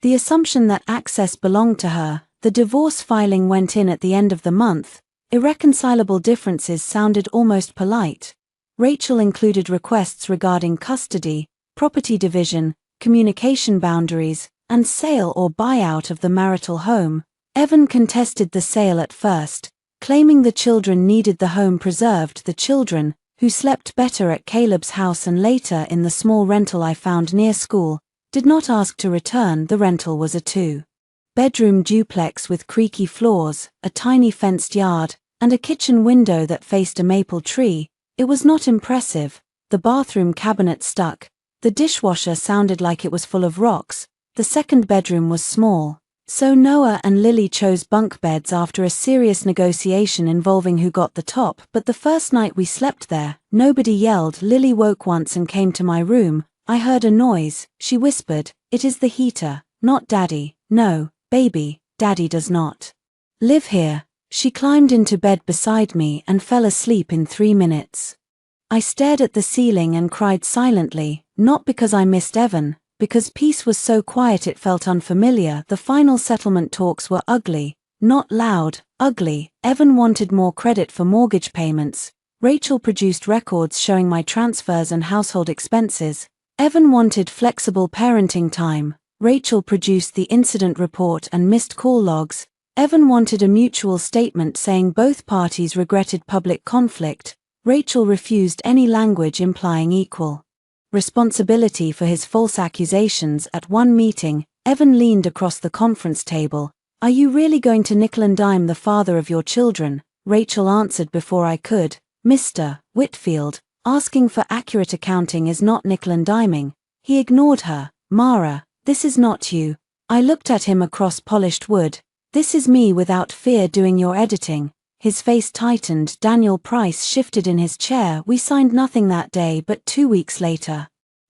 the assumption that access belonged to her. The divorce filing went in at the end of the month. Irreconcilable differences sounded almost polite. Rachel included requests regarding custody, property division, communication boundaries, and sale or buyout of the marital home. Evan contested the sale at first, claiming the children needed the home preserved. The children, who slept better at Caleb's house and later in the small rental I found near school, did not ask to return. The rental was a 2-bedroom duplex with creaky floors, a tiny fenced yard, and a kitchen window that faced a maple tree. It was not impressive. The bathroom cabinet stuck. The dishwasher sounded like it was full of rocks. The second bedroom was small. So Noah and Lily chose bunk beds after a serious negotiation involving who got the top. But the first night we slept there, nobody yelled. Lily woke once and came to my room. I heard a noise. She whispered, "It is the heater, not Daddy." "No, baby, Daddy does not live here." She climbed into bed beside me and fell asleep in 3 minutes. I stared at the ceiling and cried silently, not because I missed Evan, because peace was so quiet it felt unfamiliar. The final settlement talks were ugly, not loud, ugly. Evan wanted more credit for mortgage payments. Rachel produced records showing my transfers and household expenses. Evan wanted flexible parenting time. Rachel produced the incident report and missed call logs. Evan wanted a mutual statement saying both parties regretted public conflict. Rachel refused any language implying equal responsibility for his false accusations. At one meeting, Evan leaned across the conference table. "Are you really going to nickel and dime the father of your children?" Rachel answered before I could. "Mr. Whitfield, asking for accurate accounting is not nickel and diming." He ignored her. "Mara, this is not you." I looked at him across polished wood. "This is me without fear doing your editing." His face tightened. Daniel Price shifted in his chair. We signed nothing that day, but 2 weeks later,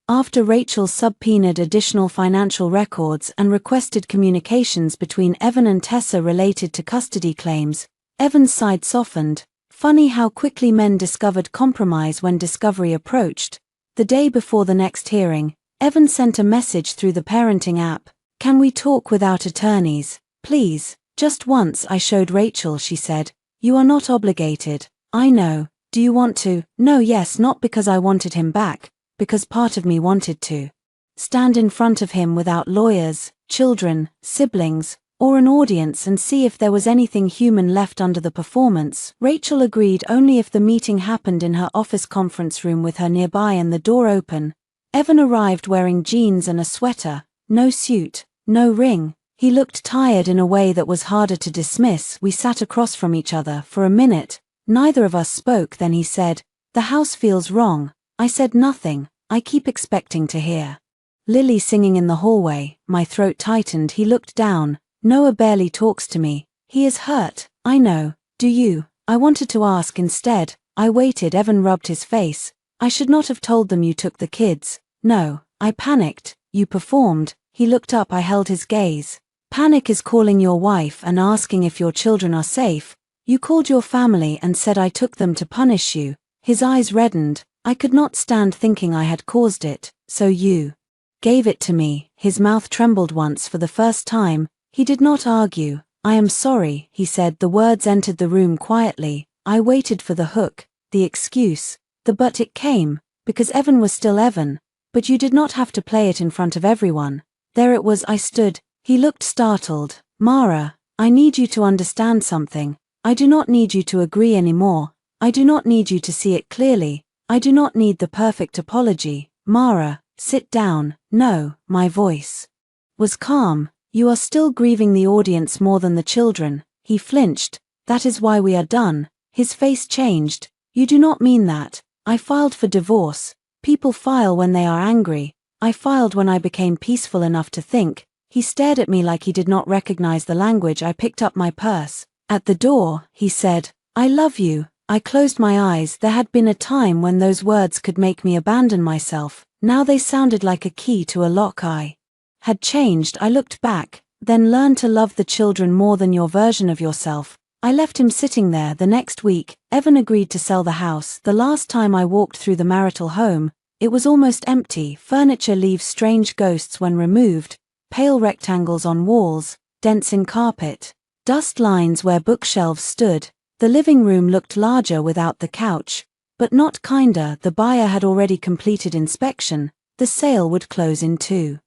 after Rachel subpoenaed additional financial records and requested communications between Evan and Tessa related to custody claims, Evan's side softened. Funny how quickly men discovered compromise when discovery approached. The day before the next hearing, Evan sent a message through the parenting app. "Can we talk without attorneys, please?" "Just once," I showed Rachel. She said, "You are not obligated." "I know. Do you want to?" "No, yes, not because I wanted him back, because part of me wanted to stand in front of him without lawyers, children, siblings, or an audience and see if there was anything human left under the performance." Rachel agreed only if the meeting happened in her office conference room with her nearby and the door open. Evan arrived wearing jeans and a sweater, no suit, no ring. He looked tired in a way that was harder to dismiss. We sat across from each other for a minute. Neither of us spoke. Then he said, "The house feels wrong." I said nothing. I keep expecting to hear Lily singing in the hallway. My throat tightened. He looked down. "Noah barely talks to me. He is hurt." "I know. Do you?" I wanted to ask instead. I waited. Evan rubbed his face. "I should not have told them you took the kids." "No." I panicked. "You performed." He looked up. I held his gaze. "Panic is calling your wife and asking if your children are safe. You called your family and said I took them to punish you." His eyes reddened. I could not stand thinking I had caused it. "So you gave it to me." His mouth trembled once for the first time. He did not argue. "I am sorry," he said. The words entered the room quietly. I waited for the hook, the excuse, but it came, because Evan was still Evan. "But you did not have to play it in front of everyone." There it was. I stood. He looked startled. "Mara, I need you to understand something. I do not need you to agree anymore. I do not need you to see it clearly. I do not need the perfect apology. Mara, sit down." "No." My voice was calm. "You are still grieving the audience more than the children." He flinched. "That is why we are done." His face changed. "You do not mean that." "I filed for divorce. People file when they are angry. I filed when I became peaceful enough to think." He stared at me like he did not recognize the language. I picked up my purse. At the door, he said, "I love you." I closed my eyes. There had been a time when those words could make me abandon myself. Now they sounded like a key to a lock. I had changed. I looked back, then learned to love the children more than your version of yourself. I left him sitting there. The next week, Evan agreed to sell the house. The last time I walked through the marital home, it was almost empty. Furniture leaves strange ghosts when removed, pale rectangles on walls, dents in carpet, dust lines where bookshelves stood. The living room looked larger without the couch, but not kinder. The buyer had already completed inspection. The sale would close in 2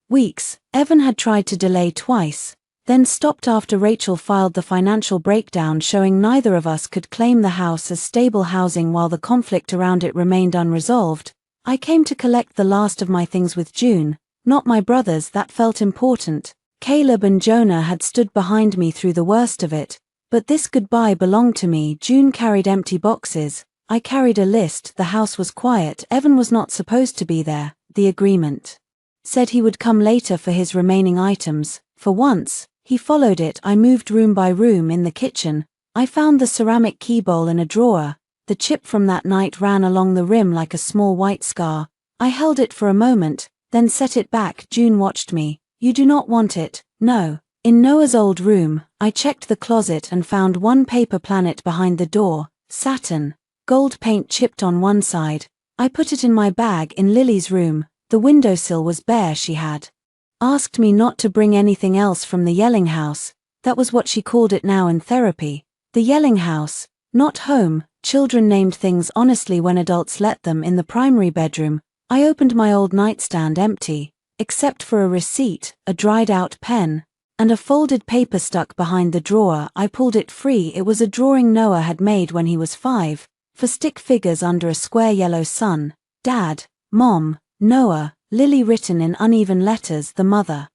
weeks. Evan had tried to delay twice, then stopped after Rachel filed the financial breakdown showing neither of us could claim the house as stable housing while the conflict around it remained unresolved. I came to collect the last of my things with June, not my brothers. That felt important. Caleb and Jonah had stood behind me through the worst of it, but this goodbye belonged to me. June carried empty boxes. I carried a list. The house was quiet. Evan was not supposed to be there. The agreement said he would come later for his remaining items. For once, he followed it. I moved room by room in the kitchen. I found the ceramic key bowl in a drawer. The chip from that night ran along the rim like a small white scar. I held it for a moment, then set it back. June watched me. You do not want it, no. In Noah's old room, I checked the closet and found one paper planet behind the door, Saturn, gold paint chipped on one side. I put it in my bag. In Lily's room, the windowsill was bare. She had asked me not to bring anything else from the yelling house. That was what she called it now in therapy. The yelling house, not home. Children named things honestly when adults let them. In the primary bedroom, I opened my old nightstand. Empty, except for a receipt, a dried-out pen, and a folded paper stuck behind the drawer. I pulled it free. It was a drawing Noah had made when he was 5, for stick figures under a square yellow sun. Dad, Mom, Noah, Lily written in uneven letters. The mother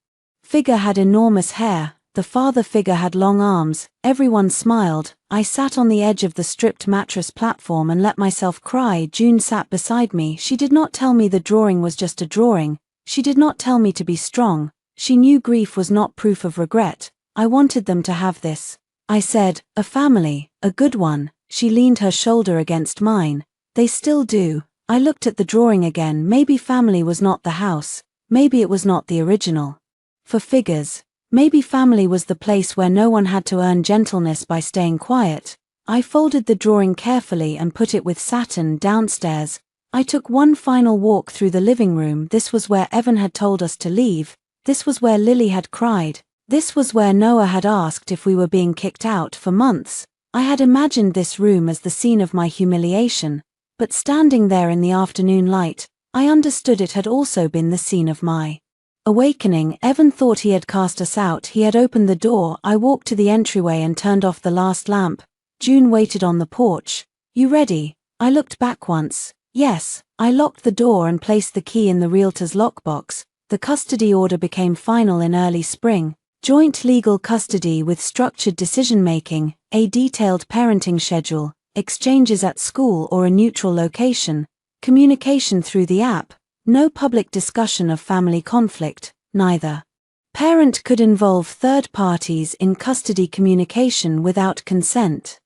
figure had enormous hair, the father figure had long arms. Everyone smiled. I sat on the edge of the stripped mattress platform and let myself cry. June sat beside me. She did not tell me the drawing was just a drawing. She did not tell me to be strong. She knew grief was not proof of regret. I wanted them to have this. I said, a family, a good one. She leaned her shoulder against mine. They still do. I looked at the drawing again. Maybe family was not the house. Maybe it was not the original. For figures, maybe family was the place where no one had to earn gentleness by staying quiet. I folded the drawing carefully and put it with Saturn downstairs. I took one final walk through the living room. This was where Evan had told us to leave. This was where Lily had cried. This was where Noah had asked if we were being kicked out. For months, I had imagined this room as the scene of my humiliation, but standing there in the afternoon light, I understood it had also been the scene of my awakening. Evan thought he had cast us out. He had opened the door. I walked to the entryway and turned off the last lamp. June waited on the porch. You ready? I looked back once. Yes. I locked the door and placed the key in the realtor's lockbox. The custody order became final in early spring. Joint legal custody with structured decision-making, a detailed parenting schedule, exchanges at school or a neutral location, communication through the app, no public discussion of family conflict. Neither parent could involve third parties in custody communication without consent.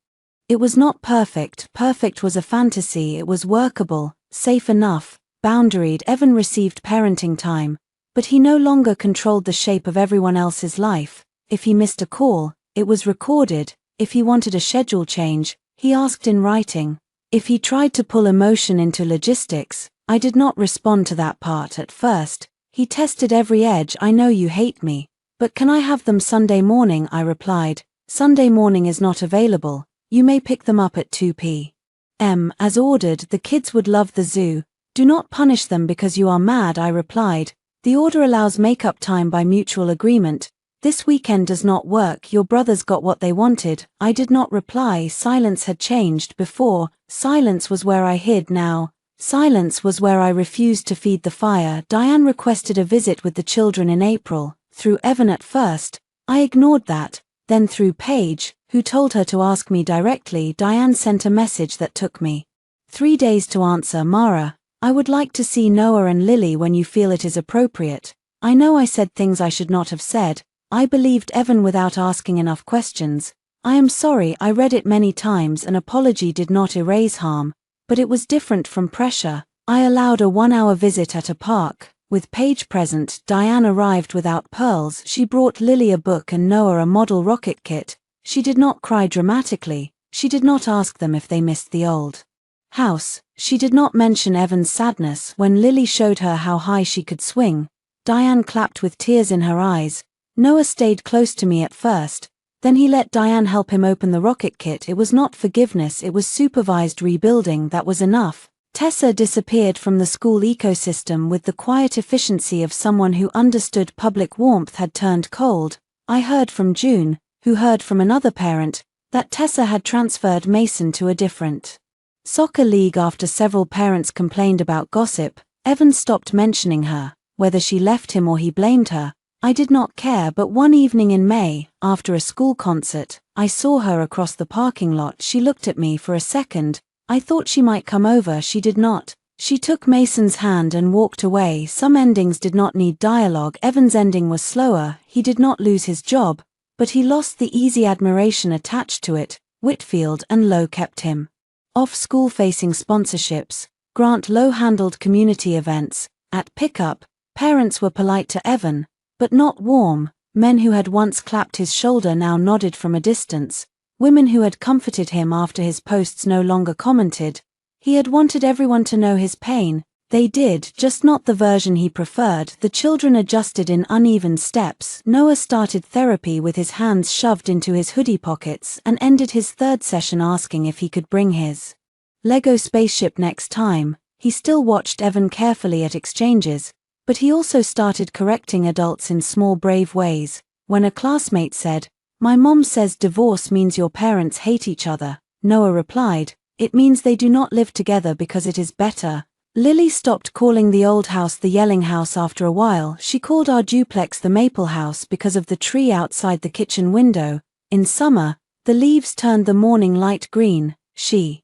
It was not perfect. Perfect was a fantasy. It was workable, safe enough, boundaried. Evan received parenting time, but he no longer controlled the shape of everyone else's life. If he missed a call, it was recorded. If he wanted a schedule change, he asked in writing. If he tried to pull emotion into logistics, I did not respond to that part at first. He tested every edge. I know you hate me, but can I have them Sunday morning? I replied. Sunday morning is not available. You may pick them up at 2 p.m. as ordered. The kids would love the zoo. Do not punish them because you are mad, I replied. The order allows make-up time by mutual agreement. This weekend does not work. Your brothers got what they wanted. I did not reply. Silence had changed. Before, silence was where I hid. Now, silence was where I refused to feed the fire. Diane requested a visit with the children in April. Through Evan at first, I ignored that. Then through Paige, who told her to ask me directly, Diane sent a message that took me 3 days to answer. Mara, I would like to see Noah and Lily when you feel it is appropriate. I know I said things I should not have said. I believed Evan without asking enough questions. I am sorry, I read it many times. An apology did not erase harm, but it was different from pressure. I allowed a 1-hour visit at a park. With Paige present, Diane arrived without pearls. She brought Lily a book and Noah a model rocket kit. She did not cry dramatically. She did not ask them if they missed the old house. She did not mention Evan's sadness when Lily showed her how high she could swing. Diane clapped with tears in her eyes. Noah stayed close to me at first. Then he let Diane help him open the rocket kit. It was not forgiveness, it was supervised rebuilding. That was enough. Tessa disappeared from the school ecosystem with the quiet efficiency of someone who understood public warmth had turned cold. I heard from June, who heard from another parent, that Tessa had transferred Mason to a different soccer league after several parents complained about gossip. Evan stopped mentioning her. Whether she left him or he blamed her, I did not care. But one evening in May, after a school concert, I saw her across the parking lot. She looked at me for a second. I thought she might come over. She did not. She took Mason's hand and walked away. Some endings did not need dialogue. Evan's ending was slower. He did not lose his job, but he lost the easy admiration attached to it. Whitfield and Lowe kept him off school-facing sponsorships. Grant Lowe handled community events. At pickup, parents were polite to Evan, but not warm. Men who had once clapped his shoulder now nodded from a distance. Women who had comforted him after his posts no longer commented. He had wanted everyone to know his pain. They did, just not the version he preferred. The children adjusted in uneven steps. Noah started therapy with his hands shoved into his hoodie pockets and ended his third session asking if he could bring his Lego spaceship next time. He still watched Evan carefully at exchanges, but he also started correcting adults in small brave ways. When a classmate said, "My mom says divorce means your parents hate each other," Noah replied, "It means they do not live together because it is better." Lily stopped calling the old house the yelling house after a while. She called our duplex the maple house because of the tree outside the kitchen window. In summer, the leaves turned the morning light green. She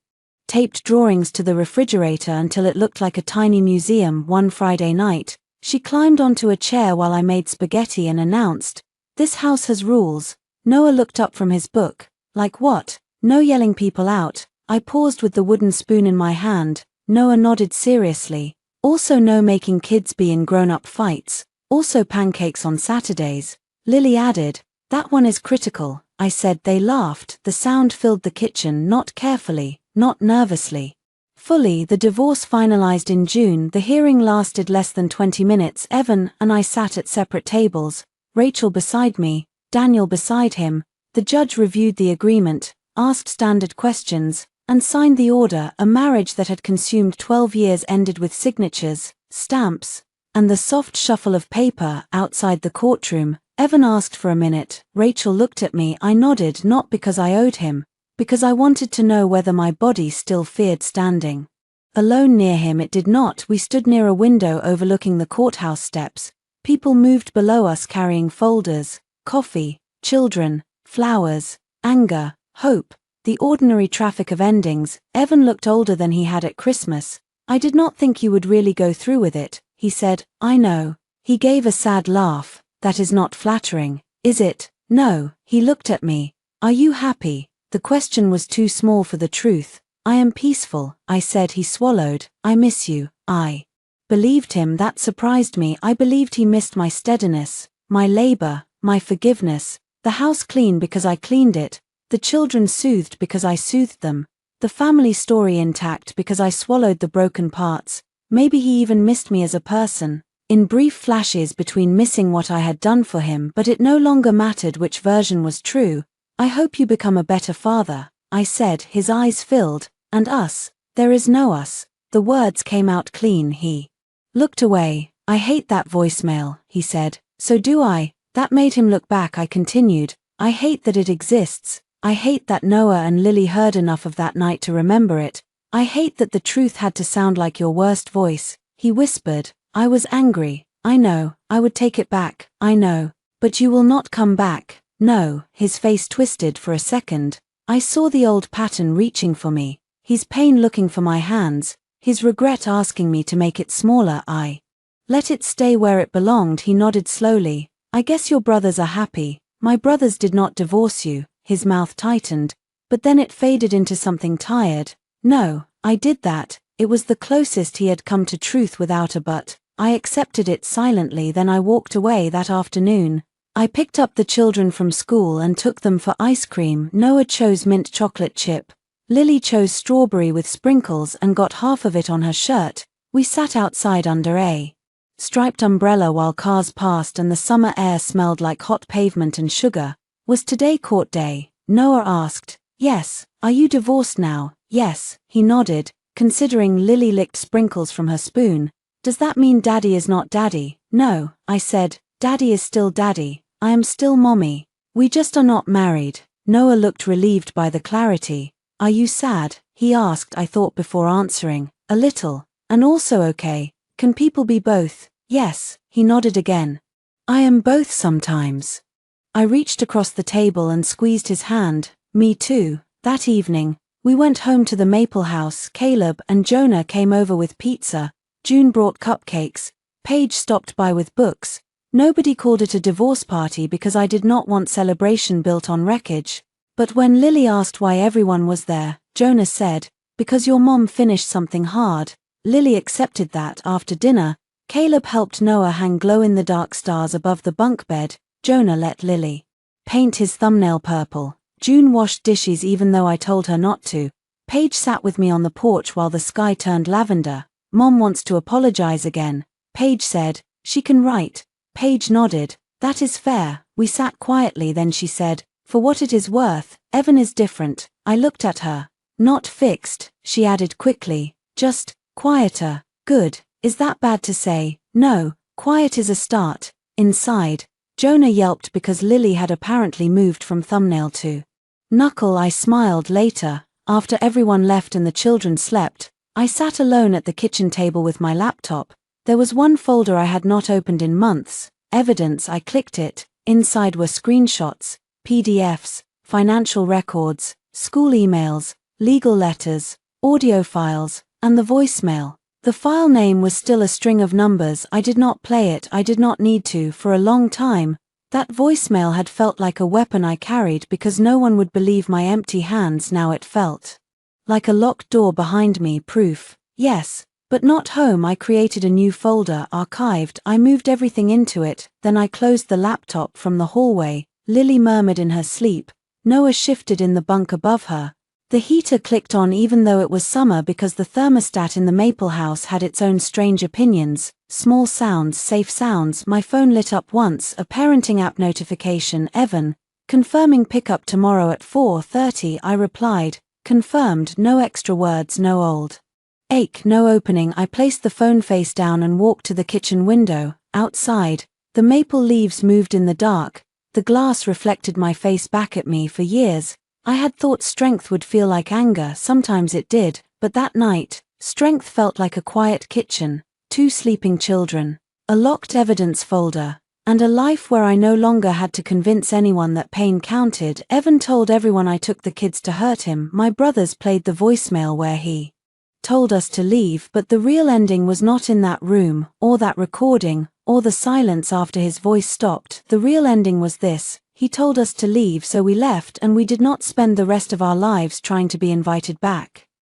taped drawings to the refrigerator until it looked like a tiny museum. One Friday night, she climbed onto a chair while I made spaghetti and announced, "This house has rules." Noah looked up from his book. "Like what?" "No yelling people out." I paused with the wooden spoon in my hand. Noah nodded seriously. "Also no making kids be in grown-up fights. Also pancakes on Saturdays." Lily added, "That one is critical." I said. They laughed. The sound filled the kitchen, not carefully, not nervously. Fully. The divorce finalized in June. The hearing lasted less than 20 minutes. Evan and I sat at separate tables, Rachel beside me, Daniel beside him. The judge reviewed the agreement, asked standard questions, and signed the order. A marriage that had consumed 12 years ended with signatures, stamps, and the soft shuffle of paper outside the courtroom. Evan asked for a minute. Rachel looked at me. I nodded, not because I owed him, because I wanted to know whether my body still feared standing alone near him. It did not. We stood near a window overlooking the courthouse steps. People moved below us carrying folders, coffee, children, flowers, anger, hope. The ordinary traffic of endings. Evan looked older than he had at Christmas. "I did not think you would really go through with it," he said. "I know." He gave a sad laugh. "That is not flattering, is it?" "No." He looked at me. "Are you happy?" The question was too small for the truth. "I am peaceful," I said. He swallowed. "I miss you." I believed him. That surprised me. I believed he missed my steadiness, my labor, my forgiveness. The house clean because I cleaned it. The children soothed because I soothed them. The family story intact because I swallowed the broken parts. Maybe he even missed me as a person. In brief flashes between missing what I had done for him, but it no longer mattered which version was true. "I hope you become a better father," I said. His eyes filled. "And us?" "There is no us." The words came out clean. He looked away. "I hate that voicemail," he said. "So do I." That made him look back. I continued. "I hate that it exists. I hate that Noah and Lily heard enough of that night to remember it. I hate that the truth had to sound like your worst voice." He whispered. "I was angry. I know. I would take it back. I know. But you will not come back." "No." His face twisted for a second. I saw the old pattern reaching for me. His pain looking for my hands. His regret asking me to make it smaller. I let it stay where it belonged. He nodded slowly. "I guess your brothers are happy." "My brothers did not divorce you." his mouth tightened, but then it faded into something tired. No, I did that. It was the closest he had come to truth without a but. I accepted it silently. Then I walked away that afternoon. I picked up the children from school and took them for ice cream. Noah chose mint chocolate chip. Lily chose strawberry with sprinkles and got half of it on her shirt. We sat outside under a striped umbrella while cars passed and the summer air smelled like hot pavement and sugar. Was today court day? Noah asked. Yes. Are you divorced now? Yes, he nodded, considering Lily licked sprinkles from her spoon. Does that mean Daddy is not Daddy? No, I said. Daddy is still Daddy. I am still Mommy. We just are not married. Noah looked relieved by the clarity. Are you sad? He asked. I thought before answering. A little. And also okay. Can people be both? Yes, he nodded again. I am both sometimes. I reached across the table and squeezed his hand. Me too. That evening, we went home to the Maple House. Caleb and Jonah came over with pizza. June brought cupcakes. Paige stopped by with books. Nobody called it a divorce party because I did not want celebration built on wreckage. But when Lily asked why everyone was there, Jonah said, because your mom finished something hard. Lily accepted that. After dinner, Caleb helped Noah hang glow-in-the-dark stars above the bunk bed. Jonah let Lily paint his thumbnail purple. June washed dishes even though I told her not to. Paige sat with me on the porch while the sky turned lavender. Mom wants to apologize again. Paige said, she can write. Paige nodded. That is fair. We sat quietly. Then she said, for what it is worth, Evan is different. I looked at her. Not fixed, she added quickly. Just quieter. Good. Is that bad to say? No, quiet is a start. Inside, Jonah yelped because Lily had apparently moved from thumbnail to knuckle. I smiled. Later, after everyone left and the children slept, I sat alone at the kitchen table with my laptop. There was one folder I had not opened in months. Evidence. I clicked it. Inside were screenshots, PDFs, financial records, school emails, legal letters, audio files, and the voicemail. The file name was still a string of numbers. I did not play it. I did not need to. For a long time, that voicemail had felt like a weapon I carried because no one would believe my empty hands. Now it felt like a locked door behind me. Proof. Yes, but not home. I created a new folder, archived. I moved everything into it. Then I closed the laptop. From the hallway, Lily murmured in her sleep. Noah shifted in the bunk above her. The heater clicked on even though it was summer because the thermostat in the Maple House had its own strange opinions. Small sounds, safe sounds. My phone lit up once, a parenting app notification. Evan, confirming pickup tomorrow at 4:30. I replied, confirmed. No extra words, no old ache, no opening. I placed the phone face down and walked to the kitchen window. Outside, the maple leaves moved in the dark. The glass reflected my face back at me. For years, I had thought strength would feel like anger. Sometimes it did, but that night, strength felt like a quiet kitchen, 2 sleeping children, a locked evidence folder, and a life where I no longer had to convince anyone that pain counted. Evan told everyone I took the kids to hurt him. My brothers played the voicemail where he told us to leave, but the real ending was not in that room, or that recording, or the silence after his voice stopped. The real ending was this. He told us to leave, so we left, and we did not spend the rest of our lives trying to be invited back.